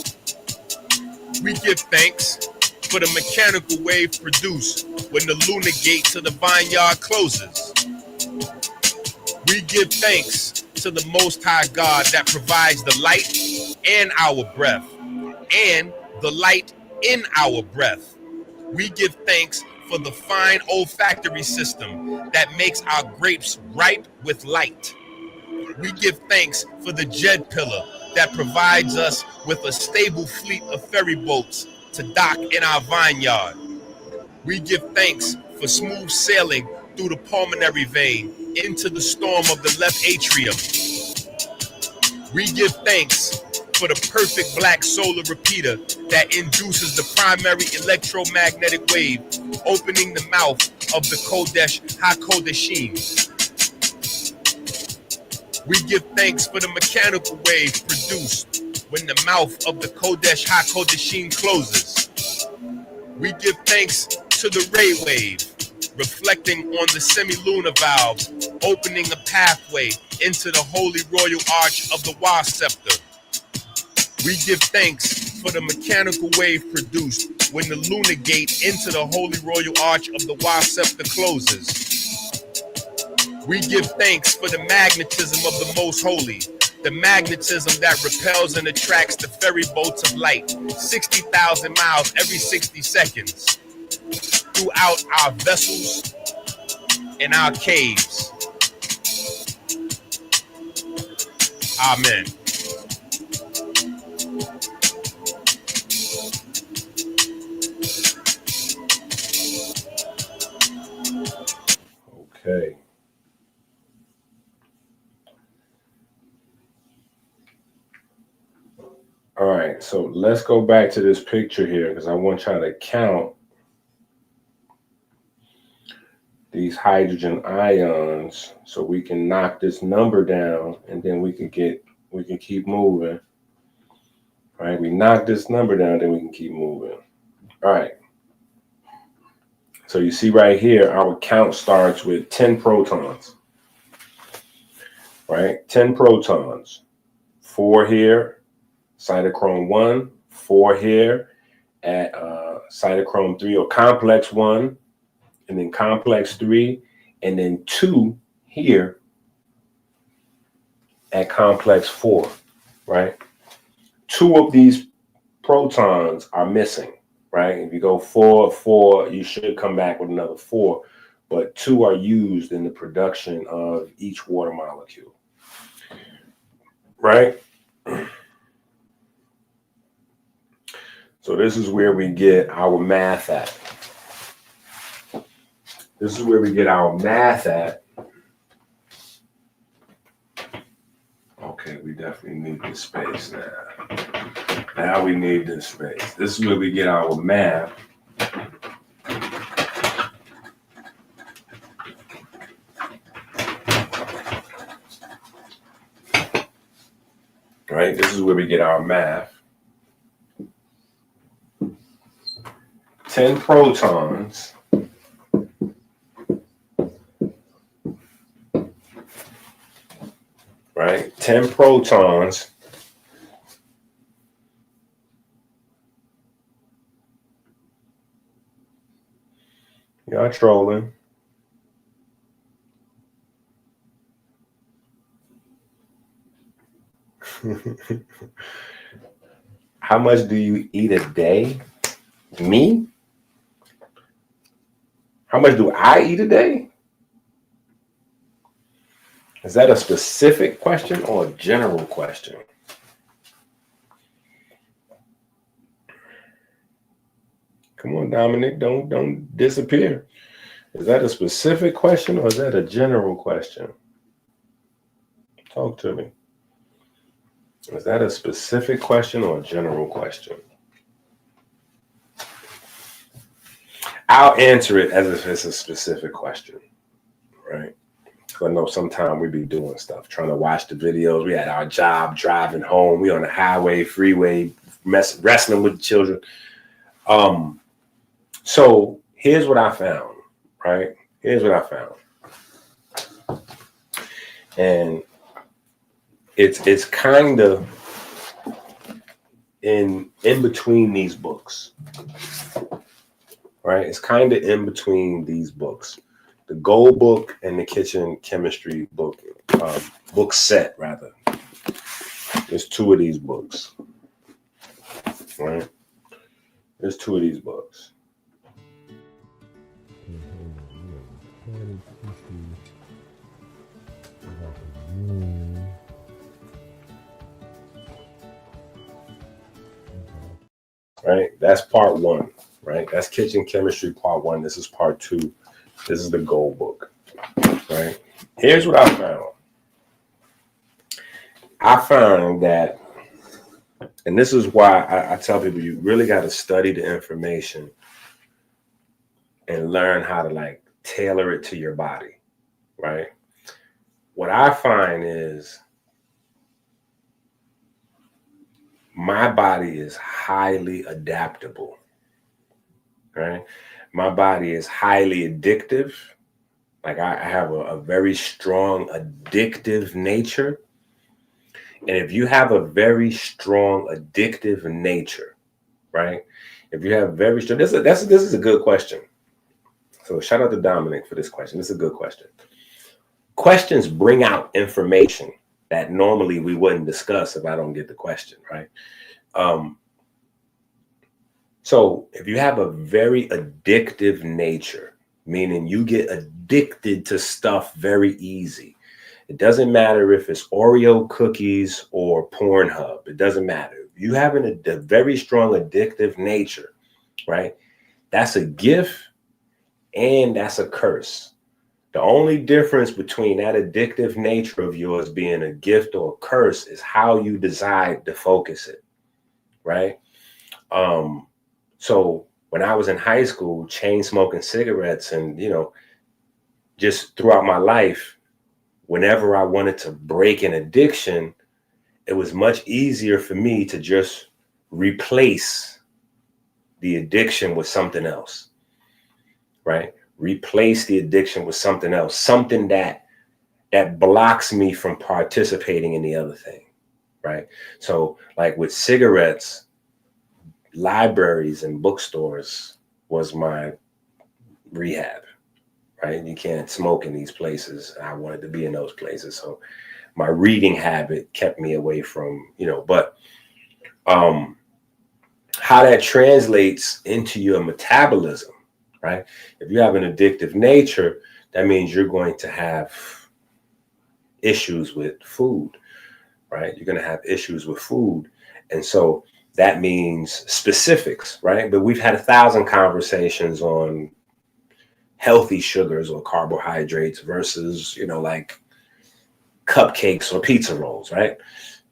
We give thanks for the mechanical wave produced when the lunar gate to the vineyard closes. We give thanks to the Most High God that provides the light and our breath, and the light in our breath. We give thanks for the fine olfactory system that makes our grapes ripe with light. We give thanks for the Jed pillar that provides us with a stable fleet of ferry boats to dock in our vineyard. We give thanks for smooth sailing through the pulmonary vein into the storm of the left atrium. We give thanks for the perfect black solar repeater that induces the primary electromagnetic wave, opening the mouth of the Kodesh HaKodeshim. We give thanks for the mechanical wave produced when the mouth of the Kodesh HaKodeshim closes. We give thanks to the ray wave, reflecting on the semi-lunar valves, opening a pathway into the holy royal arch of the Wa scepter. We give thanks for the mechanical wave produced when the lunar gate into the holy royal arch of the Wa scepter closes. We give thanks for the magnetism of the most holy, the magnetism that repels and attracts the ferry boats of light 60,000 miles every 60 seconds throughout our vessels and our caves. Amen. Okay. All right, so let's go back to this picture here because I want y'all to count these hydrogen ions so we can knock this number down and then we can keep moving. All right, we knock this number down, then we can keep moving. All right. So you see right here, our count starts with 10 protons. Right? 10 protons. 4 here, cytochrome 1, 4 here at cytochrome 3 or complex 1, and then complex 3, and then 2 here at complex 4, right? 2 of these protons are missing, right? If you go 4, 4, you should come back with another 4, but 2 are used in the production of each water molecule, right? So this is where we get our math at. This is where we get our math at Okay, we definitely need this space now. Now we need this space. This is where we get our math. Right, this is where we get our math. 10 protons right? 10 protons y'all trolling. How much do you eat a day? Me? How much do I eat a day? Is that a specific question or a general question? Come on, Dominic, don't disappear. Is that a specific question or is that a general question? Talk to me. Is that a specific question or a general question? I'll answer it as if it's a specific question, right? I know sometimes we be doing stuff, trying to watch the videos. We had our job, driving home. We on the highway, freeway, wrestling with the children. So here's what I found, right? Here's what I found. And it's kind of in between these books, right? It's kind of in between these books. The Gold Book and the Kitchen Chemistry book, book set rather. There's two of these books, right? There's two of these books. Right, that's part one, right? That's Kitchen Chemistry part one. This is part two. This is the Gold Book, right? Here's what I found. I found that, and this is why I tell people you really got to study the information and learn how to like tailor it to your body, right? What I find is my body is highly adaptable, right? My body is highly addictive. Like I have a very strong addictive nature. And if you have a very strong addictive nature, right? If you have very strong, this is a good question. So shout out to Dominic for this question. This is a good question. Questions bring out information that normally we wouldn't discuss if I don't get the question, right? So if you have a very addictive nature, meaning you get addicted to stuff very easy, it doesn't matter if it's Oreo cookies or Pornhub. It doesn't matter. You have a very strong addictive nature, right? That's a gift and that's a curse. The only difference between that addictive nature of yours being a gift or a curse is how you decide to focus it, right? So when I was in high school, chain smoking cigarettes and, just throughout my life, whenever I wanted to break an addiction, it was much easier for me to just replace the addiction with something else, right? Replace the addiction with something else, something that blocks me from participating in the other thing, right? So like with cigarettes, libraries and bookstores was my rehab, right? You can't smoke in these places. I wanted to be in those places. So my reading habit kept me away from, but how that translates into your metabolism, right? If you have an addictive nature, that means you're going to have issues with food, right? You're going to have issues with food. And so that means specifics, right? But we've had 1,000 conversations on healthy sugars or carbohydrates versus, like cupcakes or pizza rolls, right?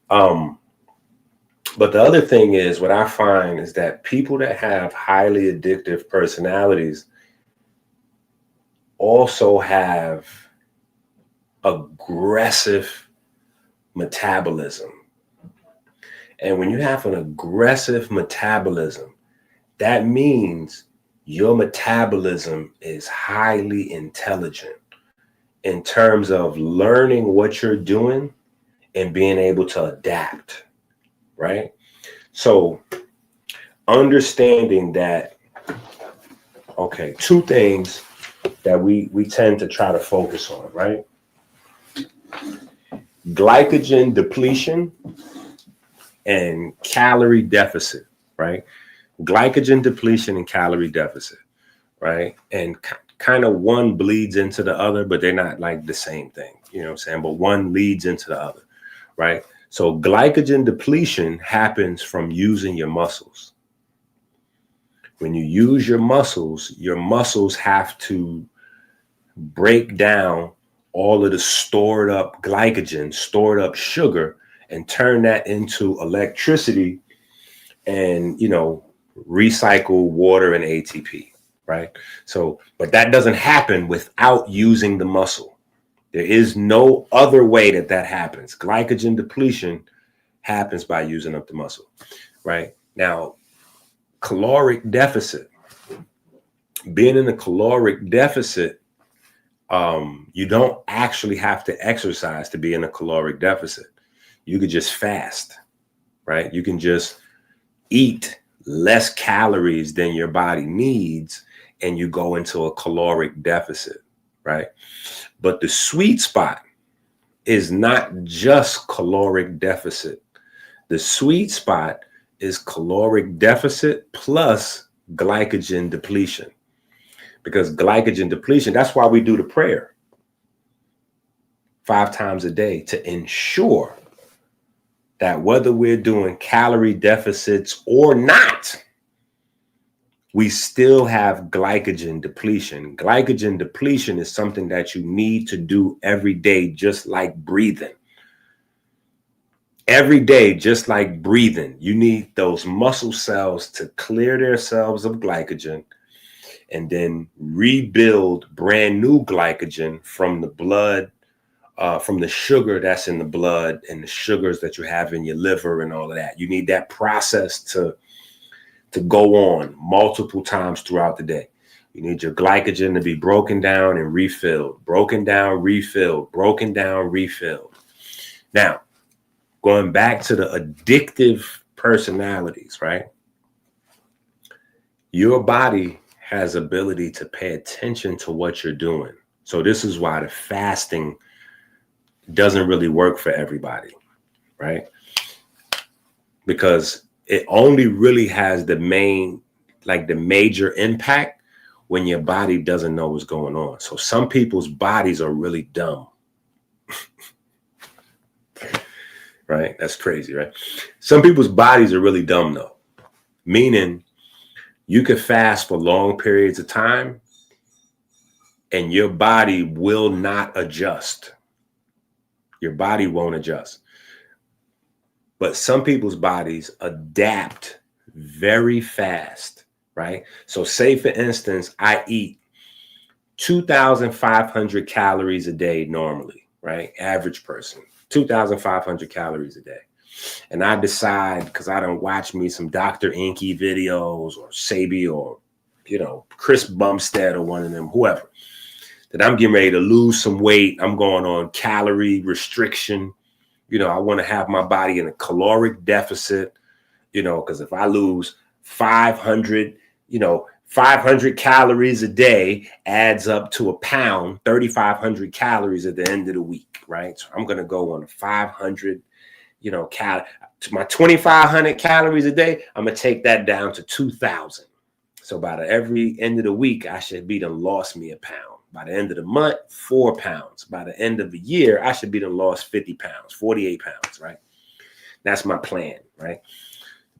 But the other thing is, what I find is that people that have highly addictive personalities also have aggressive metabolism. And when you have an aggressive metabolism, that means your metabolism is highly intelligent in terms of learning what you're doing and being able to adapt, right? So understanding that, okay, two things that we tend to try to focus on, right? Glycogen depletion and calorie deficit, right? Glycogen depletion and calorie deficit, right? And kind of one bleeds into the other, but they're not like the same thing, you know what I'm saying? But one leads into the other, right? So glycogen depletion happens from using your muscles. When you use your muscles have to break down all of the stored up glycogen, stored up sugar, and turn that into electricity and, you know, recycle water and ATP, right? So, but that doesn't happen without using the muscle. There is no other way that happens. Glycogen depletion happens by using up the muscle, right? Now, caloric deficit. Being in a caloric deficit, you don't actually have to exercise to be in a caloric deficit. You could just fast, right? You can just eat less calories than your body needs, and you go into a caloric deficit, right? But the sweet spot is not just caloric deficit. The sweet spot is caloric deficit plus glycogen depletion. Because glycogen depletion, that's why we do the prayer 5 times a day, to ensure that whether we're doing calorie deficits or not, we still have glycogen depletion. Glycogen depletion is something that you need to do every day, just like breathing. Every day, just like breathing, you need those muscle cells to clear themselves of glycogen and then rebuild brand new glycogen from the blood, from the sugar that's in the blood and the sugars that you have in your liver and all of that. You need that process to go on multiple times throughout the day. You need your glycogen to be broken down and refilled, broken down, refilled, broken down, refilled. Now, going back to the addictive personalities, right? Your body has ability to pay attention to what you're doing. So this is why the fasting doesn't really work for everybody, right? Because it only really has the major impact when your body doesn't know what's going on. So some people's bodies are really dumb. Right? That's crazy, right? Some people's bodies are really dumb though. Meaning you could fast for long periods of time and your body will not adjust. Your body won't adjust. But some people's bodies adapt very fast, right? So say for instance, I eat 2,500 calories a day normally, right? Average person, 2,500 calories a day. And I decide, because I don't watch me some Dr. Inky videos or Sabi or, you know, Chris Bumstead or one of them, whoever, that I'm getting ready to lose some weight. I'm going on calorie restriction. You know, I want to have my body in a caloric deficit, you know, because if I lose 500 calories a day adds up to a pound, 3,500 calories at the end of the week, right? So I'm going to go on a 500, my 2,500 calories a day, I'm going to take that down to 2,000. So by the every end of the week, I should be done lost me a pound. By the end of the month, 4 pounds. By the end of the year, I should be done lost 50 pounds, 48 pounds, right? That's my plan, right?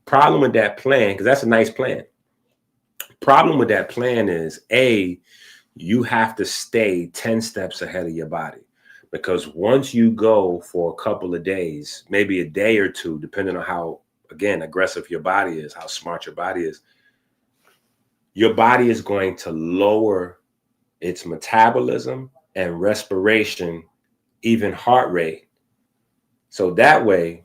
Problem with that plan, because that's a nice plan. Problem with that plan is, A, you have to stay 10 steps ahead of your body. Because once you go for a couple of days, maybe a day or two, depending on how, again, aggressive your body is, how smart your body is going to lower its metabolism and respiration, even heart rate. So that way,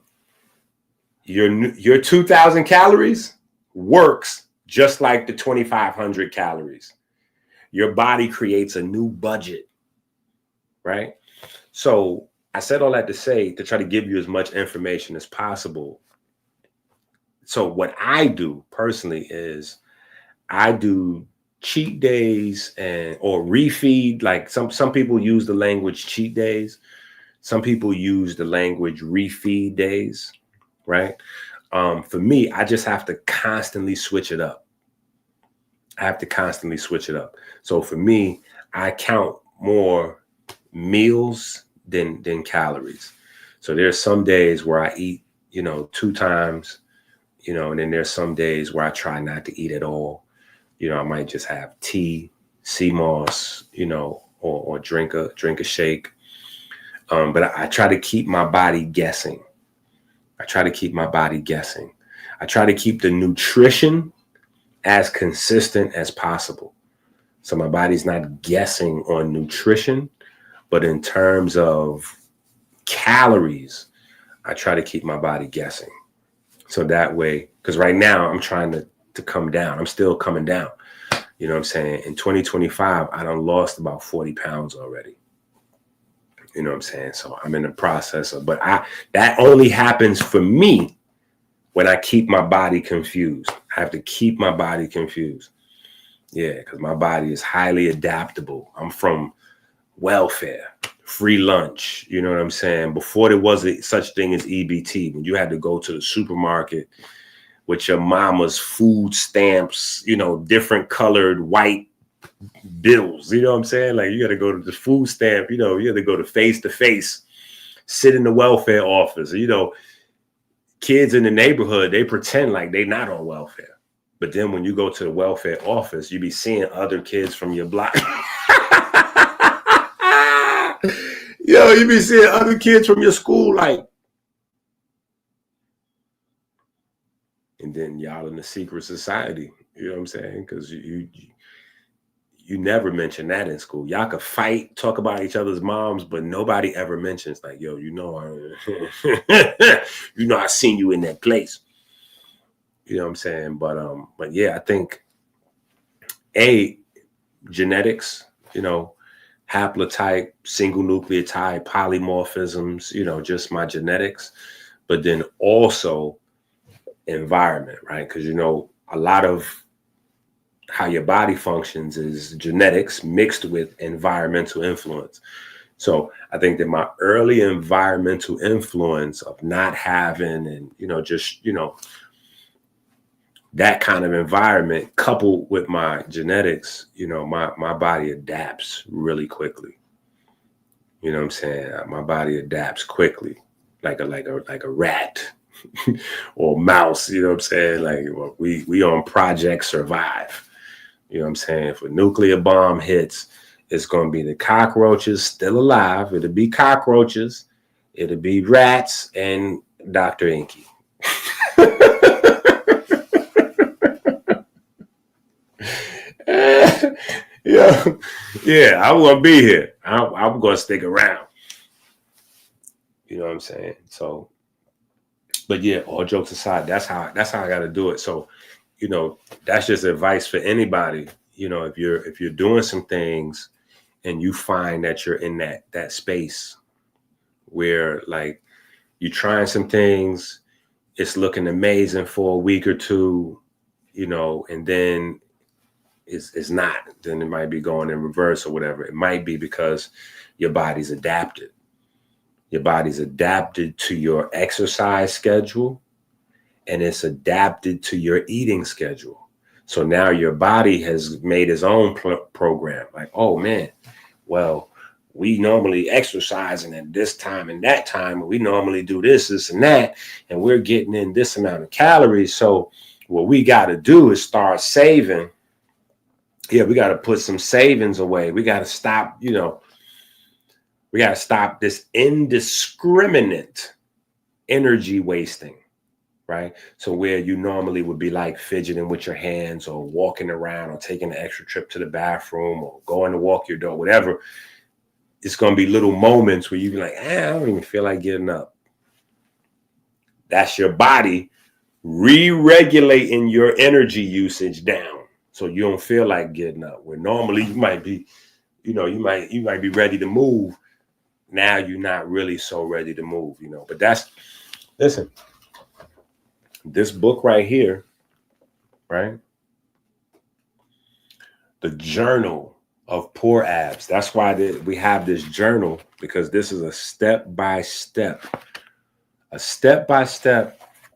your 2,000 calories works just like the 2,500 calories. Your body creates a new budget, right? So I said all that to say, to try to give you as much information as possible. So what I do personally is I do cheat days or refeed. Like some people use the language cheat days. Some people use the language refeed days, right? For me, I just have to constantly switch it up. So for me, I count more meals than calories. So there's some days where I eat, 2 times, and then there's some days where I try not to eat at all. I might just have tea, sea moss, or drink a shake. But I try to keep my body guessing. I try to keep the nutrition as consistent as possible. So my body's not guessing on nutrition, but in terms of calories, I try to keep my body guessing. So that way, because right now I'm trying to come down. I'm still coming down. You know what I'm saying? In 2025, I done lost about 40 pounds already. You know what I'm saying? So I'm in the process of, but that only happens for me when I keep my body confused. I have to keep my body confused. Yeah, because my body is highly adaptable. I'm from welfare, free lunch. You know what I'm saying? Before there was such thing as EBT, when you had to go to the supermarket with your mama's food stamps, different colored white bills. You know what I'm saying? Like you got to go to the food stamp, you had to go to face, sit in the welfare office. Kids in the neighborhood, they pretend like they not on welfare. But then when you go to the welfare office, you be seeing other kids from your block. You be seeing other kids from your school, like. And then y'all in the secret society, you know what I'm saying? Because you never mention that in school. Y'all could fight, talk about each other's moms, but nobody ever mentions like, yo, I seen you in that place. You know what I'm saying? But yeah, I think genetics, haplotype, single nucleotide, polymorphisms, just my genetics, but then also environment, right? Because a lot of how your body functions is genetics mixed with environmental influence. So I think that my early environmental influence of not having and that kind of environment coupled with my genetics, my body adapts really quickly. You know what I'm saying? My body adapts quickly, like a rat or mouse. You know what I'm saying? Like we on Project Survive. You know what I'm saying? If a nuclear bomb hits, it's going to be the cockroaches still alive. It'll be cockroaches. It'll be rats and Dr. Inky. Yeah, I'm going to be here. I'm going to stick around. You know what I'm saying? So, but yeah, all jokes aside, that's how I got to do it. So, that's just advice for anybody. If you're doing some things and you find that you're in that space where like you're trying some things, it's looking amazing for a week or two, and then it's not, then it might be going in reverse or whatever. It might be because your body's adapted. Your body's adapted to your exercise schedule and it's adapted to your eating schedule. So now your body has made its own program. Like, oh man, well, we normally exercising at this time and that time. We normally do this and that, and we're getting in this amount of calories. So what we got to do is start saving. Yeah, we got to put some savings away. We got to stop, We got to stop this indiscriminate energy wasting, right? So where you normally would be like fidgeting with your hands or walking around or taking an extra trip to the bathroom or going to walk your dog, whatever, it's going to be little moments where you be like, I don't even feel like getting up. That's your body re-regulating your energy usage down, so you don't feel like getting up. Where normally you might be, you might be ready to move. Now you're not really so ready to move, But listen, this book right here, right? The Journal of Poor Abs. That's why we have this journal, because this is a step-by-step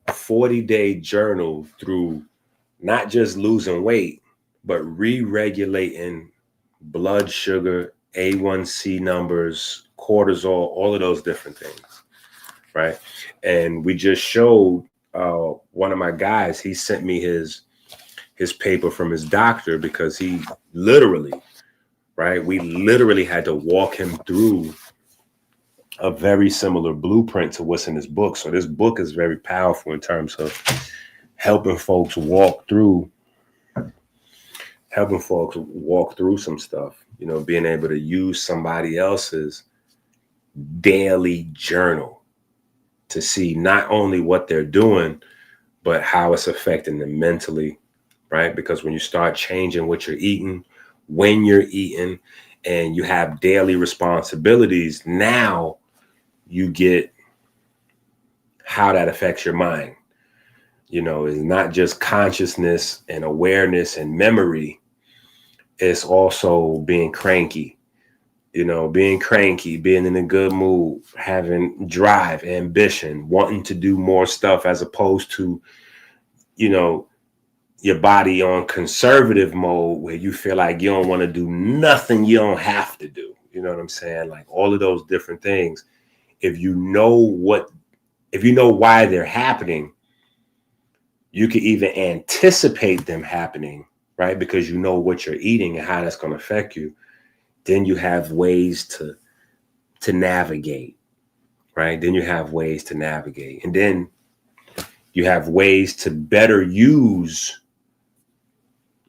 40-day journal through not just losing weight, but re-regulating blood sugar, A1C numbers, cortisol, all of those different things, right? And we just showed one of my guys, he sent me his paper from his doctor, because he literally, right? We literally had to walk him through a very similar blueprint to what's in this book. So this book is very powerful in terms of helping folks walk through some stuff, being able to use somebody else's daily journal to see not only what they're doing, but how it's affecting them mentally, right? Because when you start changing what you're eating, when you're eating, and you have daily responsibilities, now you get how that affects your mind. It's not just consciousness and awareness and memory. It's also being cranky, being in a good mood, having drive, ambition, wanting to do more stuff, as opposed to, your body on conservative mode, where you feel like you don't want to do nothing you don't have to do. You know what I'm saying? Like all of those different things. If you know why they're happening, you can even anticipate them happening, right? Because you know what you're eating and how that's going to affect you. Then you have ways to navigate, right? And then you have ways to better use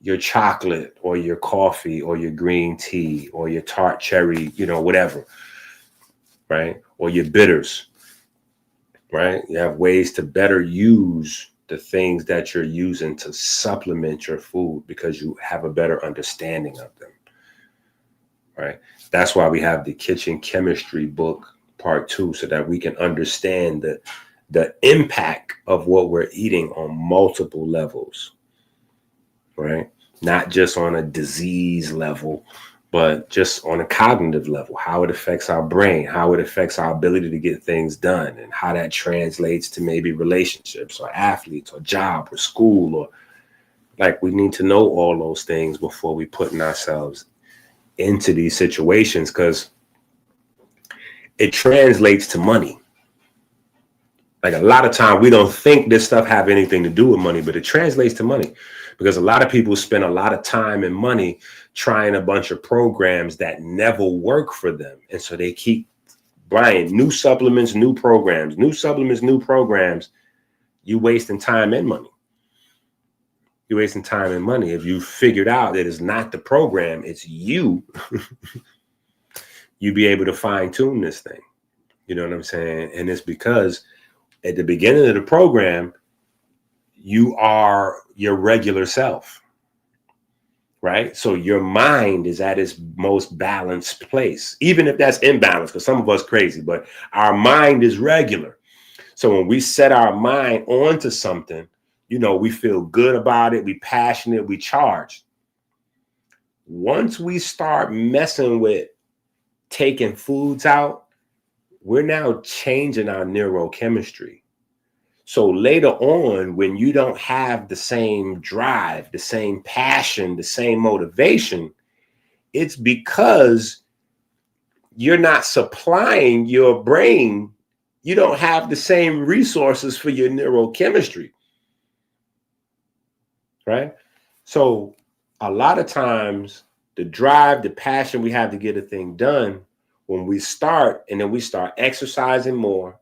your chocolate or your coffee or your green tea or your tart cherry, whatever, right? Or your bitters, right? You have ways to better use the things that you're using to supplement your food, because you have a better understanding of them, right? That's why we have the Kitchen Chemistry book, part 2, so that we can understand the impact of what we're eating on multiple levels, right? Not just on a disease level, but just on a cognitive level, how it affects our brain, how it affects our ability to get things done, and how that translates to maybe relationships or athletes or job or school, or like, we need to know all those things before we putting ourselves into these situations, because it translates to money. Like, a lot of time we don't think this stuff have anything to do with money, but it translates to money, because a lot of people spend a lot of time and money trying a bunch of programs that never work for them. And so they keep buying new supplements, new programs. You wasting time and money. If you figured out that it's not the program, it's you, you be able to fine tune this thing. You know what I'm saying? And it's because at the beginning of the program, you are your regular self, right? So your mind is at its most balanced place, even if that's imbalanced, because some of us crazy, but our mind is regular. So when we set our mind onto something, we feel good about it, we passionate, we charged. Once we start messing with taking foods out, we're now changing our neurochemistry. So later on, when you don't have the same drive, the same passion, the same motivation, it's because you're not supplying your brain. You don't have the same resources for your neurochemistry, right? So a lot of times, the drive, the passion we have to get a thing done, when we start and then we start exercising more,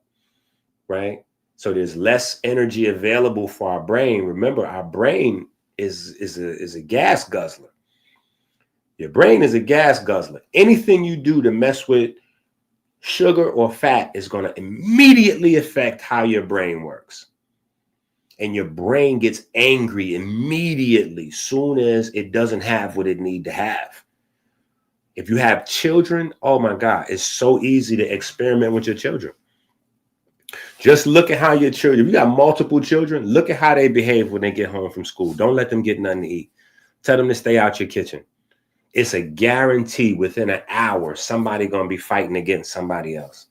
right? So there's less energy available for our brain. Remember, our brain is a gas guzzler. Your brain is a gas guzzler. Anything you do to mess with sugar or fat is going to immediately affect how your brain works. And your brain gets angry immediately soon as it doesn't have what it needs to have. If you have children, oh my God, it's so easy to experiment with your children. Just look at how your children, if you got multiple children, look at how they behave when they get home from school. Don't let them get nothing to eat. Tell them to stay out your kitchen. It's a guarantee within an hour, somebody going to be fighting against somebody else.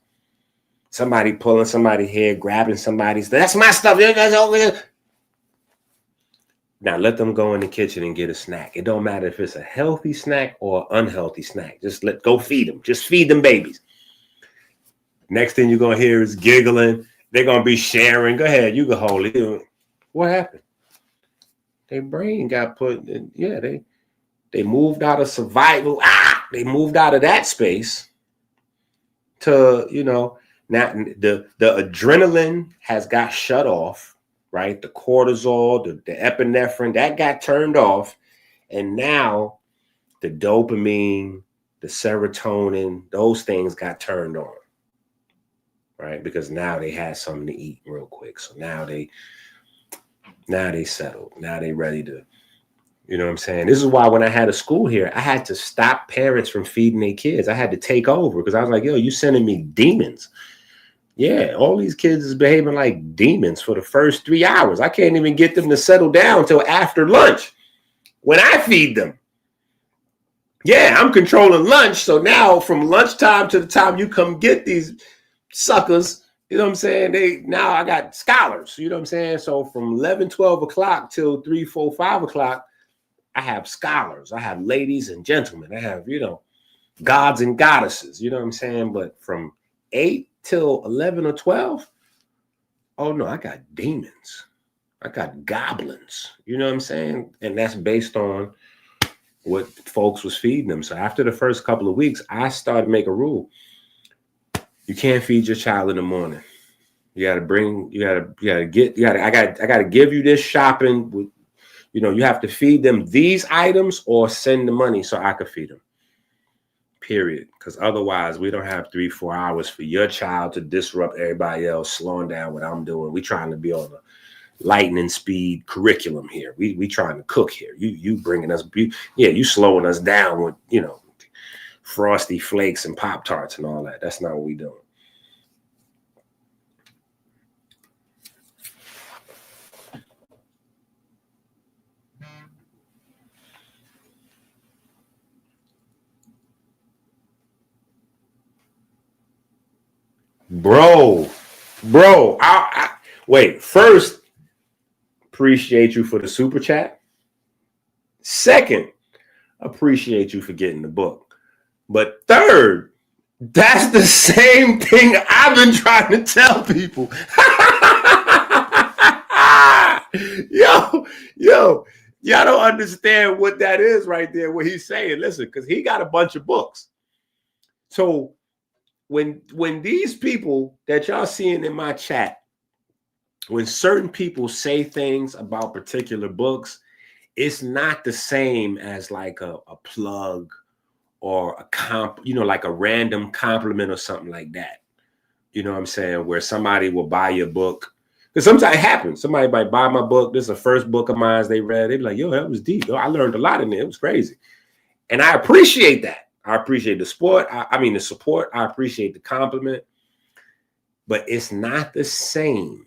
Somebody pulling somebody's hair, grabbing somebody's, that's my stuff. Now let them go in the kitchen and get a snack. It don't matter if it's a healthy snack or unhealthy snack. Just go feed them. Just feed them babies. Next thing you're going to hear is giggling. They're going to be sharing. Go ahead. You can hold it. What happened? Their brain got put in. Yeah, they moved out of survival. They moved out of that space to, now the adrenaline has got shut off, right? The cortisol, the epinephrine, that got turned off. And now the dopamine, the serotonin, those things got turned on, right? Because now they had something to eat real quick. So now they settled. Now they ready to, you know what I'm saying? This is why when I had a school here, I had to stop parents from feeding their kids. I had to take over because I was like, yo, you sending me demons. Yeah, all these kids is behaving like demons for the first 3 hours. I can't even get them to settle down till after lunch when I feed them. Yeah, I'm controlling lunch. So now from lunchtime to the time you come get these suckers, you know what I'm saying? Now I got scholars, you know what I'm saying? So from 11, 12 o'clock till 3, 4, 5 o'clock, I have scholars. I have ladies and gentlemen. I have, gods and goddesses, you know what I'm saying? But from 8 till 11 or 12, oh no, I got demons. I got goblins, you know what I'm saying? And that's based on what folks was feeding them. So after the first couple of weeks, I started to make a rule. You can't feed your child in the morning. I got to give you this shopping with, you have to feed them these items or send the money so I could feed them. Period. Because otherwise, we don't have 3-4 hours for your child to disrupt everybody else, slowing down what I'm doing. We trying to be on a lightning speed curriculum here. We trying to cook here. You bringing us, you slowing us down with, Frosty Flakes and Pop-Tarts and all that. That's not what we doing. Bro, wait, first, appreciate you for the super chat. Second, appreciate you for getting the book. But third, that's the same thing I've been trying to tell people. Yo, y'all don't understand what that is right there, what he's saying. Listen, because he got a bunch of books. So when these people that y'all seeing in my chat, when certain people say things about particular books, it's not the same as like a plug or a comp, like a random compliment or something like that. You know what I'm saying? Where somebody will buy your book. Because sometimes it happens. Somebody might buy my book. This is the first book of mine they read. They be like, yo, that was deep. Yo, I learned a lot in it. It was crazy. And I appreciate that. I appreciate the support. The support. I appreciate the compliment. But it's not the same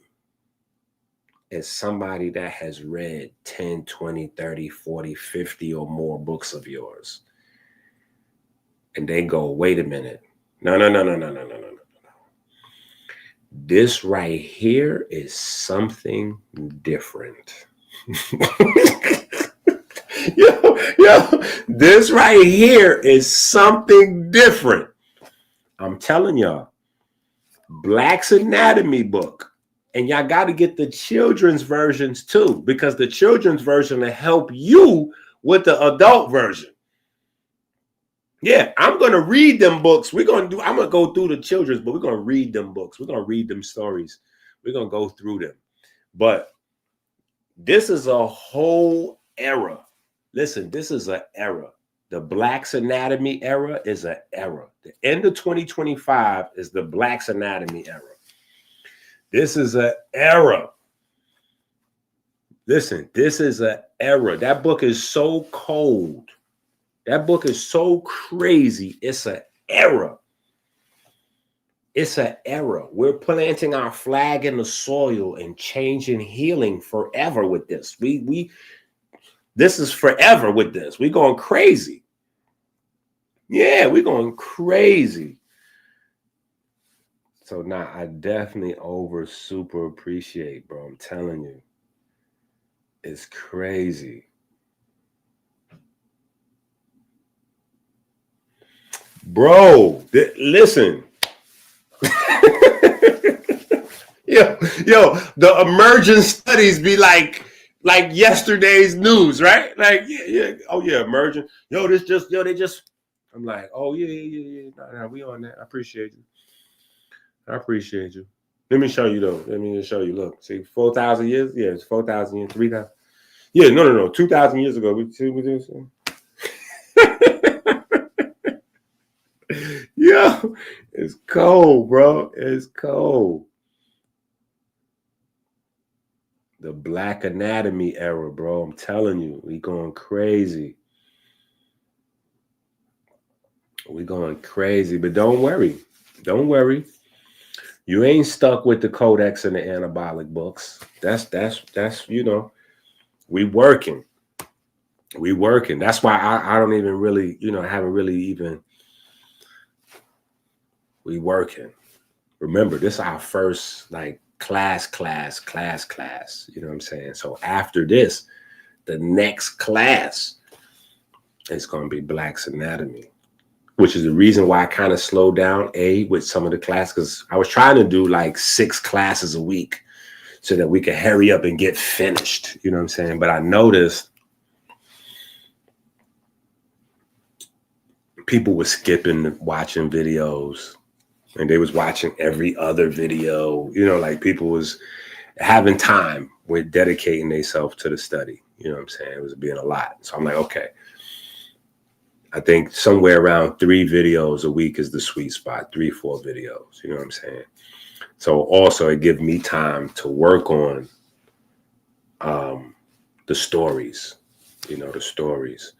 as somebody that has read 10, 20, 30, 40, 50 or more books of yours. And they go, wait a minute. No. This right here is something different. Yo, this right here is something different. I'm telling y'all, Black's Anatomy book. And y'all got to get the children's versions too, because the children's version will help you with the adult version. Yeah, I'm gonna read them books. I'm gonna go through the children's, but we're gonna read them books. We're gonna read them stories. We're gonna go through them. But this is a whole era. Listen, this is an era. The Black's Anatomy era is an era. The end of 2025 is the Black's Anatomy era. This is an era. Listen, this is an era. That book is so cold. That book is so crazy. It's an era. It's an era. We're planting our flag in the soil and changing, healing forever with this. This is forever with this. We're going crazy. Yeah, we're going crazy. So now I definitely super appreciate, bro. I'm telling you. It's crazy. Bro, listen. yo, the emerging studies be like yesterday's news, right? Like, yeah. Oh yeah, emerging. They just. I'm like, oh yeah. Nah, we on that. I appreciate you. Let me show you though. Let me show you. Look, see, 4,000 years. Yeah, it's 4,000 years, 3,000. Yeah, no. 2,000 years ago, we did this. Yo, it's cold, bro. It's cold. The Black Anatomy era, bro. I'm telling you, we going crazy. We going crazy, but don't worry. Don't worry. You ain't stuck with the Codex and the Anabolic books. That's we working. That's why I don't even really, haven't really even. We working. Remember, this is our first class. You know what I'm saying? So after this, the next class is going to be Black's Anatomy, which is the reason why I kind of slowed down with some of the classes, because I was trying to do 6 classes a week so that we could hurry up and get finished. You know what I'm saying? But I noticed people were skipping watching videos, and they was watching every other video. People was having time with dedicating themselves to the study. You know what I'm saying? It was being a lot. So I'm like, okay. I think somewhere around 3 videos a week is the sweet spot, 3-4 videos. You know what I'm saying? So also it gives me time to work on the stories, the stories.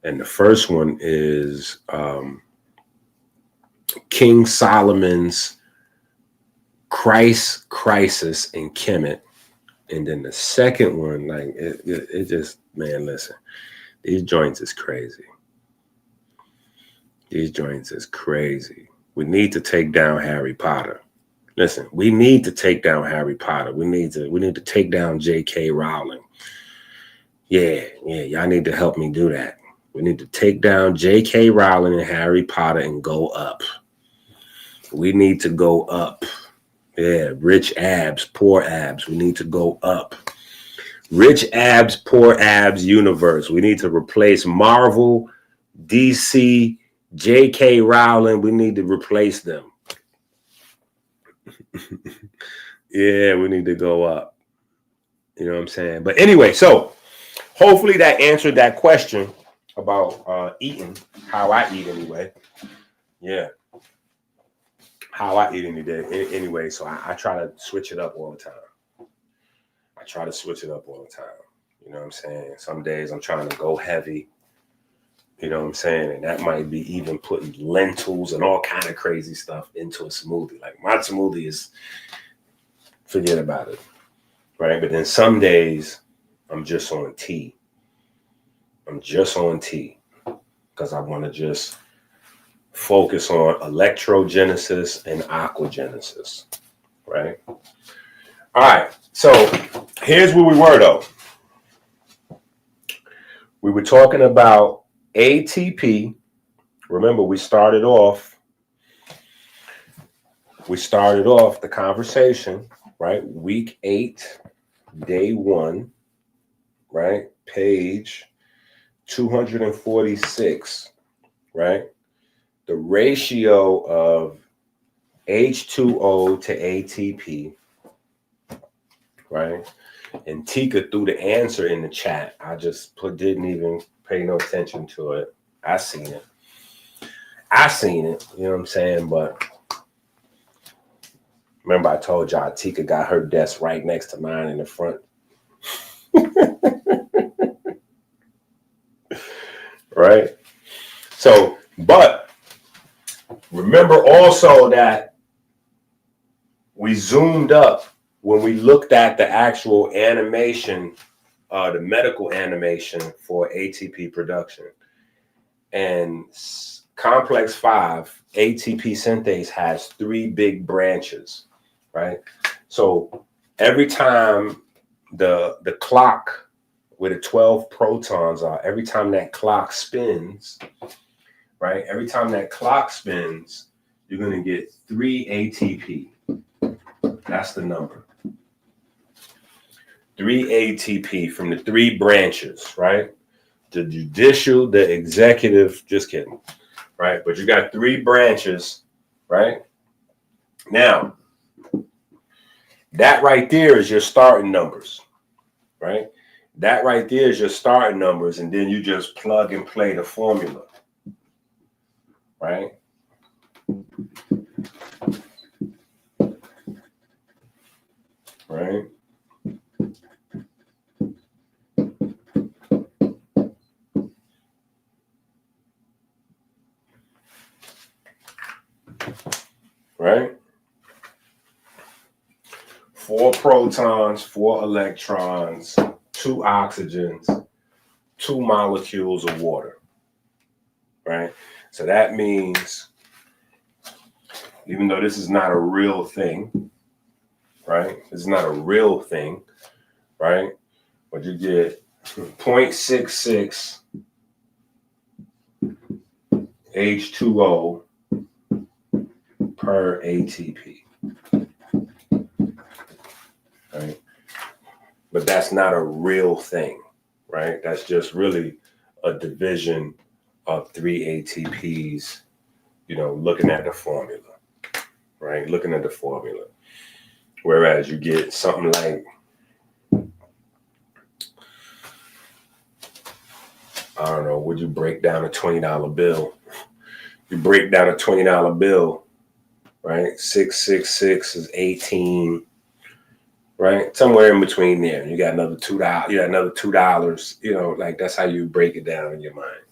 And the first one is King Solomon's Crisis in Kemet. And then the second one, it just, man, listen, these joints is crazy. These joints is crazy. We need to take down Harry Potter. Listen, we need to take down Harry Potter. We need to take down J.K. Rowling. Yeah, y'all need to help me do that. We need to take down J.K. Rowling and Harry Potter and go up. We need to go up. Yeah, rich abs, poor abs. We need to go up. Rich abs, poor abs universe. We need to replace Marvel, DC, J.K. Rowling. We need to replace them. Yeah, we need to go up. You know what I'm saying? But anyway, so hopefully that answered that question about eating, how I eat anyway. Yeah. How I eat any day. Anyway, so I try to switch it up all the time. You know what I'm saying? Some days I'm trying to go heavy. You know what I'm saying? And that might be even putting lentils and all kind of crazy stuff into a smoothie. Like my smoothie is, forget about it. Right? But then some days I'm just on tea. Because I want to just focus on electrogenesis and aquagenesis. Right? All right. So here's where we were though. We were talking about ATP. Remember, we started off the conversation, right? Week 8, day 1, right? Page 246, right? the ratio of H2O to ATP, right? And Tika threw the answer in the chat. I just didn't even pay no attention to it. I seen it. You know what I'm saying? But remember I told y'all Tika got her desk right next to mine in the front. Right? So, but remember also that we zoomed up when we looked at the actual animation, the medical animation for ATP production. And complex 5, ATP synthase, has 3 big branches, right? So every time the clock where the 12 protons are, every time that clock spins, right? Every time that clock spins, you're going to get 3 ATP. That's the number. 3 ATP from the 3 branches, right? The judicial, the executive, just kidding, right? But you got 3 branches, right? Now, that right there is your starting numbers, right? That right there is your starting numbers, and then you just plug and play the formula, right? Right? Right? 4 protons, 4 electrons, 2 oxygens, 2 molecules of water, right? So that means, even though this is not a real thing, right? This is not a real thing, right? But you get 0.66 H2O per ATP, right? But that's not a real thing, right? That's just really a division of 3 ATPs, you know, looking at the formula, right? Looking at the formula. Whereas you get something like, I don't know, would you break down a $20 bill? You break down a $20 bill, right? 666 is 18, right? Somewhere in between there. You got another $2. You got another $2. You know, like that's how you break it down in your mind,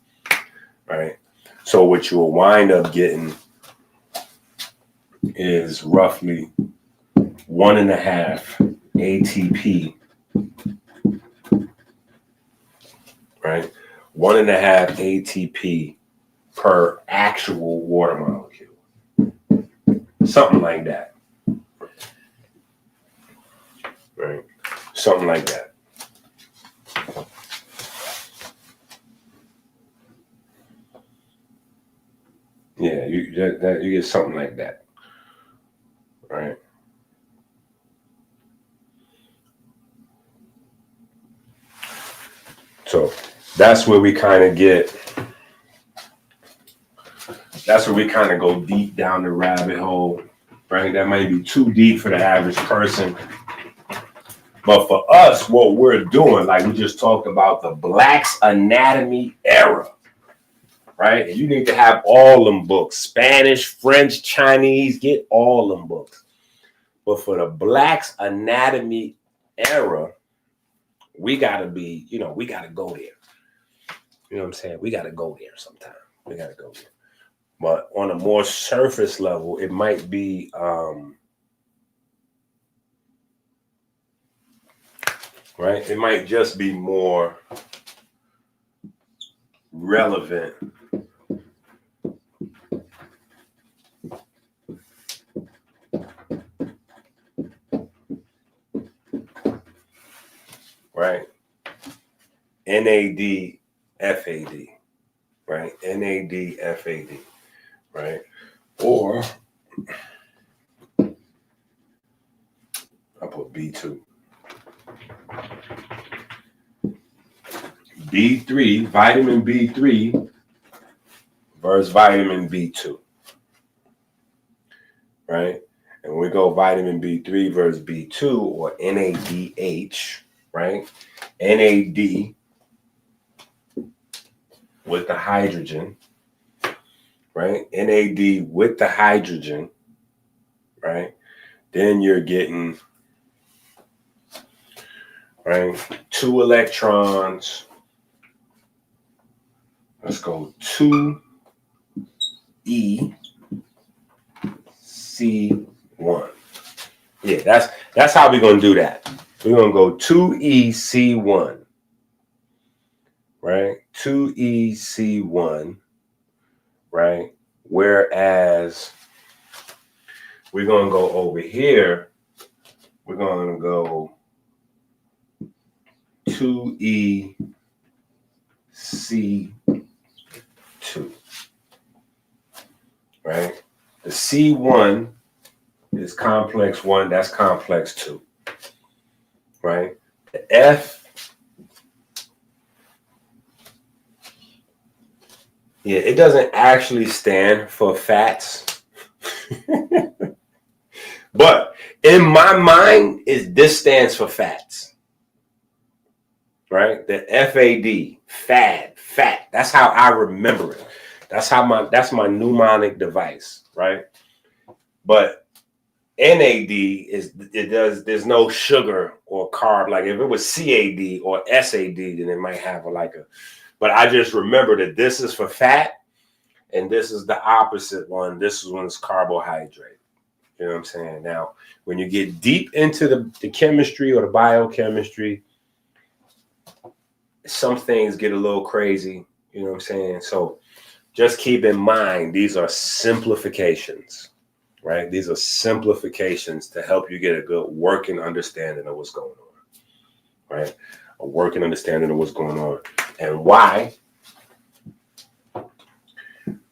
right? So what you will wind up getting is roughly 1.5 ATP, right? 1.5 ATP per actual water molecule. Something like that. Right? Something like that. Yeah, you get something like that. Right? So that's where we kind of go deep down the rabbit hole, right? That might be too deep for the average person. But for us, what we're doing, like we just talked about, the Black's Anatomy era, right? And you need to have all them books, Spanish, French, Chinese, get all them books. But for the Black's Anatomy era, we got to be, you know, we got to go there. You know what I'm saying? We got to go there sometime. We got to go there. But on a more surface level, it might be, right? It might just be more relevant right? NAD, FAD, right? NAD, FAD, right? Or I'll put B2. B3, vitamin B3, versus vitamin B2, right? And we go vitamin B3 versus B2 or NADH, right? NAD with the hydrogen, right? NAD with the hydrogen, right? Then you're getting, right, 2 electrons. Let's go 2EC1. Yeah, that's how we're gonna do that. We're gonna go 2EC1, right? 2EC1, right? Whereas we're gonna go over here, we're gonna go 2EC2, right? The C1 is complex 1, that's complex 2, right? The F, yeah, it doesn't actually stand for fats. But in my mind, this stands for fats, right? The FAD, fat. That's how I remember it. That's my mnemonic device, right? But NAD there's no sugar or carb. Like if it was CAD or SAD, then it might have but I just remember that this is for fat and this is the opposite one. This is when it's carbohydrate. You know what I'm saying? Now, when you get deep into the chemistry or the biochemistry, some things get a little crazy. You know what I'm saying? So just keep in mind, these are simplifications, right? These are simplifications to help you get a good working understanding of what's going on, right? A working understanding of what's going on and why,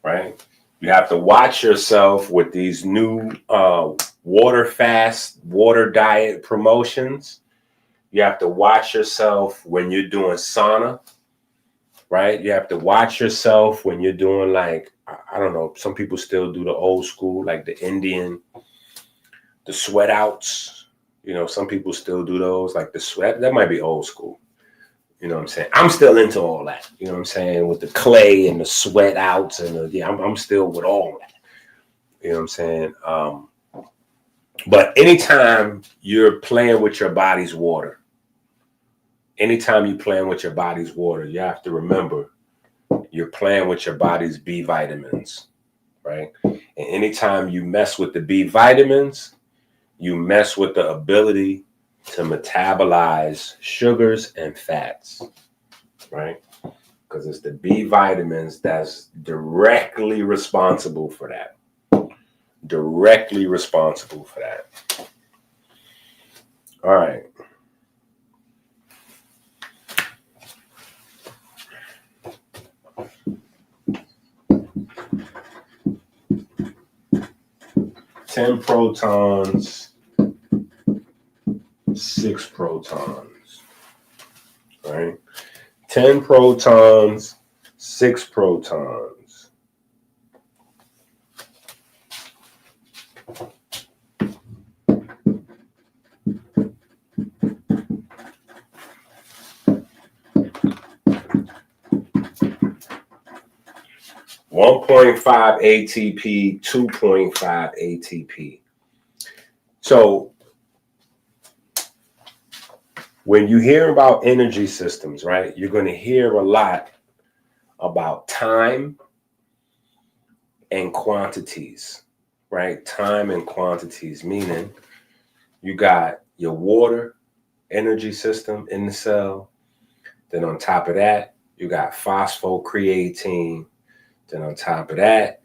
right? You have to watch yourself with these new water fast, water diet promotions. You have to watch yourself when you're doing sauna, right? You have to watch yourself when you're doing like, I don't know, some people still do the old school, like the Indian, the sweat outs. You know, some people still do those, like the sweat. That might be old school. You know what I'm saying? I'm still into all that. You know what I'm saying? With the clay and the sweat outs and I'm still with all that. You know what I'm saying? But anytime you're playing with your body's water, you have to remember you're playing with your body's B vitamins, right? And anytime you mess with the B vitamins, you mess with the ability to metabolize sugars and fats, right? Because it's the B vitamins that's directly responsible for that. Directly responsible for that. All right. Ten protons, 6 protons, right? 10 protons, 6 protons. .5 ATP, 2.5 ATP. So when you hear about energy systems, right, you're going to hear a lot about time and quantities, right? Time and quantities, meaning you got your water energy system in the cell. Then on top of that, you got phosphocreatine. Then on top of that,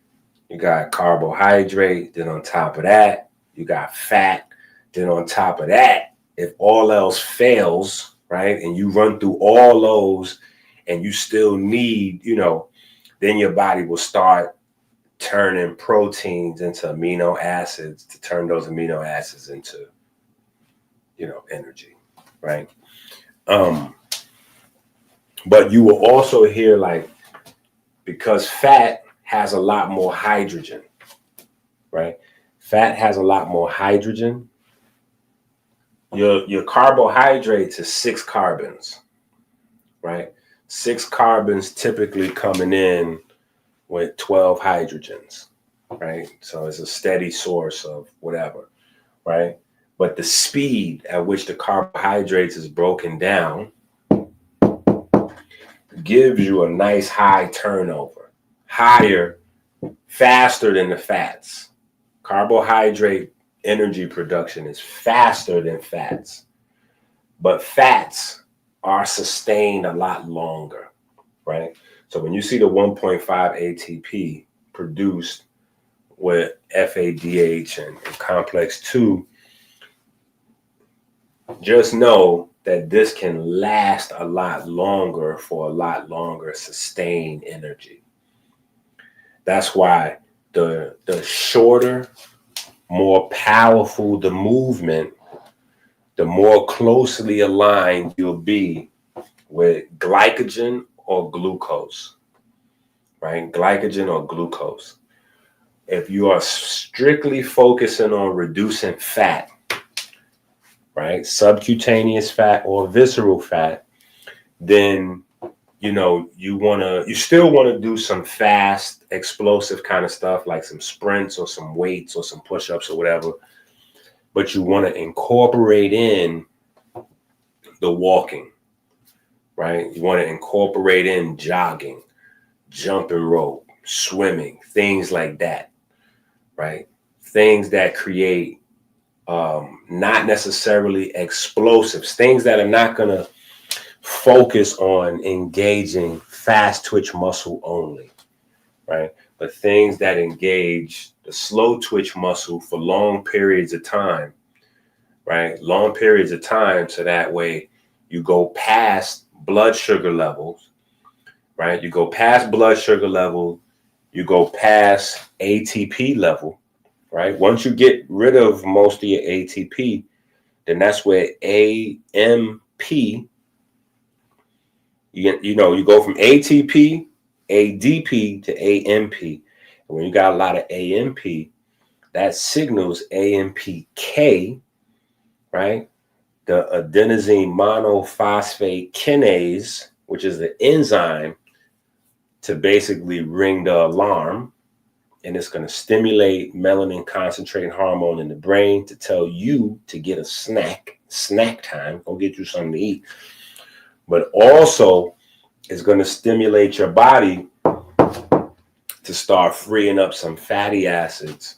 you got carbohydrate. Then on top of that, you got fat. Then on top of that, if all else fails, right, and you run through all those and you still need, then your body will start turning proteins into amino acids to turn those amino acids into, energy, right? But you will also hear because fat has a lot more hydrogen, right? Fat has a lot more hydrogen. Your carbohydrates is 6 carbons, right? 6 carbons typically coming in with 12 hydrogens, right? So it's a steady source of whatever, right? But the speed at which the carbohydrates is broken down gives you a nice high turnover, higher, faster than the fats. Carbohydrate energy production is faster than fats, but fats are sustained a lot longer, right? So when you see the 1.5 ATP produced with FADH and complex 2, just know that this can last a lot longer for a lot longer sustained energy. That's why the shorter, more powerful the movement, the more closely aligned you'll be with glycogen or glucose, right? Glycogen or glucose. If you are strictly focusing on reducing fat, right, subcutaneous fat or visceral fat, then you still want to do some fast, explosive kind of stuff like some sprints or some weights or some push-ups or whatever, but you want to incorporate in the walking, right? You want to incorporate in jogging, jumping rope, swimming, things like that, right? Things that create not necessarily explosives, things that are not going to focus on engaging fast twitch muscle only, right? But things that engage the slow twitch muscle for long periods of time, right? Long periods of time, so that way you go past blood sugar levels, right? You go past blood sugar level, you go past ATP level, right? Once you get rid of most of your ATP, then that's where AMP, you go from ATP, ADP to AMP. And when you got a lot of AMP, that signals AMPK, right? The adenosine monophosphate kinase, which is the enzyme to basically ring the alarm. And it's going to stimulate melanin concentrating hormone in the brain to tell you to get a snack time, go get you something to eat. But also it's going to stimulate your body to start freeing up some fatty acids,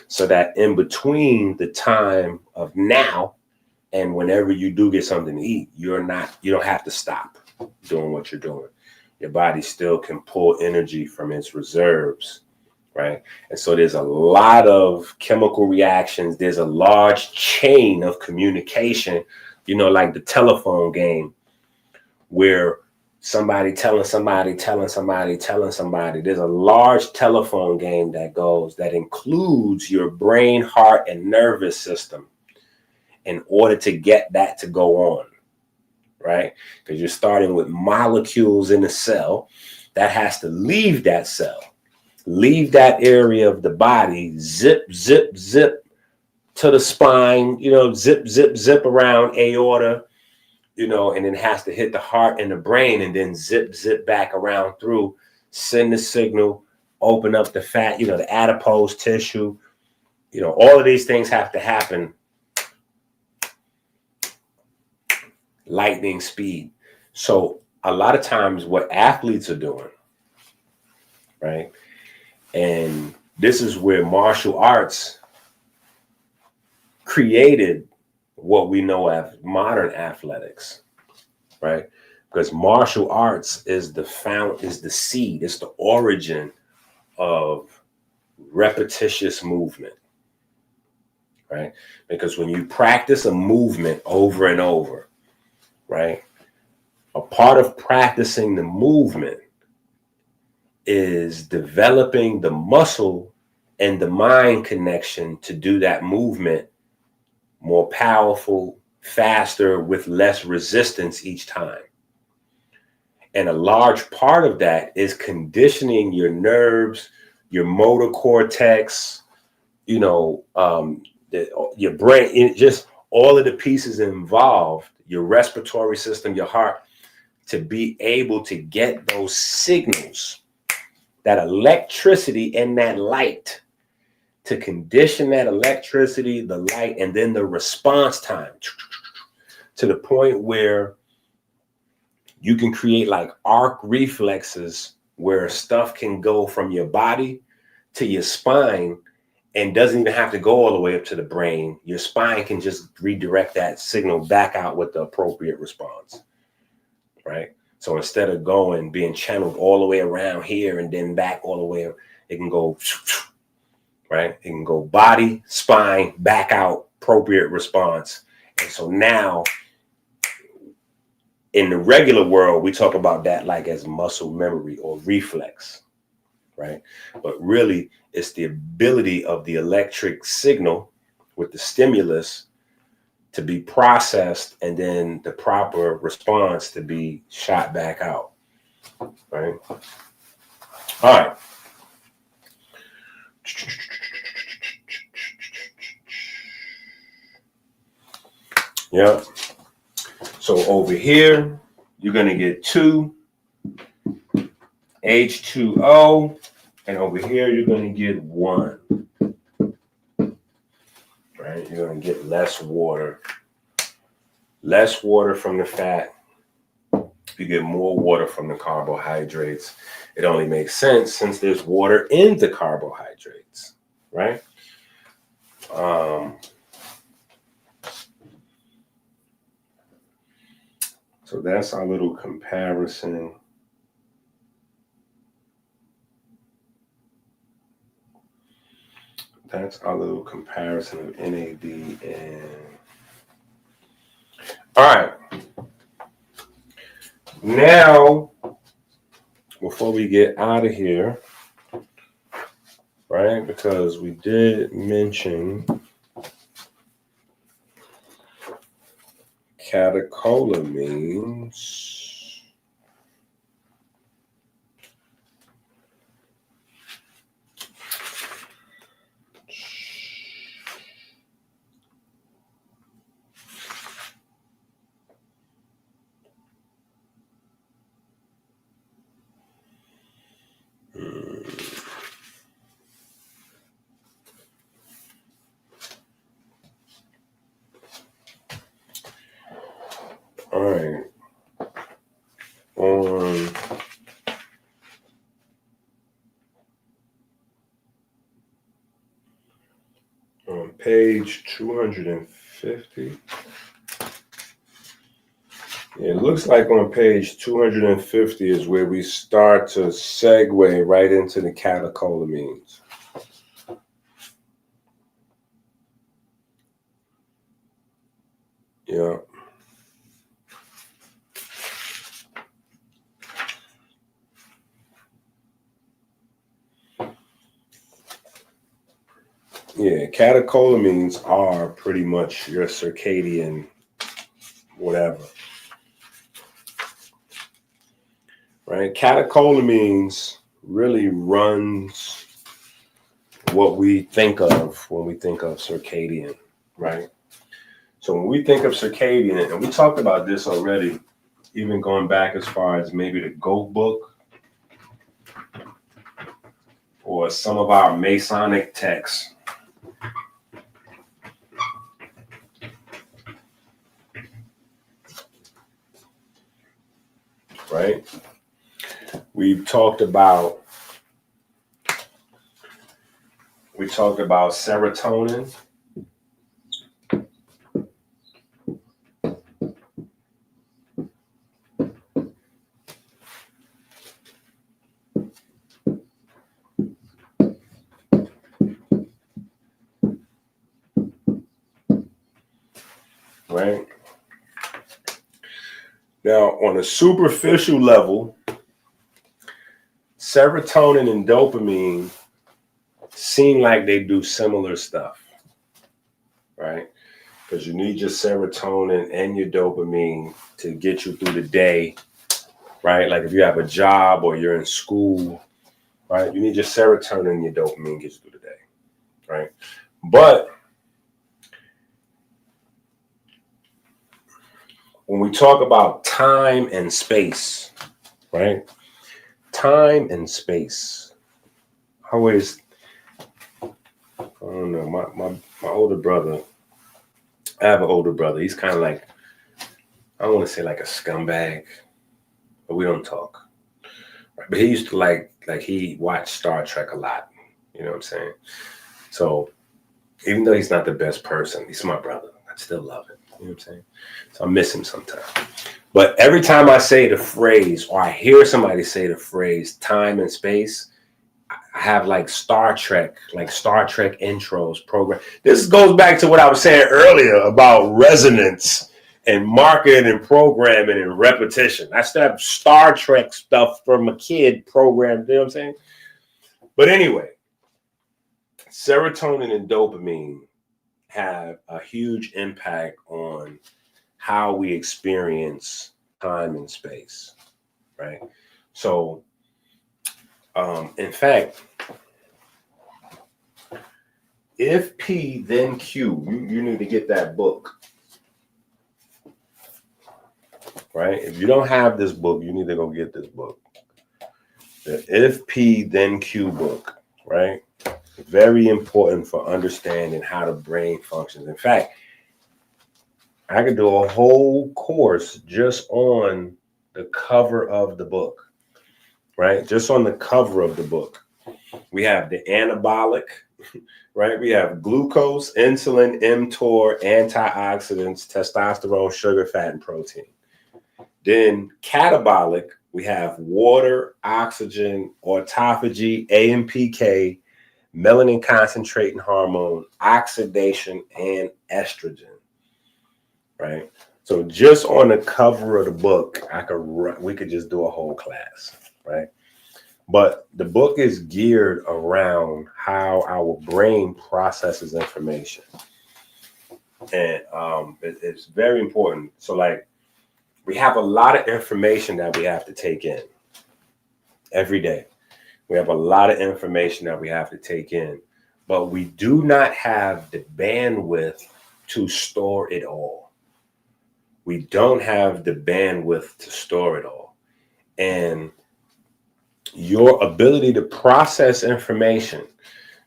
so that in between the time of now and whenever you do get something to eat, you don't have to stop doing what you're doing. Your body still can pull energy from its reserves, right? And so there's a lot of chemical reactions. There's a large chain of communication, like the telephone game, where somebody telling somebody. There's a large telephone game that includes your brain, heart, and nervous system in order to get that to go on, right? Because you're starting with molecules in the cell that has to leave that cell, leave that area of the body, zip to the spine, zip around aorta, and then has to hit the heart and the brain, and then zip back around through, send the signal, open up the fat, the adipose tissue, all of these things have to happen lightning speed. So a lot of times what athletes are doing, right? And this is where martial arts created what we know as modern athletics, right? Because martial arts is the seed, it's the origin of repetitious movement, right? Because when you practice a movement over and over, right, a part of practicing the movement is developing the muscle and the mind connection to do that movement more powerful, faster, with less resistance each time. And a large part of that is conditioning your nerves, your motor cortex, your brain, just all of the pieces involved, your respiratory system, your heart, to be able to get those signals, that electricity and that light, to condition that electricity, the light, and then the response time to the point where you can create like arc reflexes where stuff can go from your body to your spine and doesn't even have to go all the way up to the brain. Your spine can just redirect that signal back out with the appropriate response, right? So instead of being channeled all the way around here and then back all the way, it can go, right? It can go body, spine, back out, appropriate response. And so now, in the regular world, we talk about that like as muscle memory or reflex, right? But really, it's the ability of the electric signal with the stimulus to be processed and then the proper response to be shot back out, right? All right. Yeah. So over here, you're going to get 2 H2O, and over here, you're going to get 1. Right? You're going to get less water. Less water from the fat. You get more water from the carbohydrates. It only makes sense since there's water in the carbohydrates, right? So that's our little comparison. That's our little comparison of NAD and... All right. Now, before we get out of here, right, because we did mention catecholamines. All right. On page 250. Yeah, it looks like on page 250 is where we start to segue right into the catecholamines. Yeah. Yeah, catecholamines are pretty much your circadian whatever. Right? Catecholamines really runs what we think of when we think of circadian, right? So when we think of circadian, and we talked about this already, even going back as far as maybe the GOAT book or some of our Masonic texts. Right? We talked about serotonin. Right? Now, on a superficial level, serotonin and dopamine seem like they do similar stuff, right? Because you need your serotonin and your dopamine to get you through the day right? Like if you have a job or you're in school, right? You need your serotonin and your dopamine gets you through the day, right? But when we talk about time and space, right? Time and space. I don't know, my older brother, I have an older brother. He's kind of like, I don't want to say like a scumbag, but we don't talk. Right? But he used to like he watched Star Trek a lot. You know what I'm saying? So even though he's not the best person, he's my brother. I still love him. You know what I'm saying? So I miss him sometimes. But every time I say the phrase, or I hear somebody say the phrase time and space, I have like Star Trek intros program. This goes back to what I was saying earlier about resonance and marketing and programming and repetition. That's that Star Trek stuff from a kid program. You know what I'm saying? But anyway, serotonin and dopamine have a huge impact on how we experience time and space, right? So, in fact, if P then Q, you need to get that book, right? If you don't have this book, you need to go get this book. The If P then Q book, right? Very important for understanding how the brain functions. In fact, I could do a whole course just on the cover of the book, right? Just on the cover of the book. We have the anabolic, right? We have glucose, insulin, mTOR, antioxidants, testosterone, sugar, fat, and protein. Then catabolic, we have water, oxygen, autophagy, AMPK, melanin concentrating hormone, oxidation, and estrogen, right? So just on the cover of the book, we could just do a whole class, right? But the book is geared around how our brain processes information. And it's very important. So like we have a lot of information that we have to take in every day. We have a lot of information that we have to take in, but we do not have the bandwidth to store it all. We don't have the bandwidth to store it all. And your ability to process information,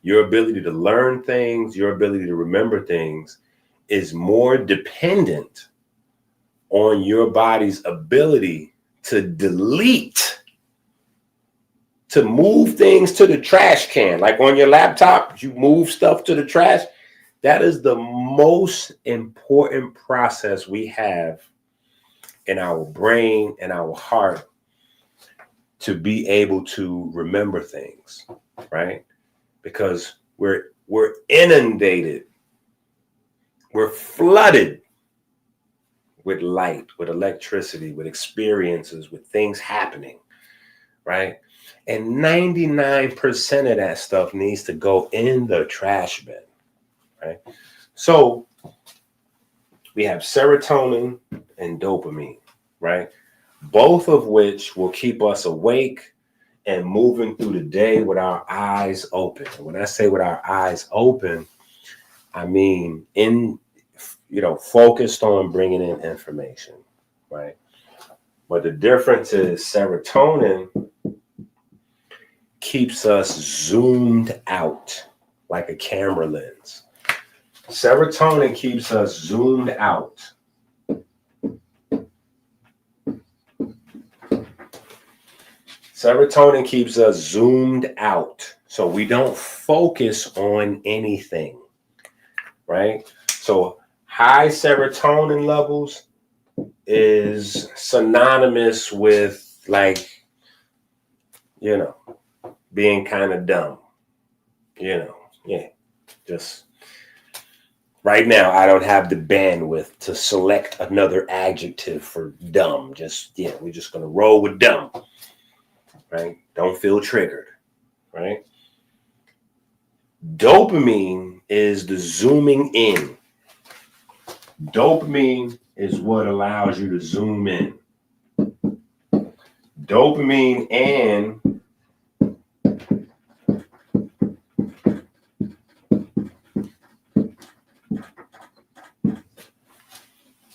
your ability to learn things, your ability to remember things is more dependent on your body's ability to delete, to move things to the trash can. Like on your laptop, you move stuff to the trash. That is the most important process we have in our brain and our heart to be able to remember things, right? Because we're inundated, we're flooded with light, with electricity, with experiences, with things happening, right? And 99% of that stuff needs to go in the trash bin, right? So we have serotonin and dopamine, right? Both of which will keep us awake and moving through the day with our eyes open. And when I say with our eyes open, I mean focused on bringing in information, right? But the difference is serotonin keeps us zoomed out like a camera lens. Serotonin keeps us zoomed out. Serotonin keeps us zoomed out, so we don't focus on anything, right? So high serotonin levels is synonymous with being kind of dumb, just right now, I don't have the bandwidth to select another adjective for dumb. We're just going to roll with dumb. Right? Don't feel triggered, right? Dopamine is the zooming in. Dopamine is what allows you to zoom in. dopamine and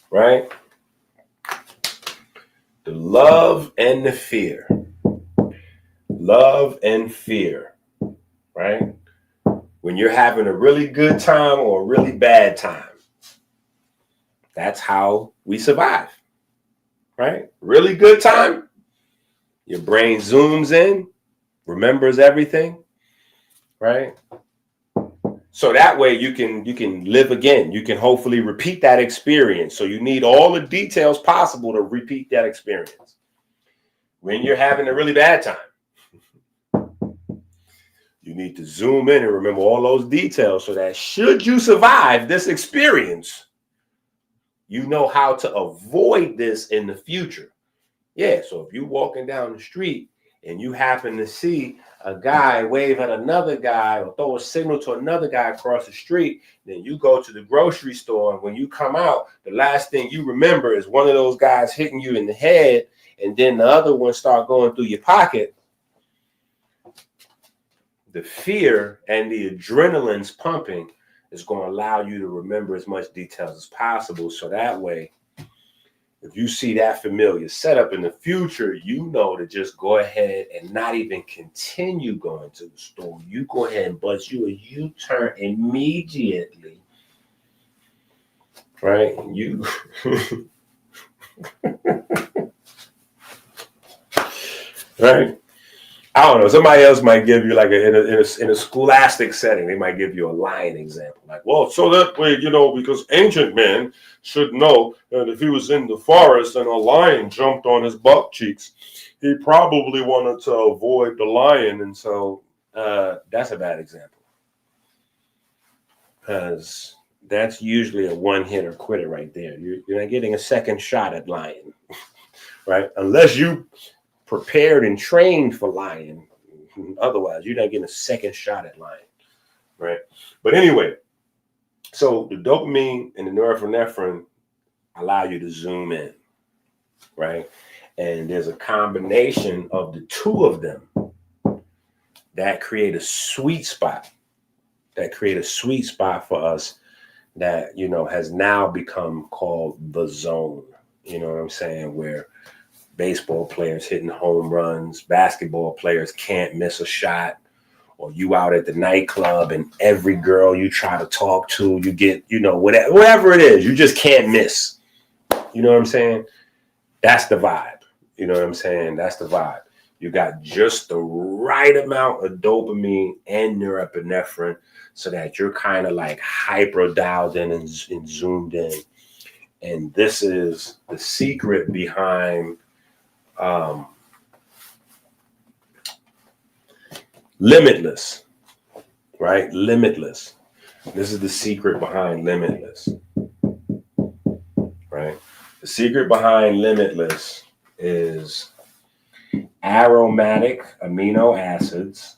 right? The love and the fear. Love and fear, right? When you're having a really good time or a really bad time, that's how we survive, right? Really good time, your brain zooms in, remembers everything, right? So that way you can live again. You can hopefully repeat that experience. So you need all the details possible to repeat that experience. When you're having a really bad time, you need to zoom in and remember all those details so that should you survive this experience, you know how to avoid this in the future. Yeah, so if you're walking down the street and you happen to see a guy wave at another guy or throw a signal to another guy across the street, then you go to the grocery store, and when you come out, the last thing you remember is one of those guys hitting you in the head, and then the other one start going through your pocket. The fear and the adrenaline's pumping is going to allow you to remember as much details as possible. So that way, if you see that familiar setup in the future, you know to just go ahead and not even continue going to the store. You go ahead and bust you a U-turn immediately. Right? You right? I don't know. Somebody else might give you like in a scholastic setting, they might give you a lion example. Like, well, so that way, because ancient men should know that if he was in the forest and a lion jumped on his butt cheeks, he probably wanted to avoid the lion. And so that's a bad example, because that's usually a one-hitter quitter right there. You're not getting a second shot at lion, right? Unless you prepared and trained for lion. Otherwise, you're not getting a second shot at lion, right? But anyway, so the dopamine and the norepinephrine allow you to zoom in, right? And there's a combination of the two of them that create a sweet spot. For us that, has now become called the zone. You know what I'm saying? Where baseball players hitting home runs, basketball players can't miss a shot, or you out at the nightclub and every girl you try to talk to, you get, whatever it is, you just can't miss. You know what I'm saying? That's the vibe. You know what I'm saying? That's the vibe. You got just the right amount of dopamine and norepinephrine so that you're kind of like hyper dialed in and zoomed in. And this is the secret behind limitless, right? Limitless. This is the secret behind limitless, right? The secret behind limitless is aromatic amino acids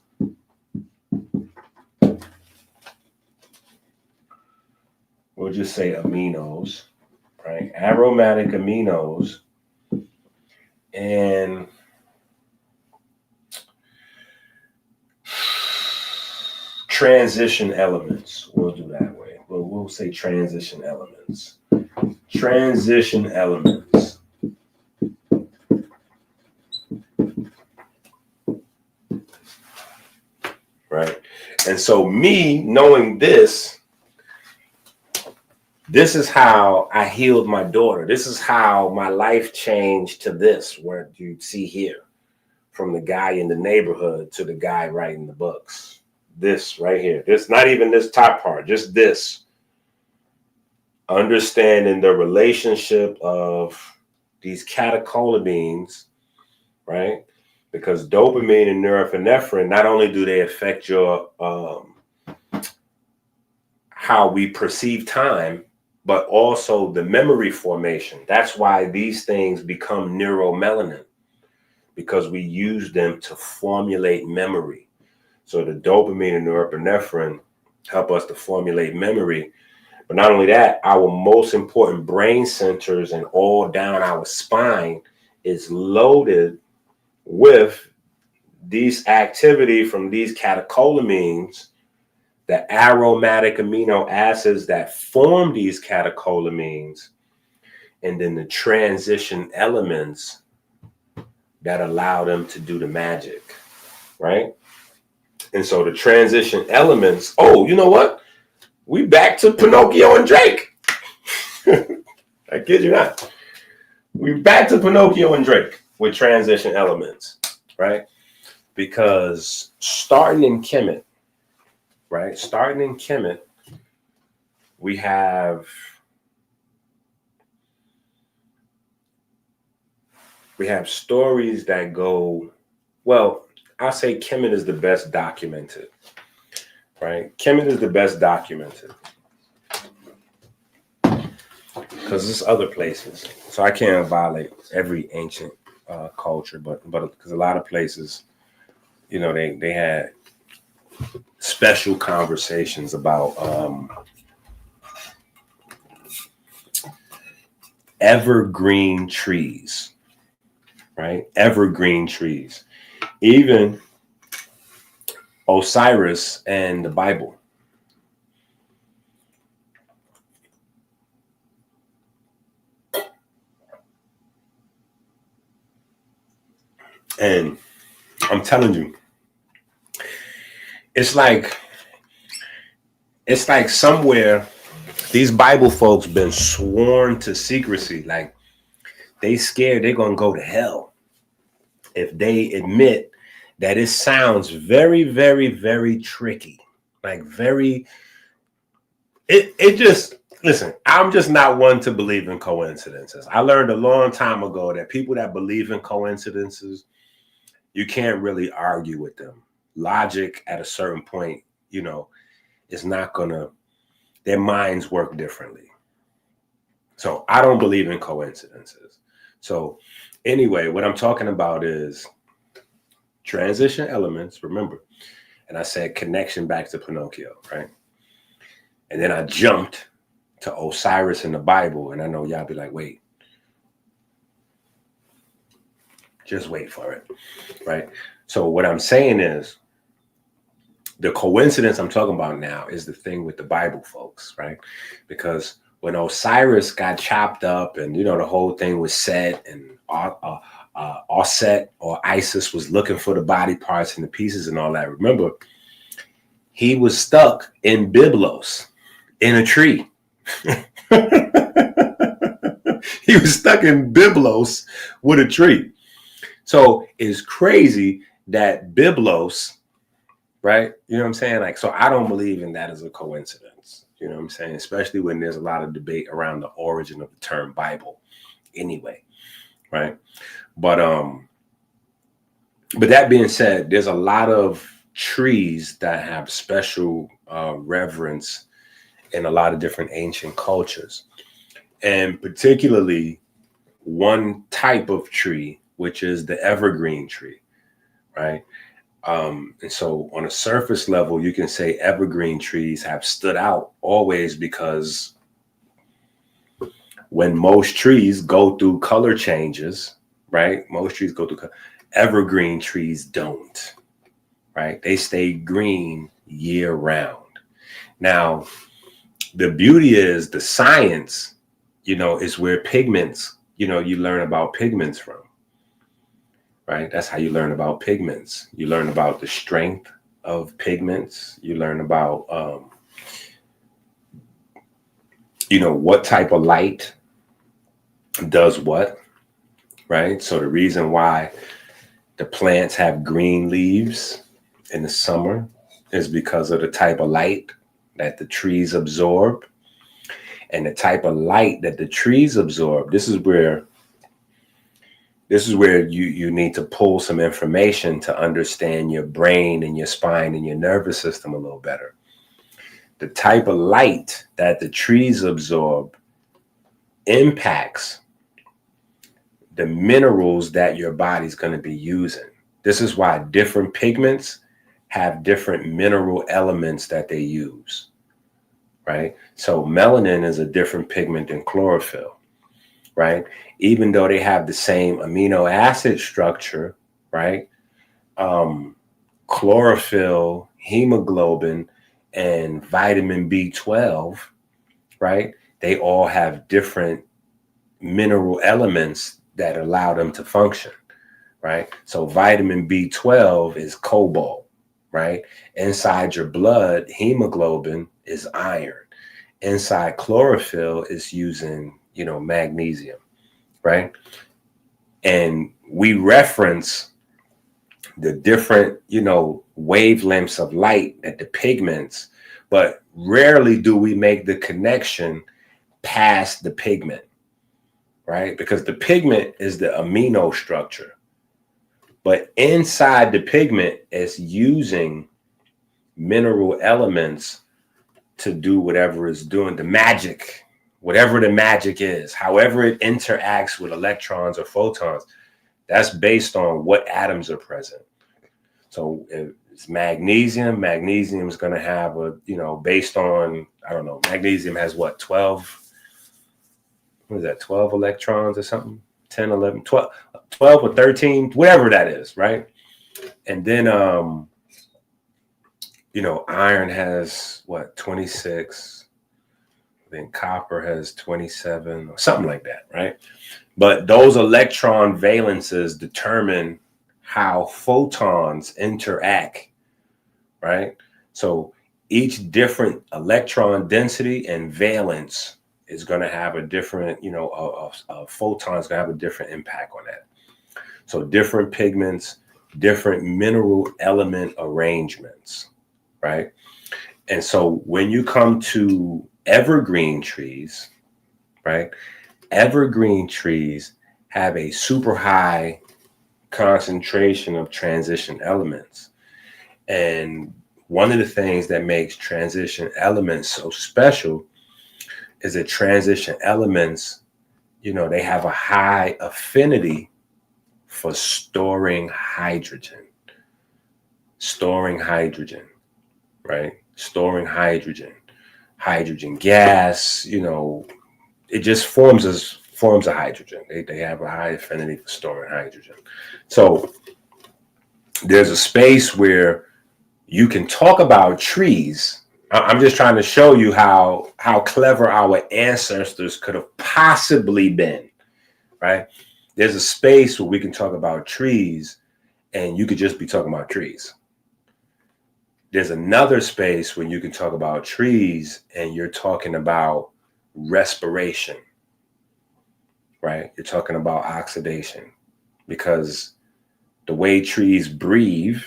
we'll just say aminos, right? Aromatic aminos and transition elements. We'll do that way. We'll say transition elements. Transition elements. Right? And so me knowing this is how I healed my daughter. This is how my life changed to this, where you see here, from the guy in the neighborhood to the guy writing the books. This right here. This, not even this top part, just this. Understanding the relationship of these catecholamines, right? Because dopamine and norepinephrine, not only do they affect your how we perceive time, but also the memory formation. That's why these things become neuromelanin, because we use them to formulate memory. So the dopamine and norepinephrine help us to formulate memory. But not only that, our most important brain centers and all down our spine is loaded with these activity from these catecholamines, the aromatic amino acids that form these catecholamines, and then the transition elements that allow them to do the magic, right? And so the transition elements, oh, you know what? We back to Pinocchio and Drake. I kid you not. We back to Pinocchio and Drake with transition elements, right? Because starting in Kemet, right? Starting in Kemet, we have stories that go, well, I'll say Kemet is the best documented, right? Kemet is the best documented because there's other places. So I can't violate every ancient culture, but because a lot of places, you know, they had special conversations about evergreen trees, right? Evergreen trees. Even Osiris and the Bible. And I'm telling you, it's like somewhere these Bible folks been sworn to secrecy. Like they scared they're gonna go to hell if they admit that it sounds very, very, very tricky. Like it just, listen, I'm just not one to believe in coincidences. I learned a long time ago that people that believe in coincidences, you can't really argue with them. Logic at a certain point, you know, is not gonna, their minds work differently. So I don't believe in coincidences. So anyway, what I'm talking about is transition elements, remember, and I said connection back to Pinocchio, right? And then I jumped to Osiris in the Bible, and I know y'all be like, wait, just wait for it, right? So what I'm saying is the coincidence I'm talking about now is the thing with the Bible folks, right? Because when Osiris got chopped up and, you know, the whole thing was set and Osset or Isis was looking for the body parts and the pieces and all that, remember, he was stuck in Byblos in a tree. He was stuck in Byblos with a tree. So it's crazy that Byblos, right? You know what I'm saying? Like, so I don't believe in that as a coincidence. You know what I'm saying? Especially when there's a lot of debate around the origin of the term Bible anyway, right? But that being said, there's a lot of trees that have special reverence in a lot of different ancient cultures. And particularly one type of tree, which is the evergreen tree, right? And so on a surface level, you can say evergreen trees have stood out always because when most trees go through color changes, right? Most trees go through evergreen trees don't, right? They stay green year round. Now, the beauty is the science, you know, is where pigments, you know, you learn about pigments from, right? That's how you learn about pigments. You learn about the strength of pigments. You learn about, you know, what type of light does what, right? So the reason why the plants have green leaves in the summer is because of the type of light that the trees absorb. And the type of light that the trees absorb, this is where you need to pull some information to understand your brain and your spine and your nervous system a little better. The type of light that the trees absorb impacts the minerals that your body's going to be using. This is why different pigments have different mineral elements that they use, right? So melanin is a different pigment than chlorophyll, right? Even though they have the same amino acid structure, right? Chlorophyll, hemoglobin, and vitamin B12, right? They all have different mineral elements that allow them to function, right? So vitamin B12 is cobalt, right? Inside your blood, hemoglobin is iron. Inside chlorophyll is using, magnesium, right? And we reference the different, wavelengths of light that the pigments, but rarely do we make the connection past the pigment, right? Because the pigment is the amino structure. But inside the pigment is using mineral elements to do whatever it's doing, the magic, whatever the magic is, however it interacts with electrons or photons, that's based on what atoms are present. So if it's magnesium is going to have based on, I don't know, magnesium has what, 12 electrons or something? 10, 11, 12 or 13, whatever that is, right? And then, iron has what, 26, then copper has 27 or something like that, right? But those electron valences determine how photons interact, right? So each different electron density and valence is going to have a different, a photon is going to have a different impact on that. So different pigments, different mineral element arrangements, right? And so when you come to evergreen trees, right? Evergreen trees have a super high concentration of transition elements. And one of the things that makes transition elements so special is that transition elements, they have a high affinity for storing hydrogen, right? Storing hydrogen gas, it just forms a hydrogen. They have a high affinity for storing hydrogen. So there's a space where you can talk about trees. I'm just trying to show you how clever our ancestors could have possibly been, right? There's a space where we can talk about trees and you could just be talking about trees. There's another space when you can talk about trees and you're talking about respiration, right? You're talking about oxidation, because the way trees breathe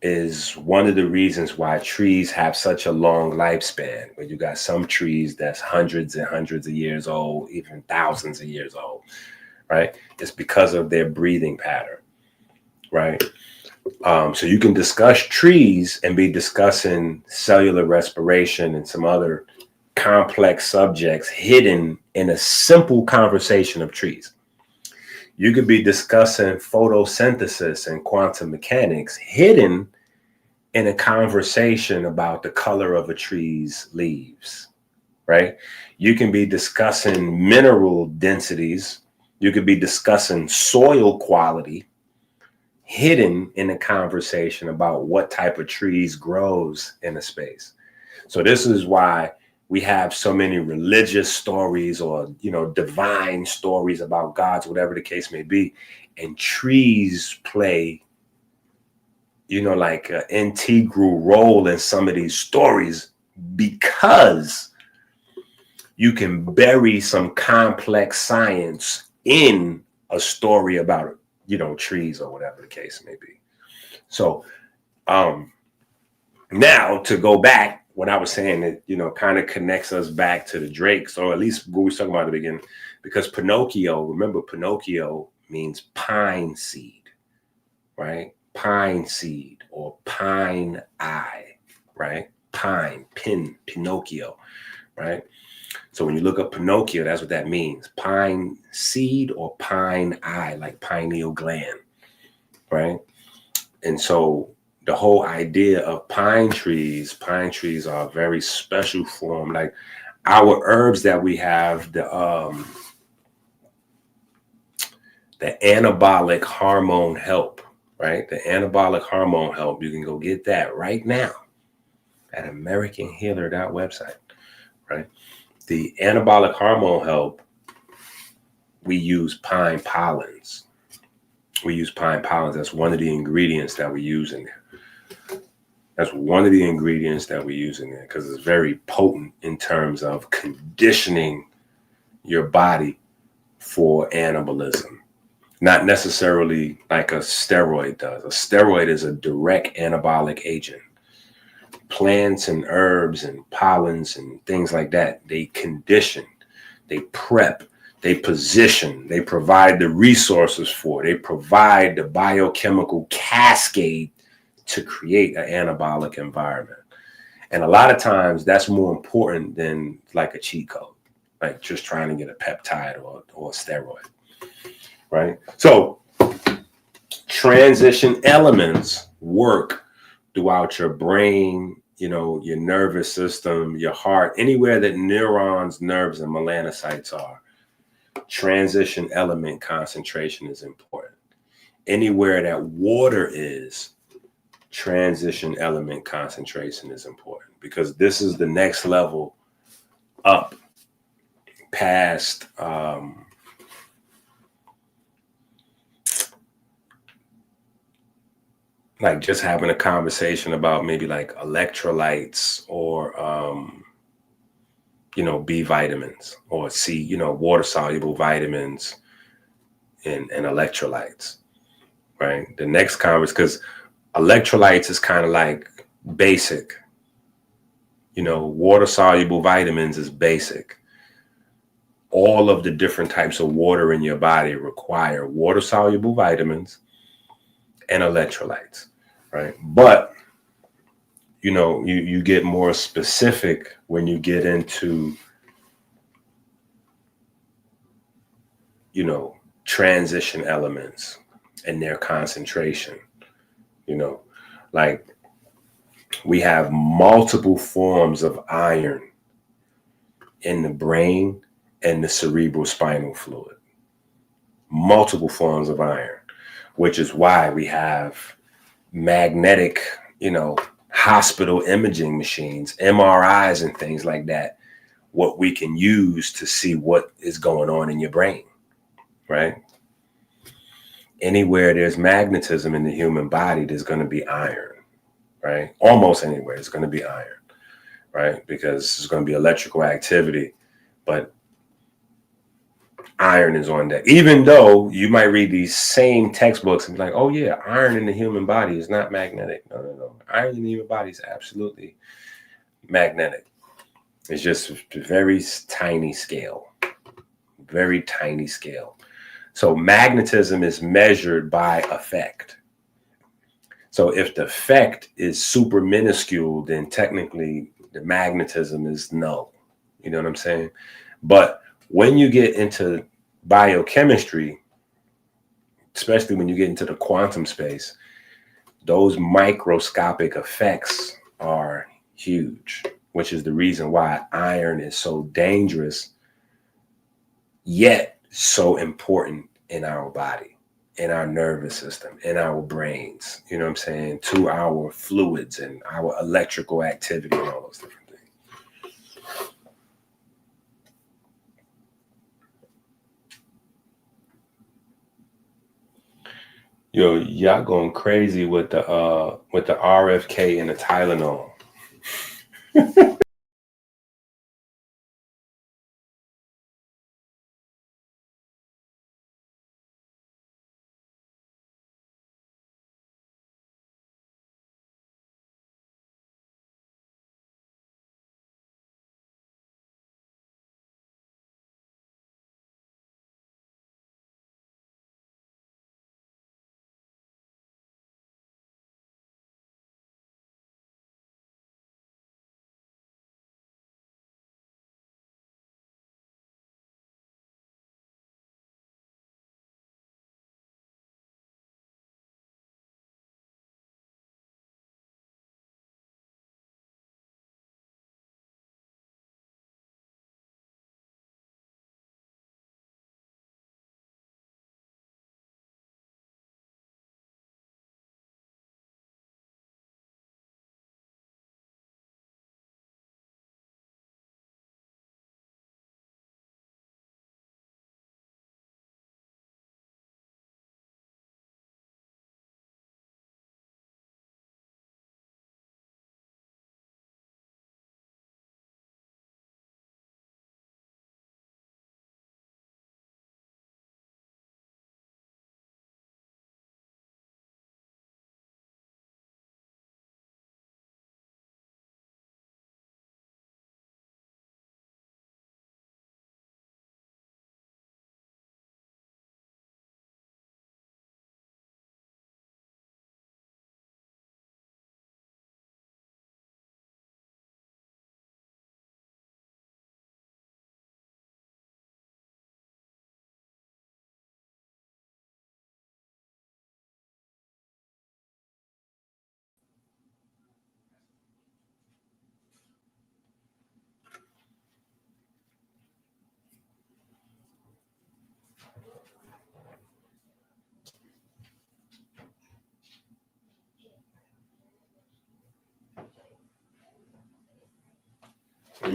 is one of the reasons why trees have such a long lifespan. Where you got some trees that's hundreds and hundreds of years old, even thousands of years old, right? It's because of their breathing pattern, right? So you can discuss trees and be discussing cellular respiration and some other complex subjects hidden in a simple conversation of trees. You could be discussing photosynthesis and quantum mechanics hidden in a conversation about the color of a tree's leaves, right? You can be discussing mineral densities. You could be discussing soil quality hidden in a conversation about what type of trees grows in a space. So this is why we have so many religious stories or, divine stories about gods, whatever the case may be. And trees play, like an integral role in some of these stories, because you can bury some complex science in a story about, trees or whatever the case may be. So now to go back, what I was saying, that, kind of connects us back to the Drakes, or at least what we were talking about at the beginning, because remember Pinocchio means pine seed, right? Pine seed or pine eye, right? Pinocchio, right? So when you look up Pinocchio, that's what that means. Pine seed or pine eye, like pineal gland, right? And so the whole idea of pine trees are a very special form. Like our herbs that we have, the anabolic hormone help, right? The anabolic hormone help. You can go get that right now at AmericanHealer.website, right? The anabolic hormone help, we use pine pollens. We use pine pollens. That's one of the ingredients that we use in there. That's one of the ingredients that we use in there because it's very potent in terms of conditioning your body for anabolism. Not necessarily like a steroid does. A steroid is a direct anabolic agent. Plants and herbs and pollens and things like that, they condition, they prep, they position, they provide the resources for, they provide the biochemical cascade to create an anabolic environment. And a lot of times that's more important than like a cheat code, like just trying to get a peptide or a steroid, right? So transition elements work throughout your brain, your nervous system, your heart, anywhere that neurons, nerves, and melanocytes are. Transition element concentration is important. Anywhere that water is, transition element concentration is important because this is the next level up past like just having a conversation about maybe like electrolytes or B vitamins or C, water soluble vitamins and electrolytes, right? The next conversation, because electrolytes is kind of like basic, water soluble vitamins is basic. All of the different types of water in your body require water soluble vitamins and electrolytes, right? But you get more specific when you get into transition elements and their concentration. Like we have multiple forms of iron in the brain and the cerebral spinal fluid. Multiple forms of iron, which is why we have magnetic, hospital imaging machines, MRIs and things like that, what we can use to see what is going on in your brain, right? Anywhere there's magnetism in the human body, there's going to be iron, right? Almost anywhere there's going to be iron, right? Because there's going to be electrical activity, but iron is on that. Even though you might read these same textbooks and be like, oh yeah, iron in the human body is not magnetic. No. Iron in the human body is absolutely magnetic. It's just a very tiny scale. Very tiny scale. So magnetism is measured by effect. So if the effect is super minuscule, then technically the magnetism is null. You know what I'm saying? But when you get into biochemistry, especially when you get into the quantum space, those microscopic effects are huge, which is the reason why iron is so dangerous, yet so important in our body, in our nervous system, in our brains, you know what I'm saying, to our fluids and our electrical activity and all those different things. Yo, y'all going crazy with the RFK and the Tylenol.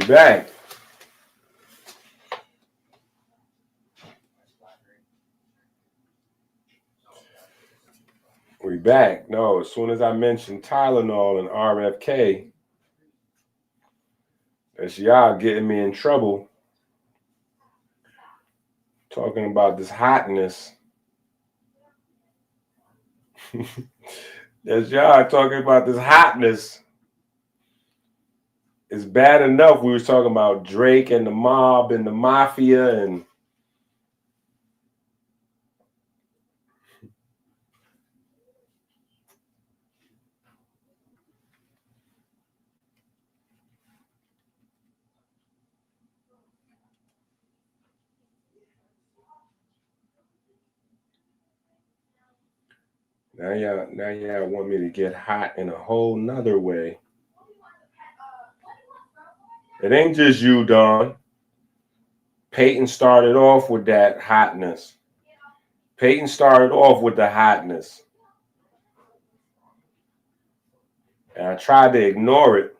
back. We back. No, as soon as I mentioned Tylenol and RFK, that's y'all getting me in trouble. Talking about this hotness. That's y'all talking about this hotness. It's bad enough we was talking about Drake and the mob and the mafia and now y'all want me to get hot in a whole nother way. It ain't just you, Don. Peyton started off with that hotness. Peyton started off with the hotness. And I tried to ignore it.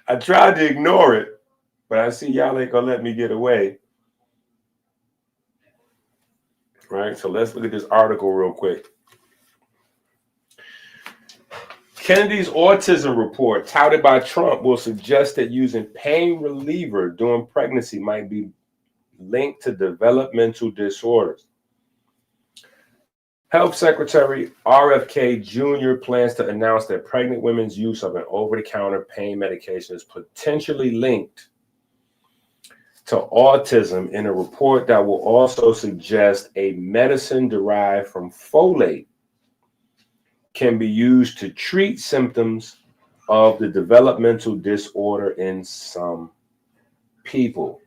I tried to ignore it, but I see y'all ain't gonna let me get away. Right, so let's look at this article real quick. Kennedy's autism report touted by Trump will suggest that using pain reliever during pregnancy might be linked to developmental disorders. Health Secretary RFK Jr. plans to announce that pregnant women's use of an over-the-counter pain medication is potentially linked to autism in a report that will also suggest a medicine derived from folate can be used to treat symptoms of the developmental disorder in some people.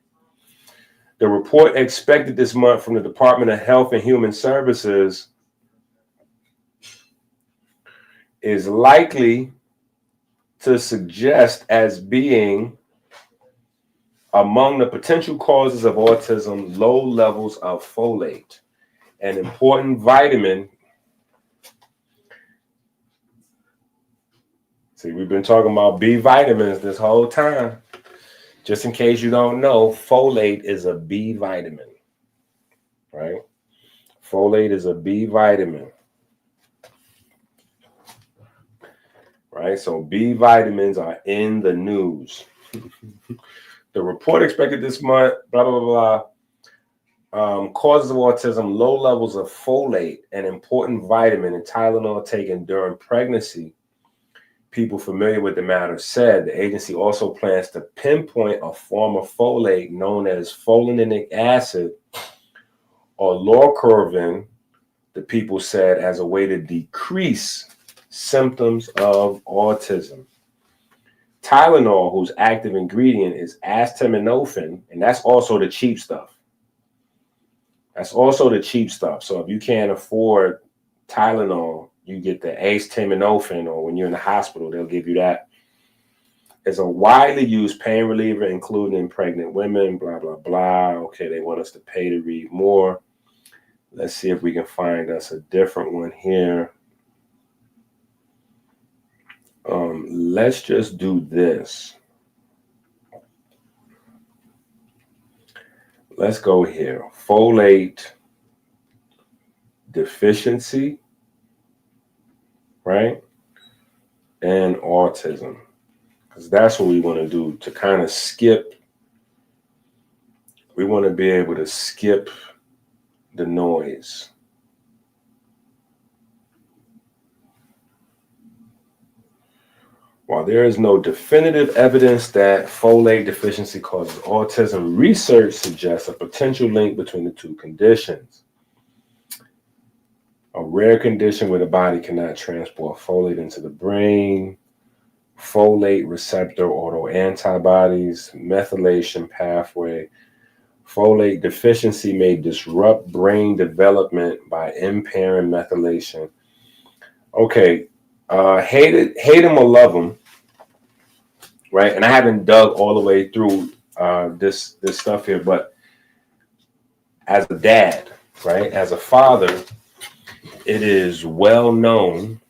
The report expected this month from the Department of Health and Human Services is likely to suggest as being among the potential causes of autism, low levels of folate, an important vitamin. See, we've been talking about B vitamins this whole time. Just in case you don't know, folate is a B vitamin, right? Folate is a B vitamin, right? So B vitamins are in the news. The report expected this month, blah, blah, blah, blah. Causes of autism, low levels of folate, an important vitamin in Tylenol taken during pregnancy. People familiar with the matter said the agency also plans to pinpoint a form of folate known as folinic acid or lorcarin, the people said, as a way to decrease symptoms of autism. Tylenol, whose active ingredient is acetaminophen, and that's also the cheap stuff. That's also the cheap stuff. So if you can't afford Tylenol, you get the acetaminophen, or when you're in the hospital, they'll give you that. It's a widely used pain reliever, including in pregnant women, blah, blah, blah. Okay, they want us to pay to read more. Let's see if we can find us a different one here. Let's just do this. Let's go here. Folate deficiency, right? And autism. Because that's what we want to do, to kind of skip. We want to be able to skip the noise. While there is no definitive evidence that folate deficiency causes autism, research suggests a potential link between the two conditions. A rare condition where the body cannot transport folate into the brain, folate receptor autoantibodies, methylation pathway. Folate deficiency may disrupt brain development by impairing methylation. Okay. Hate him or love him, right? And I haven't dug all the way through this stuff here, but as a dad, right, as a father, it is well known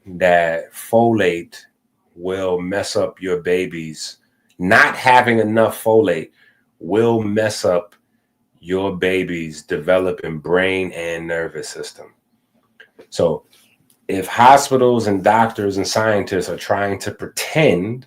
that folate will mess up your babies. Not having enough folate will mess up your baby's developing brain and nervous system. So if hospitals and doctors and scientists are trying to pretend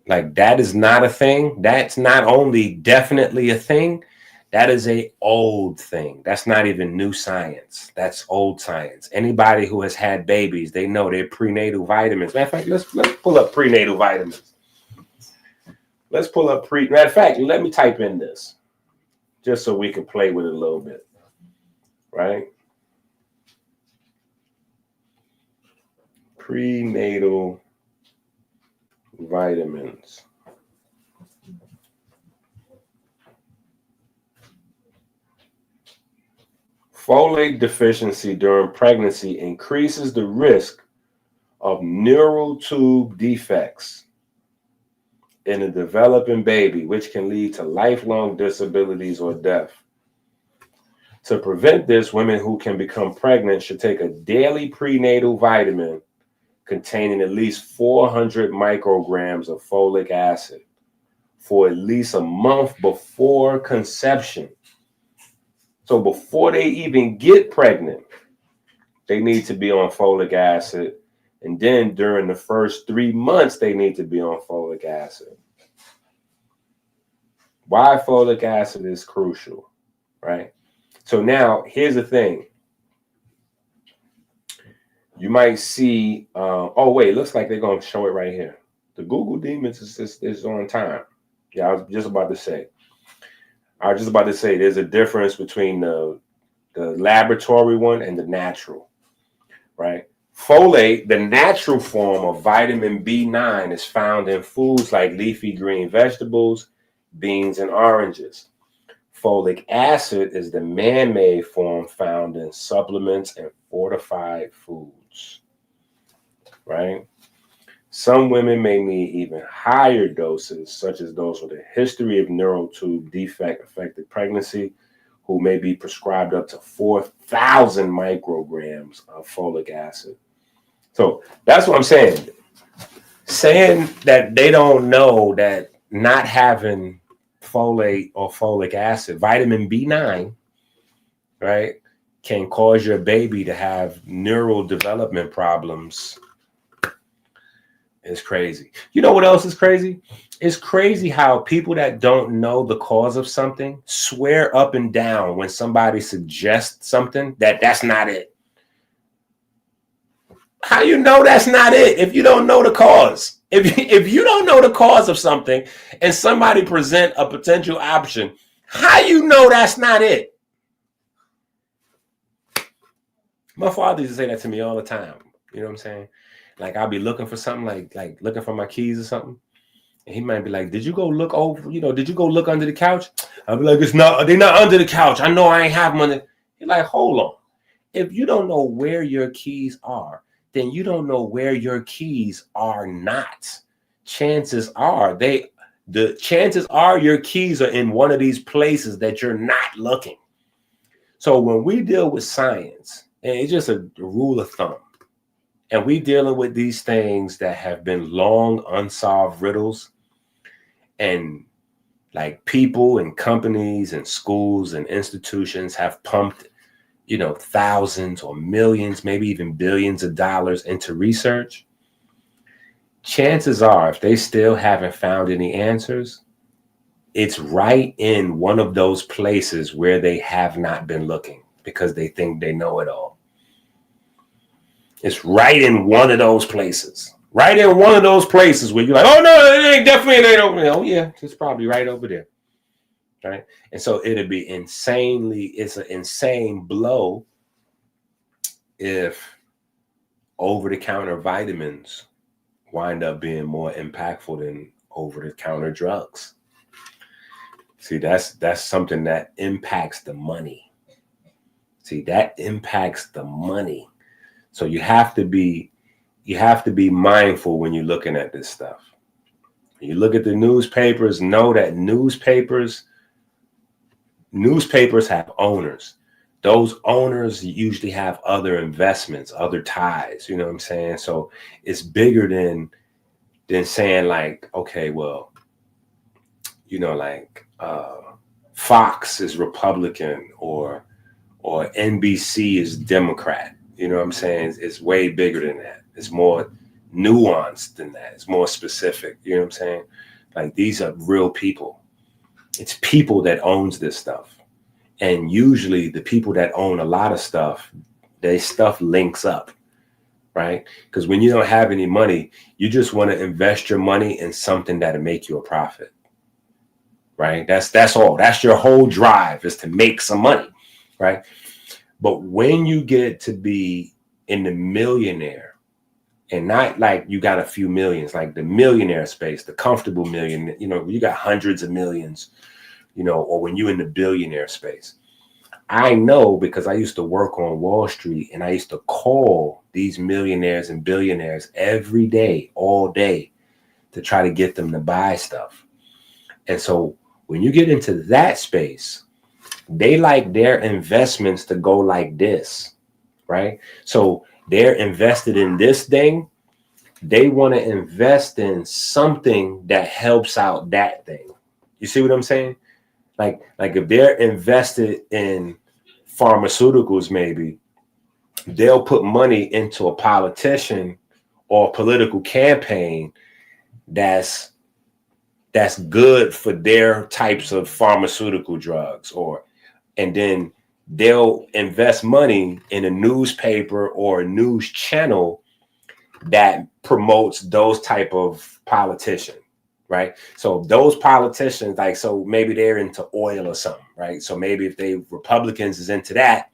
like that is not a thing, that's not only definitely a thing, that is a old thing. That's not even new science. That's old science. Anybody who has had babies, they know their prenatal vitamins. Matter of fact, let's pull up prenatal vitamins. Let's pull up matter of fact, let me type in this just so we can play with it a little bit, right? Prenatal vitamins. Folate deficiency during pregnancy increases the risk of neural tube defects in a developing baby, which can lead to lifelong disabilities or death. To prevent this, women who can become pregnant should take a daily prenatal vitamin containing at least 400 micrograms of folic acid for at least a month before conception. So before they even get pregnant, they need to be on folic acid. And then during the first 3 months, they need to be on folic acid. Why folic acid is crucial, right? So now here's the thing. You might see, oh wait, looks like they're going to show it right here. The Google Demons is on time. Yeah, I was just about to say there's a difference between the laboratory one and the natural, right? Folate, the natural form of vitamin B9, is found in foods like leafy green vegetables, beans, and oranges. Folic acid is the man-made form found in supplements and fortified foods, right? Some women may need even higher doses, such as those with a history of neural tube defect affected pregnancy, who may be prescribed up to 4,000 micrograms of folic acid. So that's what I'm saying. Saying that they don't know that not having folate or folic acid, vitamin B9, right, can cause your baby to have neural development problems is crazy. You know what else is crazy? It's crazy how people that don't know the cause of something swear up and down when somebody suggests something that's not it. How you know that's not it if you don't know the cause? If you don't know the cause of something and somebody present a potential option, how you know that's not it? My father used to say that to me all the time. You know what I'm saying? Like I'll be looking for something, like looking for my keys or something. And he might be like, did you go look over, did you go look under the couch? I'll be like, they're not under the couch. I know I ain't have them under. He's like, hold on. If you don't know where your keys are, then you don't know where your keys are not. Chances are your keys are in one of these places that you're not looking. So when we deal with science, and it's just a rule of thumb, and we dealing with these things that have been long unsolved riddles, and like people and companies and schools and institutions have pumped, thousands or millions, maybe even billions of dollars into research. Chances are, if they still haven't found any answers, it's right in one of those places where they have not been looking because they think they know it all. It's right in one of those places. Right in one of those places where you're like, oh no, it ain't over there. Oh yeah, it's probably right over there. Right? And so it's an insane blow if over-the-counter vitamins wind up being more impactful than over-the-counter drugs. See, that's something that impacts the money. So you have to be mindful when you're looking at this stuff. When you look at the newspapers, know that newspapers have owners. those owners usually have other investments, other ties, you know what I'm saying? So it's bigger than saying like, okay, well, you know, like Fox is Republican or NBC is Democrat. You know what I'm saying? It's way bigger than that. It's more nuanced than that. It's more specific. You know what I'm saying? Like these are real people. It's people that owns this stuff. And usually the people that own a lot of stuff, their stuff links up, right? Because when you don't have any money, you just want to invest your money in something that'll make you a profit, right? That's all. That's your whole drive, is to make some money, right? But when you get to be in the millionaire, and not like you got a few millions, like the millionaire space, the comfortable million, you know, you got hundreds of millions, you know, or when you're in the billionaire space. I know because I used to work on Wall Street and I used to call these millionaires and billionaires every day, all day, to try to get them to buy stuff. And so when you get into that space, they like their investments to go like this, right? So they're invested in this thing. They want to invest in something that helps out that thing. You see what I'm saying? Like if they're invested in pharmaceuticals, maybe they'll put money into a politician or a political campaign that's good for their types of pharmaceutical drugs, and then they'll invest money in a newspaper or a news channel that promotes those type of politicians. Right. So those politicians, like, so maybe they're into oil or something. Right. So maybe if they Republicans is into that,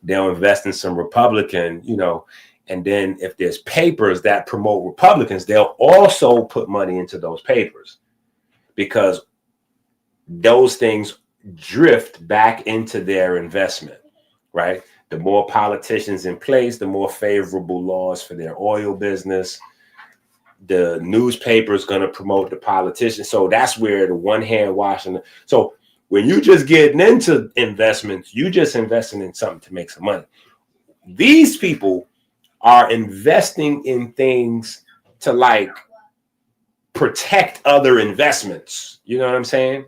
they'll invest in some Republican, you know, and then if there's papers that promote Republicans, they'll also put money into those papers because those things drift back into their investment. Right. The more politicians in place, the more favorable laws for their oil business. The newspaper is going to promote the politician. So that's where the one hand washing. So when you just getting into investments, you just investing in something to make some money. These people are investing in things to like protect other investments. You know what I'm saying?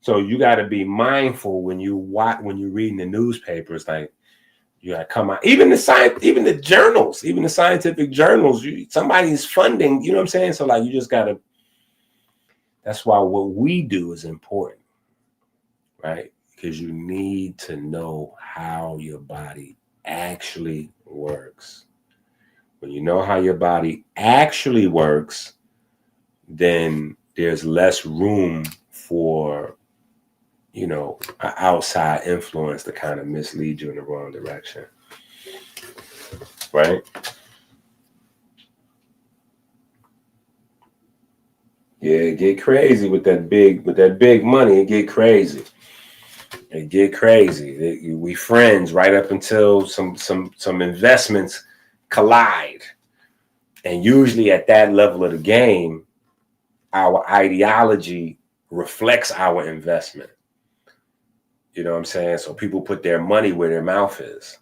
So you got to be mindful when you're reading the newspapers, like, you gotta come out. Even the journals, even the scientific journals, somebody's funding, you know what I'm saying? So like you just gotta, that's why what we do is important, right? Because you need to know how your body actually works. When you know how your body actually works, then there's less room for, you know, an outside influence to kind of mislead you in the wrong direction. Right? Yeah, get crazy with that big money. It get crazy. It get crazy. We friends right up until some investments collide. And usually at that level of the game, our ideology reflects our investment. You know what I'm saying? So people put their money where their mouth is.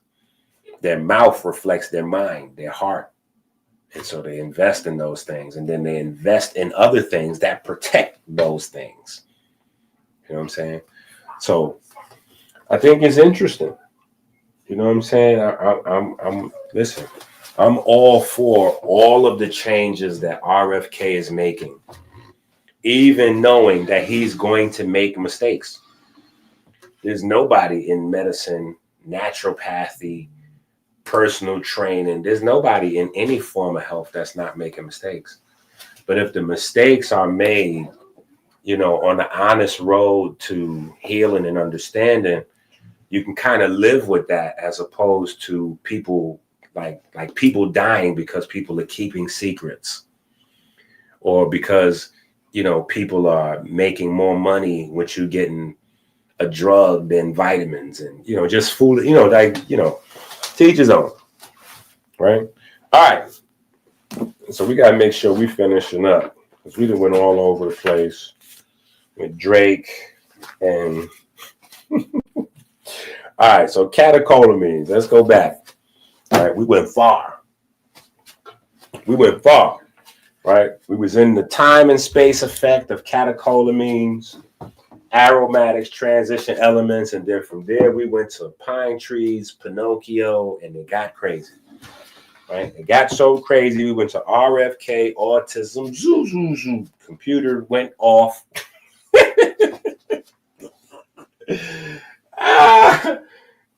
Their mouth reflects their mind, their heart. And so they invest in those things. And then they invest in other things that protect those things. You know what I'm saying? So I think it's interesting. You know what I'm saying? Listen, I'm all for all of the changes that RFK is making, even knowing that he's going to make mistakes. There's nobody in medicine, naturopathy, personal training. There's nobody in any form of health that's not making mistakes. But if the mistakes are made, you know, on the honest road to healing and understanding, you can kind of live with that, as opposed to people like people dying because people are keeping secrets, or because, you know, people are making more money with you getting a drug than vitamins, and, you know, just food, you know, like, you know, to each his own, right? All right. So we got to make sure we finishing up, because we done went all over the place with Drake and All right, so catecholamines. Let's go back. All right, we went far. Right? We was in the time and space effect of catecholamines, aromatics, transition elements, and then from there we went to pine trees, Pinocchio, and it got crazy. Right? It got so crazy, we went to RFK, autism, zoo, zoo, zoo. Computer went off.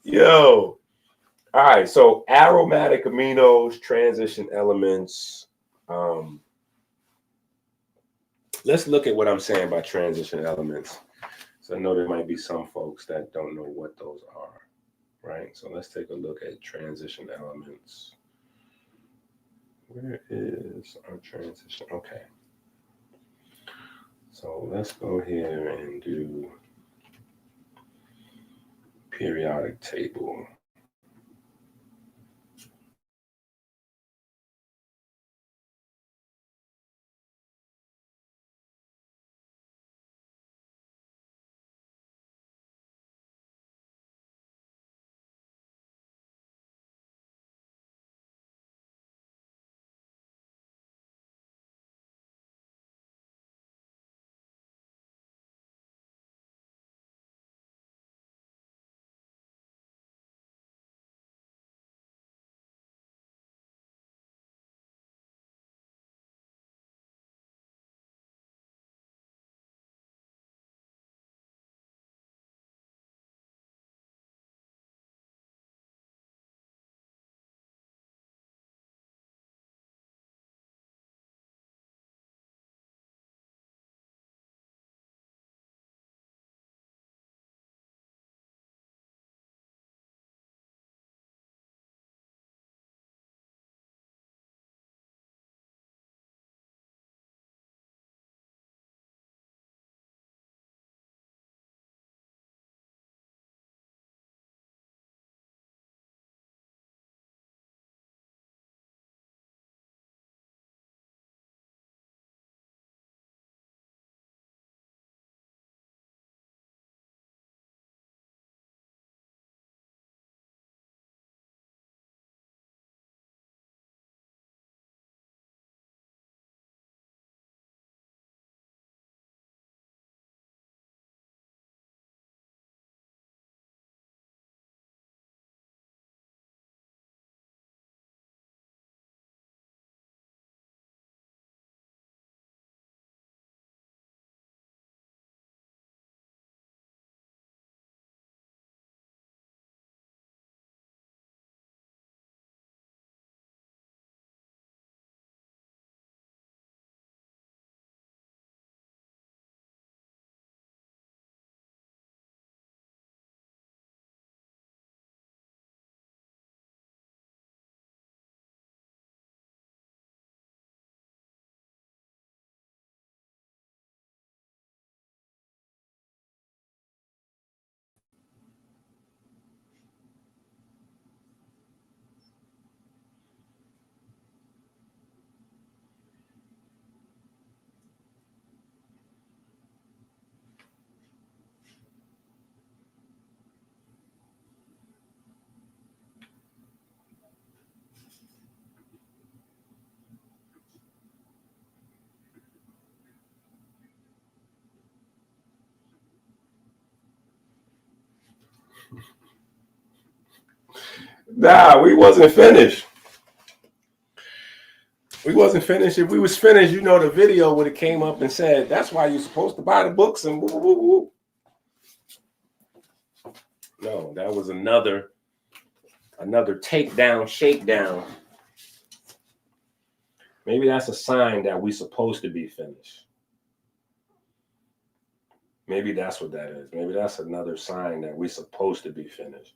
Yo. All right, so aromatic aminos, transition elements. Let's look at what I'm saying by transition elements. So I know there might be some folks that don't know what those are, right? So let's take a look at transition elements. Where is our transition? Okay. So let's go here and do periodic table. Nah, we wasn't finished. We wasn't finished. If we was finished, you know, the video would have came up and said, that's why you're supposed to buy the books and woo, woo, woo. No, that was another takedown, shakedown. Maybe that's a sign that we're supposed to be finished. Maybe that's what that is. Maybe that's another sign that we're supposed to be finished.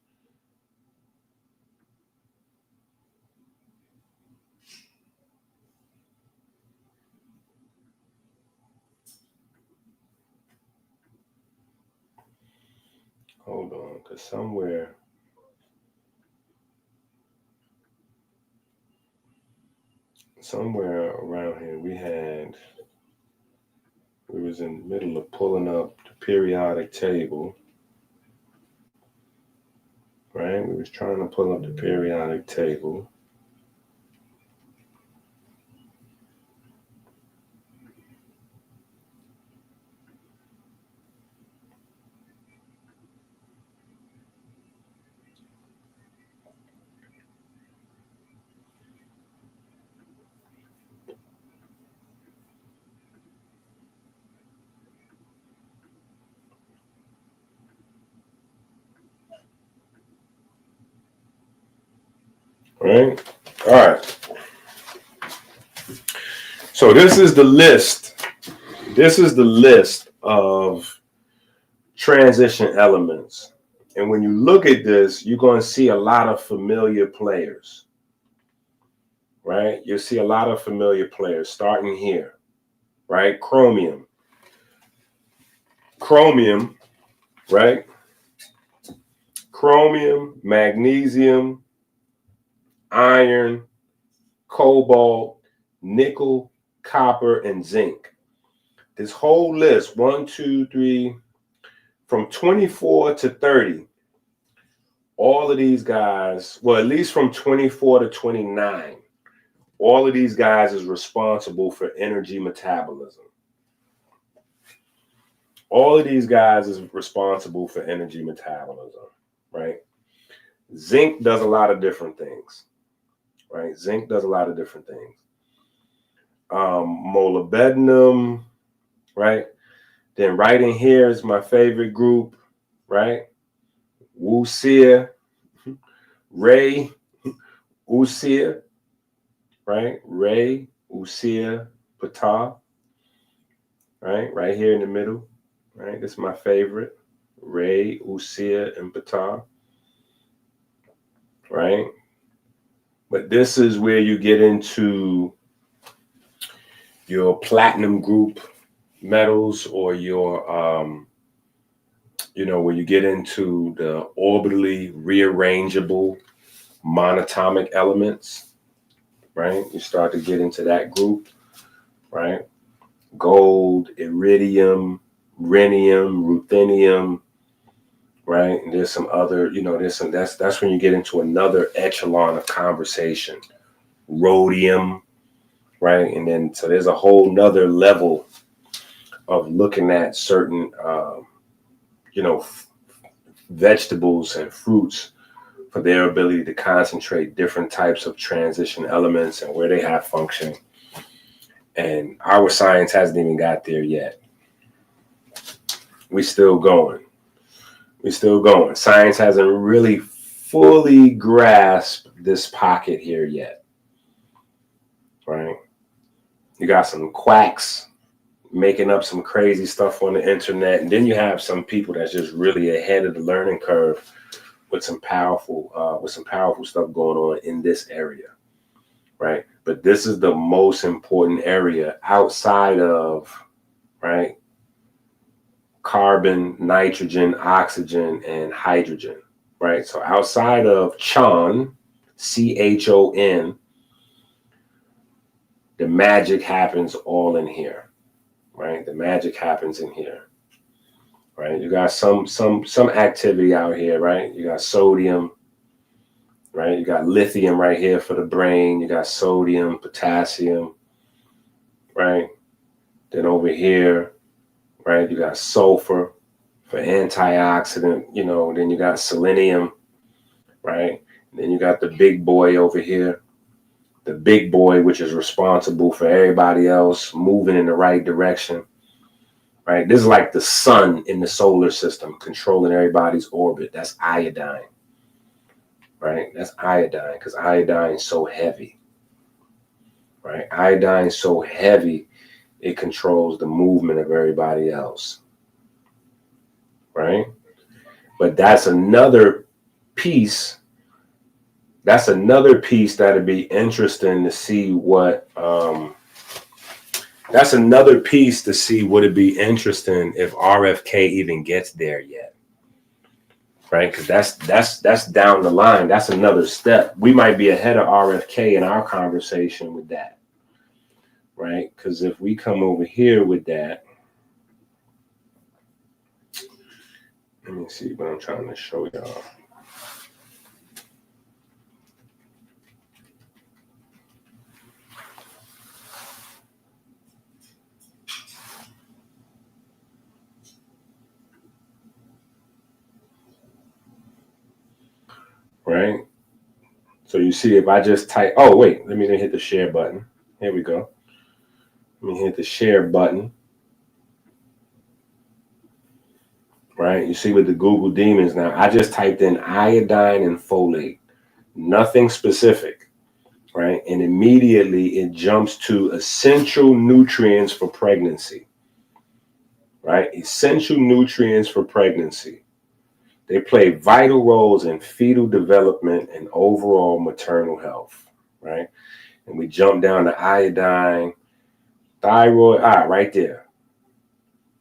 Hold on, because somewhere around here we was in the middle of pulling up the periodic table. right? We was trying to pull up the periodic table. Right? All right. So this is the list. This is the list of transition elements. And when you look at this, you're going to see a lot of familiar players. Right? You'll see a lot of familiar players starting here. Right? Chromium. Chromium, right? Chromium, magnesium, iron, cobalt, nickel, copper, and zinc. This whole list, 1, 2, 3, from 24 to 30, all of these guys, well, at least from 24 to 29, all of these guys is responsible for energy metabolism. All of these guys is responsible for energy metabolism, right? Zinc does a lot of different things, right? Zinc does a lot of different things. Molybdenum, right? Then right in here is my favorite group, right? Wuxia, Ray, Wuxia, right? Ray, Wuxia, Ptah, right? Right here in the middle, right? This is my favorite. Ray, Wuxia, and Ptah, right? But this is where you get into your platinum group metals, or your where you get into the orbitally rearrangeable monatomic elements, right? You start to get into that group, right? Gold, iridium, rhenium, ruthenium, right? And there's some other, there's some, that's when you get into another echelon of conversation. Rhodium, right? And then so there's a whole nother level of looking at certain vegetables and fruits for their ability to concentrate different types of transition elements and where they have function. And our science hasn't even got there yet. We're still going. Science hasn't really fully grasped this pocket here yet, right? You got some quacks making up some crazy stuff on the internet, and then you have some people that's just really ahead of the learning curve with some powerful stuff going on in this area, right? But this is the most important area outside of, right, carbon, nitrogen, oxygen, and hydrogen, right? So outside of Chon, CHON, the magic happens all in here, right? The magic happens in here, right? You got some activity out here, right? You got sodium, right? You got lithium right here for the brain. You got sodium, potassium, right? Then over here, right, you got sulfur for antioxidant, then you got selenium, right? And then you got the big boy over here, the big boy, which is responsible for everybody else moving in the right direction, right? This is like the sun in the solar system controlling everybody's orbit. That's iodine, right? That's iodine, because iodine is so heavy, right? Iodine is so heavy, it controls the movement of everybody else, right? But that's another piece. That's another piece that'd be interesting to see what. That's another piece to see would it be interesting if RFK even gets there yet, right? Because that's down the line. That's another step. We might be ahead of RFK in our conversation with that, right? Because if we come over here with that, let me see what I'm trying to show y'all. right? So you see, if I just type, oh, wait, let me hit the share button. Here we go. Let me hit the share button. Right? You see with the Google Demons now, I just typed in iodine and folate, nothing specific, right? And immediately it jumps to essential nutrients for pregnancy, right? Essential nutrients for pregnancy. They play vital roles in fetal development and overall maternal health, right? And we jump down to iodine, thyroid, right there.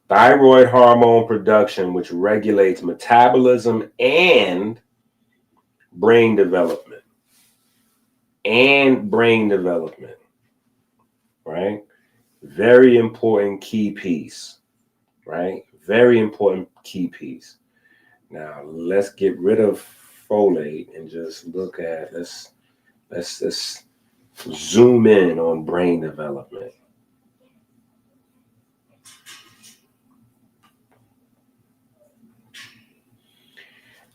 Thyroid hormone production, which regulates metabolism and brain development. Right? Very important key piece, right? Very important key piece. Now, let's get rid of folate and just look at, let's zoom in on brain development.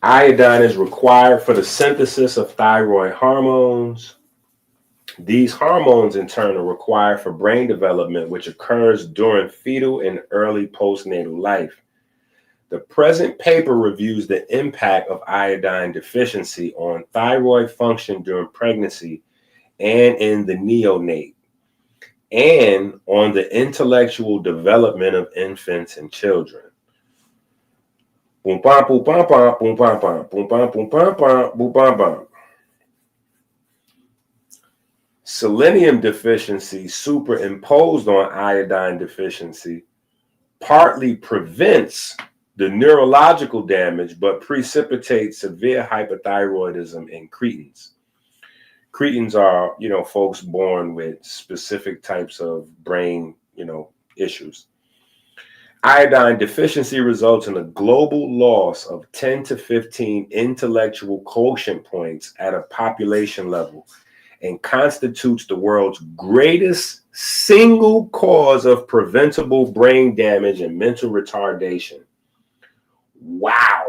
Iodine is required for the synthesis of thyroid hormones. These hormones, in turn, are required for brain development, which occurs during fetal and early postnatal life. The present paper reviews the impact of iodine deficiency on thyroid function during pregnancy and in the neonate, and on the intellectual development of infants and children. Boom, bam, boom, bam, bam, boom, bam, bam, boom, bam, boom, bam, bam, boom, bam, bam. Selenium deficiency superimposed on iodine deficiency partly prevents the neurological damage, but precipitates severe hypothyroidism in cretins. Cretins are, folks born with specific types of brain, issues. Iodine deficiency results in a global loss of 10 to 15 intellectual quotient points at a population level and constitutes the world's greatest single cause of preventable brain damage and mental retardation. Wow.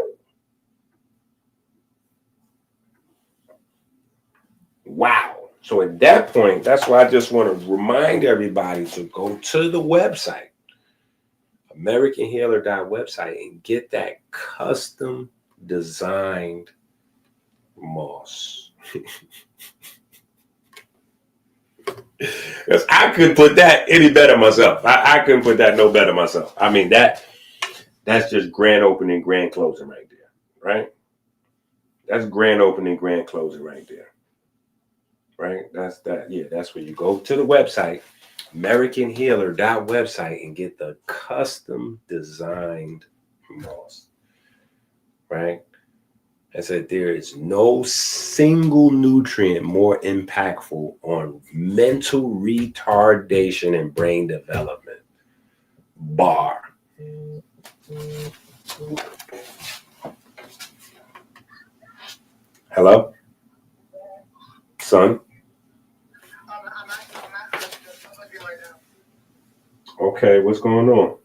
Wow. So at that point, that's why I just want to remind everybody to go to the website, AmericanHealer.website, and get that custom designed moss. Because I couldn't put that any better myself. I couldn't put that no better myself. I mean, that's just grand opening, grand closing right there, right? That's grand opening, grand closing right there, right? That's where you go to the website, AmericanHealer.website, and get the custom designed moss, right? I said there is no single nutrient more impactful on mental retardation and brain development. Bar. Hello? Son? Okay, what's going on?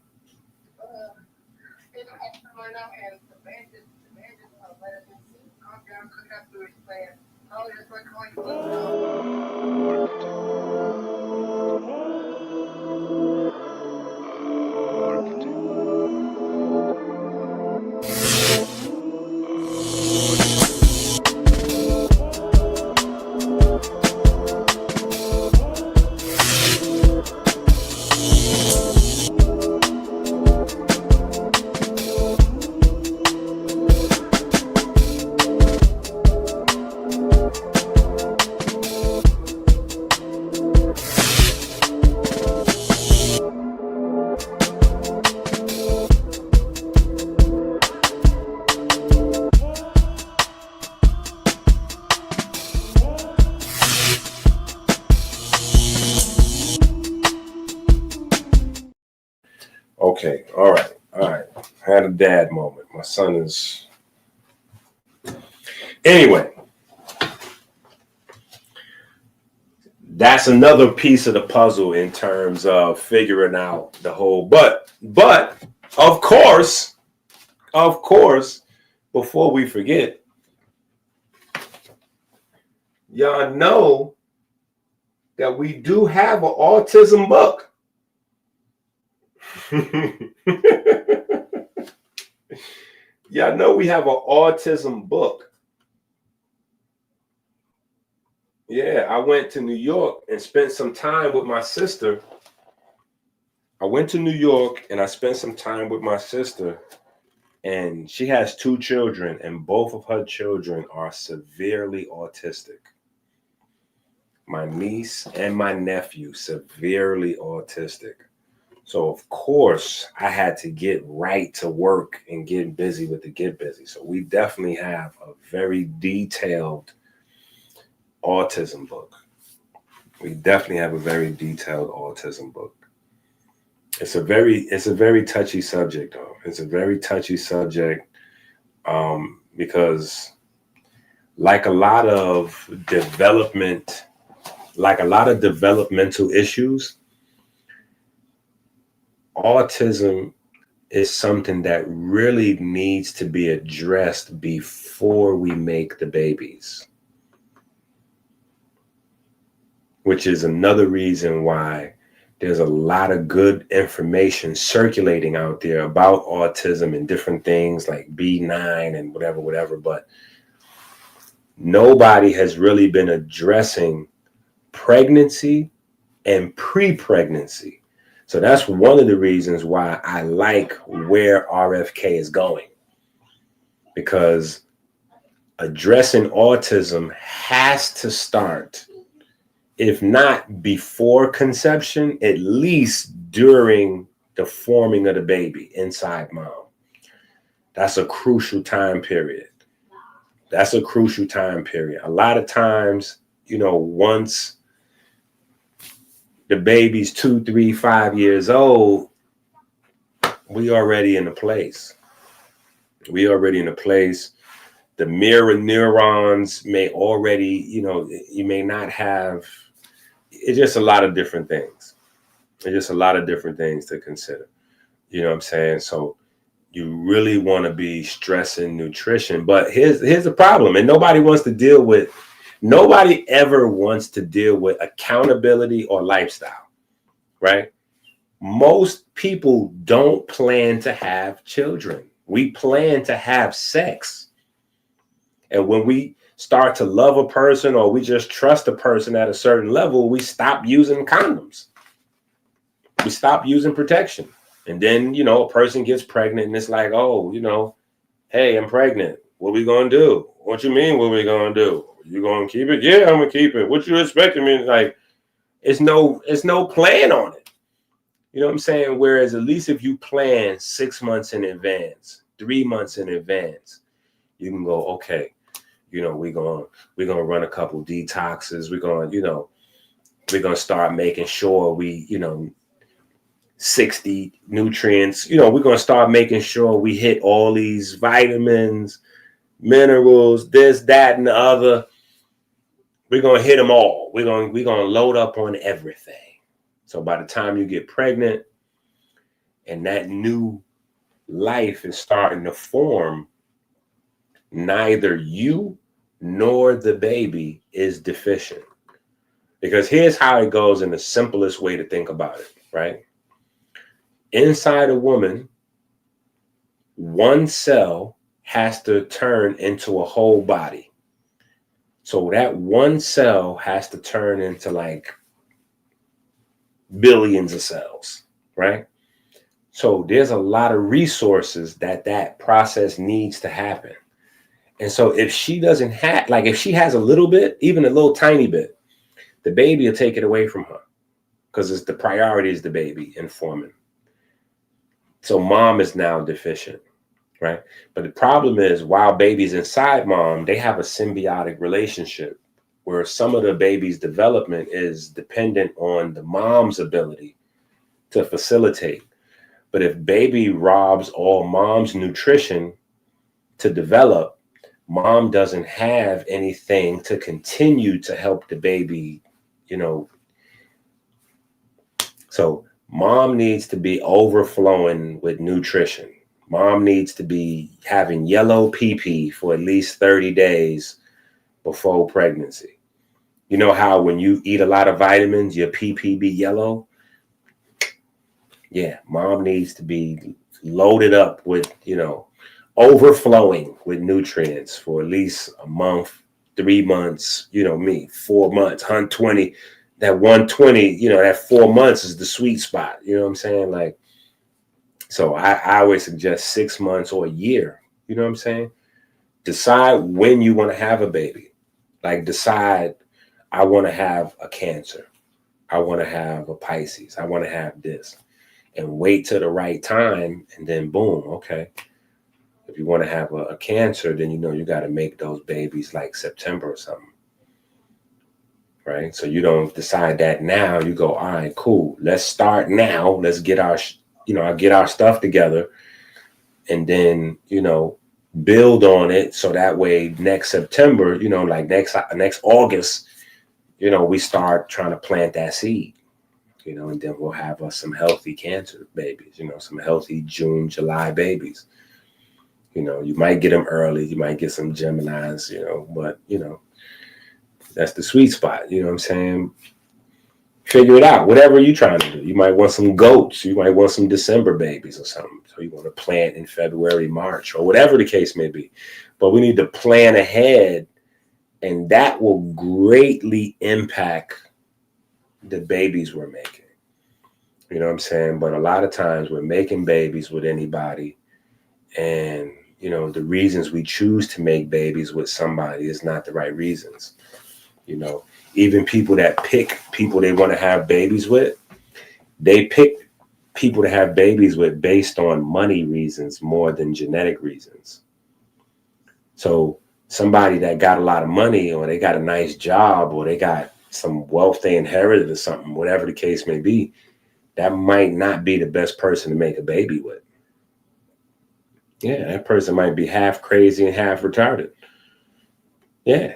Okay, all right. I had a dad moment. My son is... Anyway, that's another piece of the puzzle in terms of figuring out the whole... But of course, before we forget, y'all know that we do have an autism book. Y'all know we have an autism book. Yeah, I went to New York and spent some time with my sister. I went to New York and I spent some time with my sister, and she has 2 children, and both of her children are severely autistic. My niece and my nephew, severely autistic. So of course I had to get right to work and get busy with the get busy. So we definitely have a very detailed autism book. We definitely have a very detailed autism book. It's a very touchy subject, though. It's a very touchy subject because like a lot of developmental issues, autism is something that really needs to be addressed before we make the babies, which is another reason why there's a lot of good information circulating out there about autism and different things like B9 and whatever, but nobody has really been addressing pregnancy and pre-pregnancy. So that's one of the reasons why I like where RFK is going, because addressing autism has to start, if not before conception, at least during the forming of the baby inside mom. That's a crucial time period. A lot of times, once the baby's 2, 3, 5 years old, we already in a place. The mirror neurons may already, you may not have. It's just a lot of different things. To consider. You know what I'm saying? So you really want to be stressing nutrition. But here's the problem, and nobody ever wants to deal with accountability or lifestyle, right? Most people don't plan to have children. We plan to have sex. And when we start to love a person or we just trust a person at a certain level, we stop using condoms. We stop using protection. And then, a person gets pregnant and it's like, oh, hey, I'm pregnant. What we going to do? What you mean, what we going to do? You going to keep it? Yeah, I'm going to keep it. What you expecting me? Like, it's no plan on it. You know what I'm saying? Whereas at least if you plan 6 months in advance, 3 months in advance, you can go, okay, we're going to run a couple detoxes. We're going to start making sure we, 60 nutrients, we're going to start making sure we hit all these vitamins, minerals, this, that, and the other. We're going to hit them all. We're going to load up on everything. So by the time you get pregnant and that new life is starting to form, neither you nor the baby is deficient. Because here's how it goes in the simplest way to think about it, right? Inside a woman, one cell has to turn into a whole body. So that one cell has to turn into like billions of cells, right? So there's a lot of resources that process needs to happen. And so if she doesn't have, like if she has a little bit, even a little tiny bit, the baby will take it away from her because it's the priority is the baby and forming. So mom is now deficient, right? But the problem is while baby's inside mom, they have a symbiotic relationship where some of the baby's development is dependent on the mom's ability to facilitate. But if baby robs all mom's nutrition to develop, mom doesn't have anything to continue to help the baby, So mom needs to be overflowing with nutrition. Mom needs to be having yellow pee-pee for at least 30 days before pregnancy. You know how when you eat a lot of vitamins, your PP be yellow? Yeah, mom needs to be loaded up with, overflowing with nutrients for at least a month, 3 months, 4 months, 120. That 120, that 4 months is the sweet spot. You know what I'm saying? Like, so I always suggest 6 months or a year. You know what I'm saying? Decide when you want to have a baby. Like, decide, I want to have a Cancer. I want to have a Pisces. I want to have this. And wait till the right time, and then boom, okay. If you want to have a Cancer, then you got to make those babies like September or something, right? So you don't decide that now. You go, all right, cool. Let's start now. Let's get our, get our stuff together, and then build on it. So that way, next September, like next August, we start trying to plant that seed. And then we'll have some healthy Cancer babies, some healthy June, July babies. You might get them early, you might get some Geminis, but, that's the sweet spot. You know what I'm saying? Figure it out, whatever you're trying to do. You might want some goats, you might want some December babies or something. So you want to plant in February, March, or whatever the case may be. But we need to plan ahead, and that will greatly impact the babies we're making. You know what I'm saying? But a lot of times we're making babies with anybody, and the reasons we choose to make babies with somebody is not the right reasons. Even people that pick people they want to have babies with, they pick people to have babies with based on money reasons more than genetic reasons. So somebody that got a lot of money, or they got a nice job, or they got some wealth they inherited or something, whatever the case may be, that might not be the best person to make a baby with. Yeah, that person might be half crazy and half retarded. Yeah.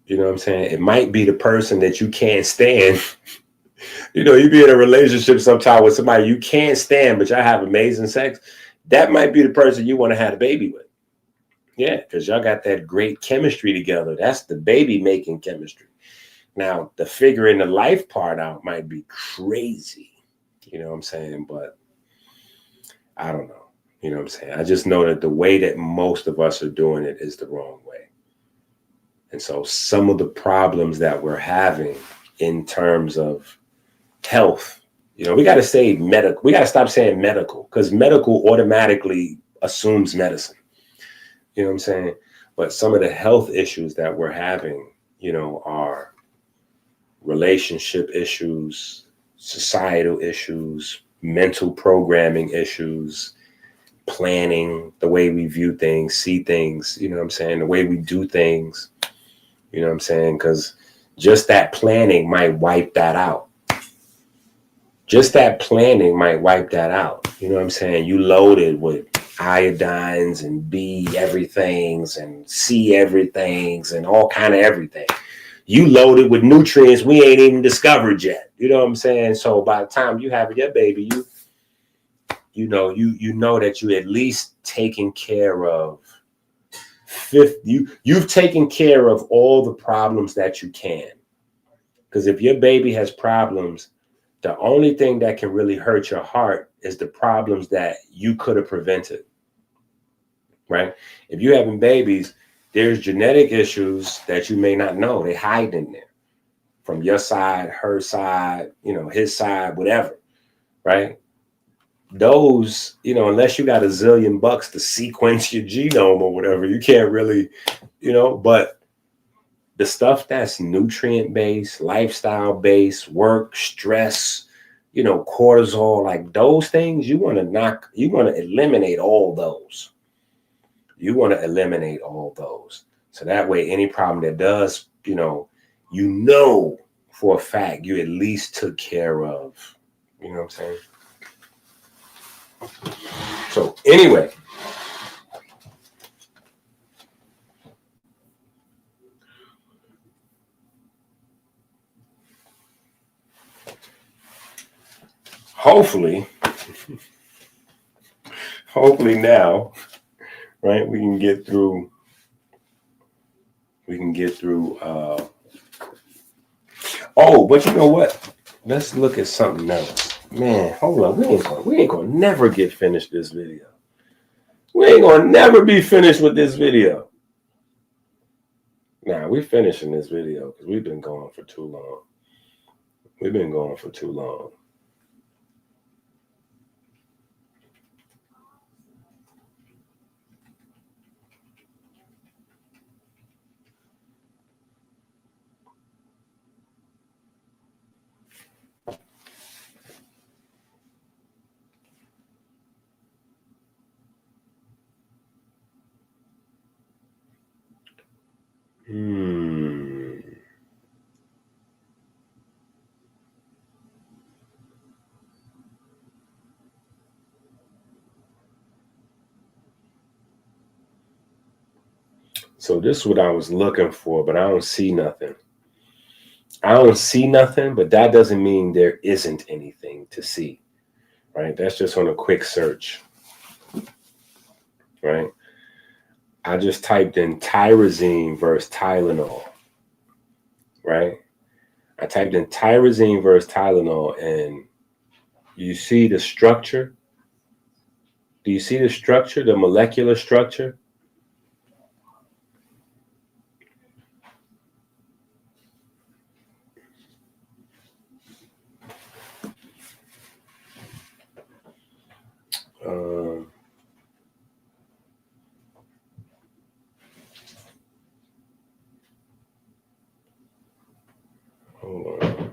You know what I'm saying? It might be the person that you can't stand. You be in a relationship sometime with somebody you can't stand, but y'all have amazing sex. That might be the person you want to have a baby with. Yeah, because y'all got that great chemistry together. That's the baby making chemistry. Now, the figuring the life part out might be crazy. You know what I'm saying? But I don't know. You know what I'm saying? I just know that the way that most of us are doing it is the wrong way. And so some of the problems that we're having in terms of health, we got to say medical. We got to stop saying medical, because medical automatically assumes medicine. You know what I'm saying? But some of the health issues that we're having, are relationship issues, societal issues, mental programming issues, planning, the way we view things, see things, the way we do things. You know what I'm saying? Because just that planning might wipe that out. Just that planning might wipe that out. You know what I'm saying? You loaded with iodines and B everythings and C everythings and all kind of everything. You loaded with nutrients we ain't even discovered yet. You know what I'm saying? So by the time you have your baby, you know that you at least taken care of you've taken care of all the problems that you can. Because if your baby has problems, the only thing that can really hurt your heart is the problems that you could have prevented, right? If you're having babies, there's genetic issues that you may not know. They hide in there from your side, her side, his side, whatever, right? Those, unless you got a zillion bucks to sequence your genome or whatever, you can't really, but the stuff that's nutrient based, lifestyle based, work, stress, cortisol, like those things, you want to eliminate all those. You want to eliminate all those. So that way, any problem that does, for a fact, you at least took care of. You know what I'm saying? So anyway, hopefully now, right, we can get through Oh, but you know what? Let's look at something else. Man, hold on. We ain't gonna never get finished this video. We ain't gonna never be finished with this video. Nah, we finishing this video because we've been going for too long. We've been going for too long. So this is what I was looking for, but I don't see nothing. I don't see nothing, but that doesn't mean there isn't anything to see, right? That's just on a quick search, right? I just typed in tyrosine versus Tylenol, right? I typed in tyrosine versus Tylenol, and you see the structure? Do you see the structure, the molecular structure? Hold on.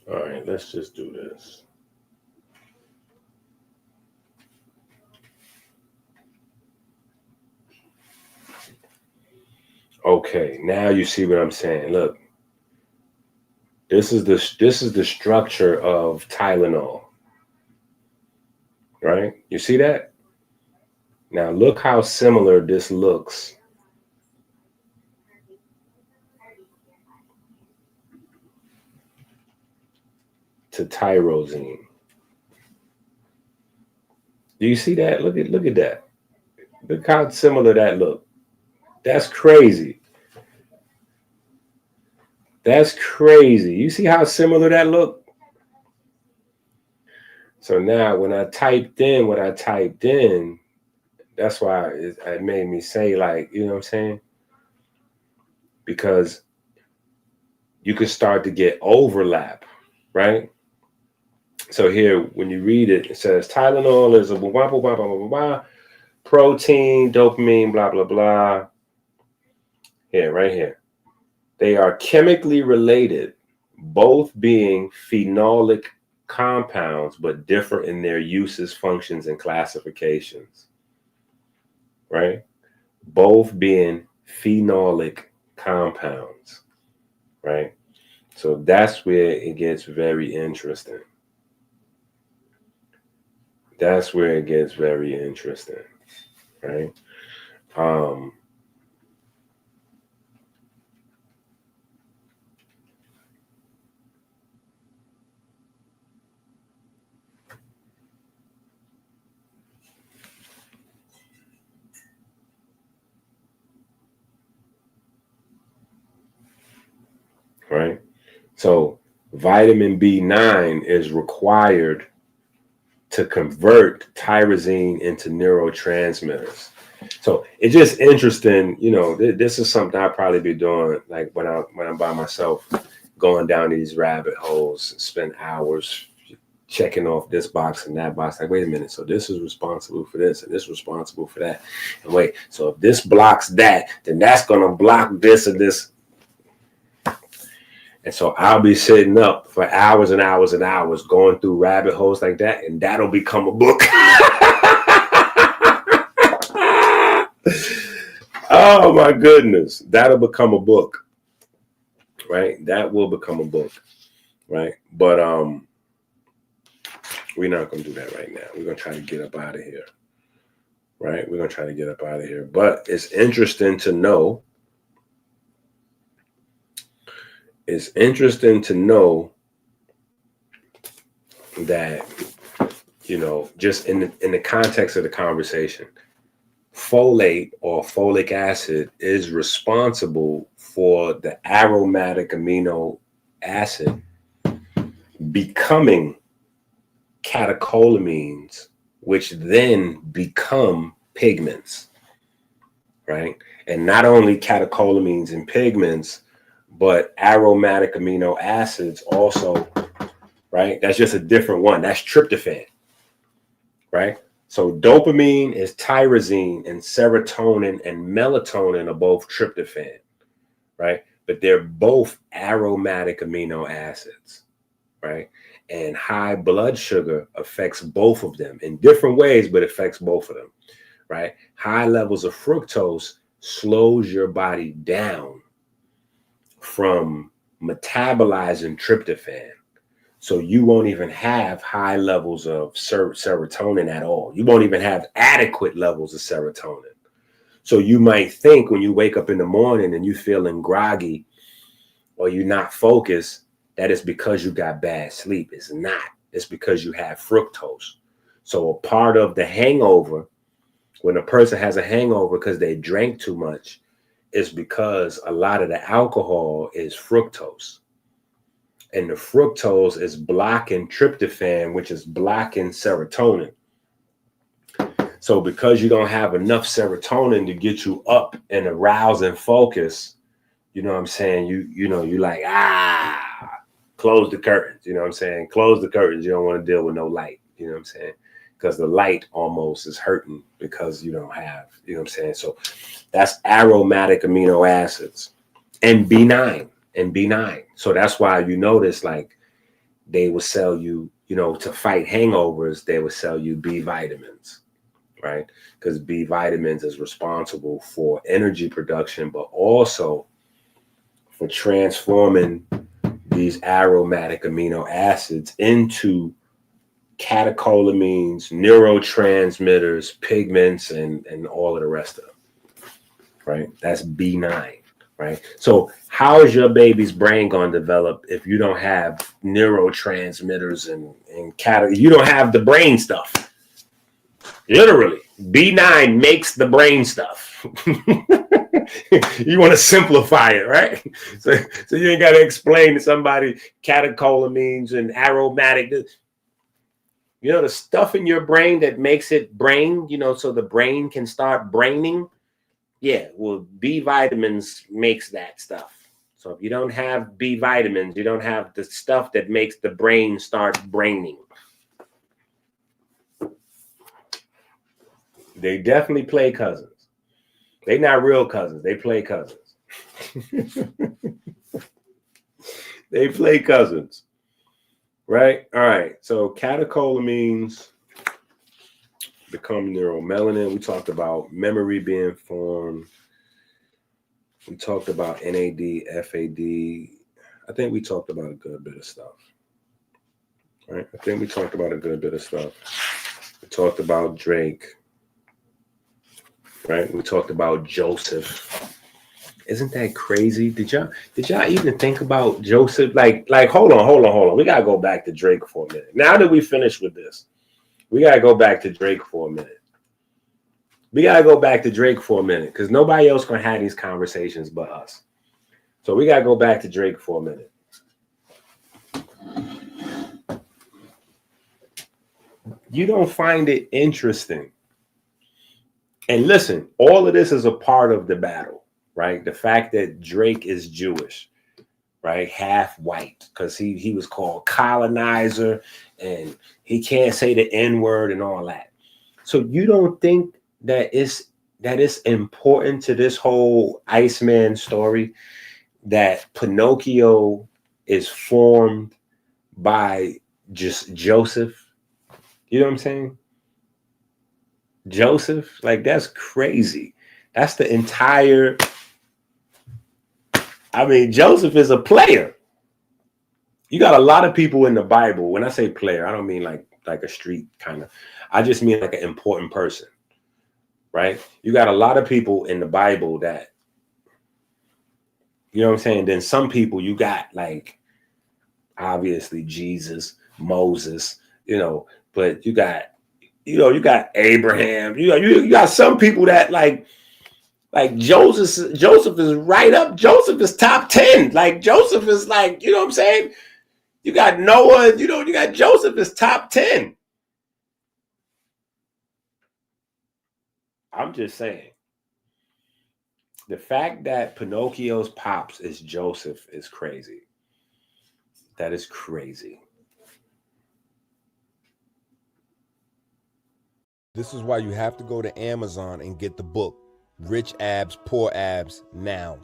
All right, let's just do this. Okay, now you see what I'm saying. Look, this is the structure of Tylenol, right? You see that? Now look how similar this looks to tyrosine. Do you see that? Look at that. Look how similar that look. That's crazy. That's crazy. You see how similar that look? So now when I typed in what I typed in, that's why it made me say, like, you know what I'm saying? Because you could start to get overlap, right? So here, when you read it, it says Tylenol is a blah, blah, blah, blah, blah, blah, protein, dopamine, blah, blah, blah. Here, right here. They are chemically related, both being phenolic compounds, but differ in their uses, functions, and classifications, right? Both being phenolic compounds, right? So that's where it gets very interesting. That's where it gets very interesting, right? Right? So vitamin B9 is required to convert tyrosine into neurotransmitters. So it's just interesting, you know, this is something I'll probably be doing like when I'm by myself, going down these rabbit holes, spend hours checking off this box and that box. Like, wait a minute, so this is responsible for this and this is responsible for that. And wait, so if this blocks that, then that's gonna block this and this. And so I'll be sitting up for hours and hours and hours going through rabbit holes like that, and that'll become a book. Oh my goodness, that'll become a book, right? That will become a book, right? But we're not gonna do that right now. We're gonna try to get up out of here, right? We're gonna try to get up out of here. But it's interesting to know. It's interesting to know that, you know, just in the context of the conversation, folate or folic acid is responsible for the aromatic amino acid becoming catecholamines, which then become pigments, right? And not only catecholamines and pigments, but aromatic amino acids also, right? That's just a different one. That's tryptophan, right? So dopamine is tyrosine, and serotonin and melatonin are both tryptophan, right? But they're both aromatic amino acids, right? And high blood sugar affects both of them in different ways, but affects both of them, right? High levels of fructose slows your body down from metabolizing tryptophan. So you won't even have high levels of serotonin at all. You won't even have adequate levels of serotonin. So you might think when you wake up in the morning and you're feeling groggy or you're not focused, that is because you got bad sleep. It's not. It's because you have fructose. So a part of the hangover, when a person has a hangover because they drank too much, is because a lot of the alcohol is fructose. And the fructose is blocking tryptophan, which is blocking serotonin. So because you don't have enough serotonin to get you up and arouse and focus, you know what I'm saying? You know, you like, close the curtains. You know what I'm saying? Close the curtains. You don't want to deal with no light. You know what I'm saying? Because the light almost is hurting because you don't have, you know what I'm saying? So that's aromatic amino acids and B9. So that's why you notice like they will sell you, you know, to fight hangovers, they will sell you B vitamins, right? Because B vitamins is responsible for energy production, but also for transforming these aromatic amino acids into catecholamines, neurotransmitters, pigments, and all of the rest of them, right? That's B9. Right. So how is your baby's brain going to develop if you don't have neurotransmitters and you don't have the brain stuff? Literally, B9 makes the brain stuff. You want to simplify it, right? So you ain't got to explain to somebody catecholamines and aromatic. You know, the stuff in your brain that makes it brain, you know, so the brain can start braining. Yeah, well, B vitamins makes that stuff. So if you don't have B vitamins, you don't have the stuff that makes the brain start braining. They definitely play cousins. They're not real cousins. They play cousins. They play cousins. Right? All right. So catecholamines become neuromelanin. We talked about memory being formed. We talked about NAD, FAD. I think we talked about a good bit of stuff. Right? I think we talked about a good bit of stuff. We talked about Drake. Right? We talked about Joseph. Isn't that crazy? Did y'all even think about Joseph? Like, hold on. We gotta go back to Drake for a minute. Now that we finished with this, we gotta go back to Drake for a minute. Because nobody else gonna have these conversations but us. So we gotta go back to Drake for a minute. You don't find it interesting? And listen, all of this is a part of the battle, right? The fact that Drake is Jewish, right? Half white, because he was called colonizer and he can't say the N-word and all that. So you don't think that it's important to this whole Iceman story that Pinocchio is formed by just Joseph? You know what I'm saying? Joseph, like, that's crazy. That's the entire. I mean, Joseph is a player. You got a lot of people in the Bible. When I say player, I don't mean like a street kind of. I just mean like an important person, right? You got a lot of people in the Bible that, you know what I'm saying? Then some people you got like, obviously Jesus, Moses, you know, but you got, you got Abraham. You got some people that like Joseph. Joseph is right up. Joseph is top 10. Like Joseph is like, you know what I'm saying? You got Noah. You got Joseph is top 10. I'm just saying. The fact that Pinocchio's pops is Joseph is crazy. That is crazy. This is why you have to go to Amazon and get the book, Rich Abs, Poor Abs, now.